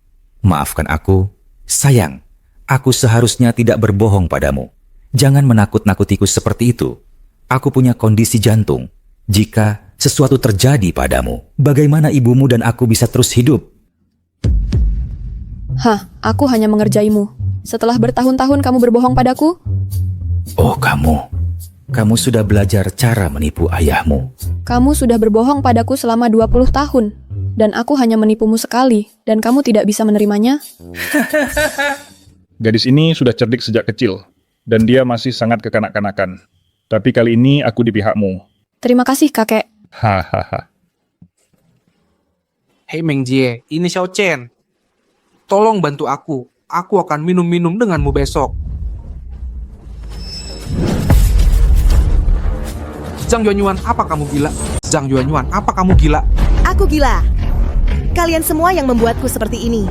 Maafkan aku. Sayang, aku seharusnya tidak berbohong padamu. Jangan menakut-nakutiku seperti itu. Aku punya kondisi jantung. Jika sesuatu terjadi padamu, bagaimana ibumu dan aku bisa terus hidup? Hah, aku hanya mengerjaimu. Setelah bertahun-tahun kamu berbohong padaku, Oh, kamu. Kamu sudah belajar cara menipu ayahmu. kamu sudah berbohong padaku selama 20 tahun. Dan aku hanya menipumu sekali, dan kamu tidak bisa menerimanya? Gadis ini sudah cerdik sejak kecil, dan dia masih sangat kekanak-kanakan. Tapi kali ini aku di pihakmu. Terima kasih, kakek. Hahaha. Hei Meng Jie, ini Xiao Chen. Tolong bantu aku. Aku akan minum-minum denganmu besok. Zhang Yuanyuan, apa kamu gila? Zhang Yuanyuan, apa kamu gila? Aku gila. Kalian semua yang membuatku seperti ini.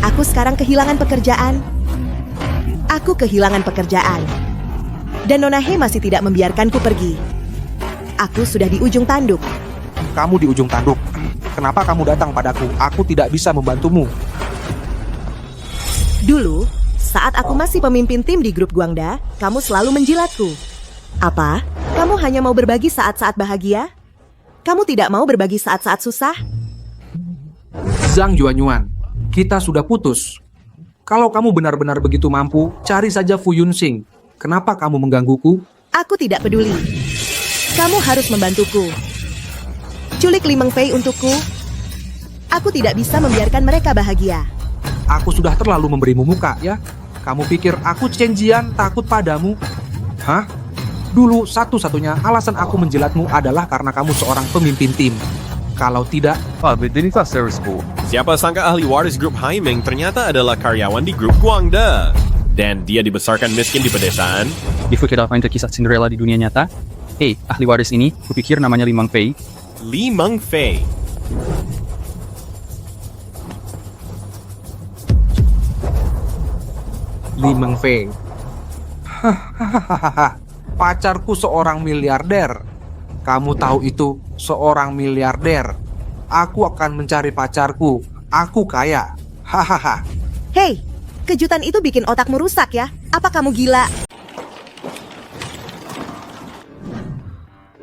Aku sekarang kehilangan pekerjaan. Aku kehilangan pekerjaan. Dan Nona He masih tidak membiarkanku pergi. Aku sudah di ujung tanduk. Kamu di ujung tanduk. Kenapa kamu datang padaku? Aku tidak bisa membantumu. Dulu, saat aku masih pemimpin tim di grup Guangda, kamu selalu menjilatku. Apa? Kamu hanya mau berbagi saat-saat bahagia? Kamu tidak mau berbagi saat-saat susah? Zhang Yuanyuan, kita sudah putus. Kalau kamu benar-benar begitu mampu, cari saja Fu Yunxing. Kenapa kamu menggangguku? Aku tidak peduli. Kamu harus membantuku. Culik Li Mengfei untukku. Aku tidak bisa membiarkan mereka bahagia. Aku sudah terlalu memberimu muka, ya? Kamu pikir aku Chen Jian takut padamu? Hah? Dulu satu-satunya alasan aku menjilatmu adalah karena kamu seorang pemimpin tim. Kalau tidak... Siapa sangka ahli waris grup Haimeng ternyata adalah karyawan di grup Guangda. Dan dia dibesarkan miskin di pedesaan. Dikira apa itu kisah Cinderella di dunia nyata? Hei, ahli waris ini, kupikir namanya Li Mengfei. Li Mengfei. Li Mengfei. Hahaha. Pacarku seorang miliarder. Kamu tahu itu, seorang miliarder. Aku akan mencari pacarku. Aku kaya. Hahaha. Hei, kejutan itu bikin otakmu rusak ya? Apa kamu gila?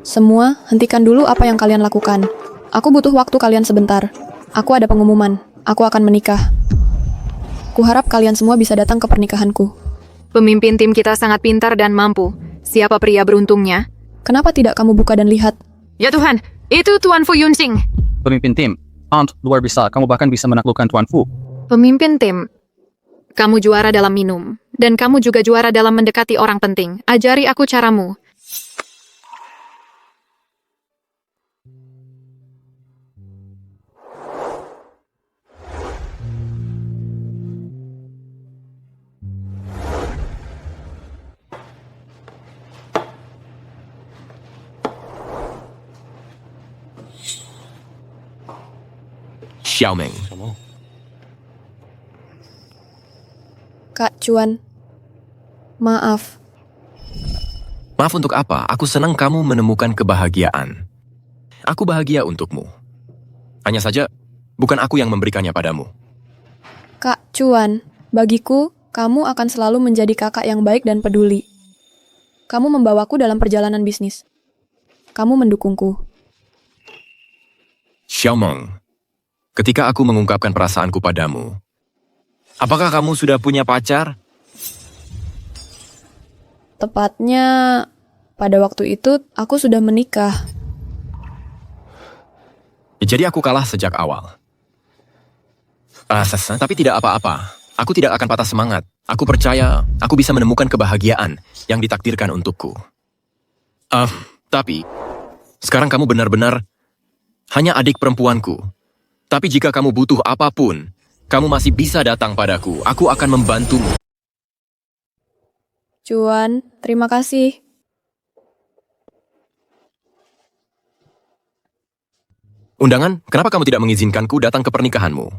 Semua, hentikan dulu apa yang kalian lakukan. Aku butuh waktu kalian sebentar. Aku ada pengumuman. Aku akan menikah. Kuharap kalian semua bisa datang ke pernikahanku. Pemimpin tim kita sangat pintar dan mampu. Siapa pria beruntungnya? Kenapa tidak kamu buka dan lihat? Ya Tuhan, itu Tuan Fu Yunxing. Pemimpin tim, Aunt, luar biasa, kamu bahkan bisa menaklukkan Tuan Fu. Pemimpin tim. Kamu juara dalam minum. Dan kamu juga juara dalam mendekati orang penting. Ajari aku caramu. Xiaomeng. Kak Cuan, maaf. Maaf untuk apa? Aku senang kamu menemukan kebahagiaan. Aku bahagia untukmu. Hanya saja, bukan aku yang memberikannya padamu. Kak Cuan, bagiku, kamu akan selalu menjadi kakak yang baik dan peduli. Kamu membawaku dalam perjalanan bisnis. Kamu mendukungku. Xiaomeng, ketika aku mengungkapkan perasaanku padamu, apakah kamu sudah punya pacar? Tepatnya, pada waktu itu, aku sudah menikah. Jadi aku kalah sejak awal. Tapi tidak apa-apa. Aku tidak akan patah semangat. Aku percaya aku bisa menemukan kebahagiaan yang ditakdirkan untukku. Tapi, sekarang kamu benar-benar hanya adik perempuanku. Tapi jika kamu butuh apapun, kamu masih bisa datang padaku. Aku akan membantumu. Cuan, terima kasih. Undangan, kenapa kamu tidak mengizinkanku datang ke pernikahanmu?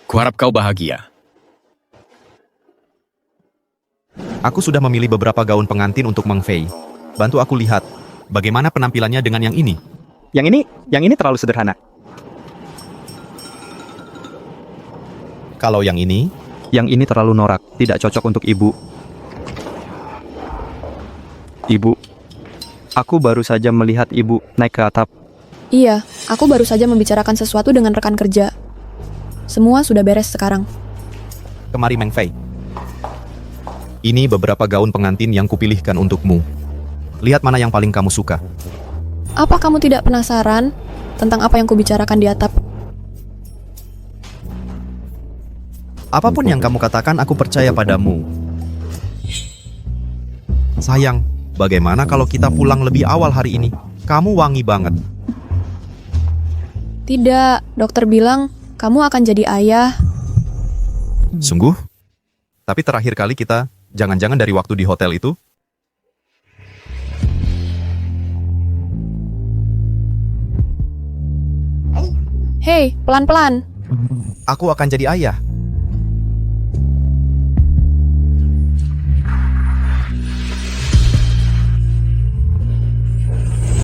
Kuharap kau bahagia. Aku sudah memilih beberapa gaun pengantin untuk Meng Fei. Bantu aku lihat, bagaimana penampilannya dengan yang ini. Yang ini terlalu sederhana. Kalau yang ini? Yang ini terlalu norak, tidak cocok untuk ibu. Aku baru saja melihat ibu naik ke atap. Iya, aku baru saja membicarakan sesuatu dengan rekan kerja. Semua sudah beres sekarang. Kemari Meng Fei. Ini beberapa gaun pengantin yang kupilihkan untukmu. Lihat mana yang paling kamu suka. Apa kamu tidak penasaran tentang apa yang kubicarakan di atap? Apapun yang kamu katakan, aku percaya padamu. Sayang, bagaimana kalau kita pulang lebih awal hari ini? Kamu wangi banget. Tidak, dokter bilang kamu akan jadi ayah. Sungguh? Tapi terakhir kali kita, jangan-jangan dari waktu di hotel itu? Hei, pelan-pelan. Aku akan jadi ayah.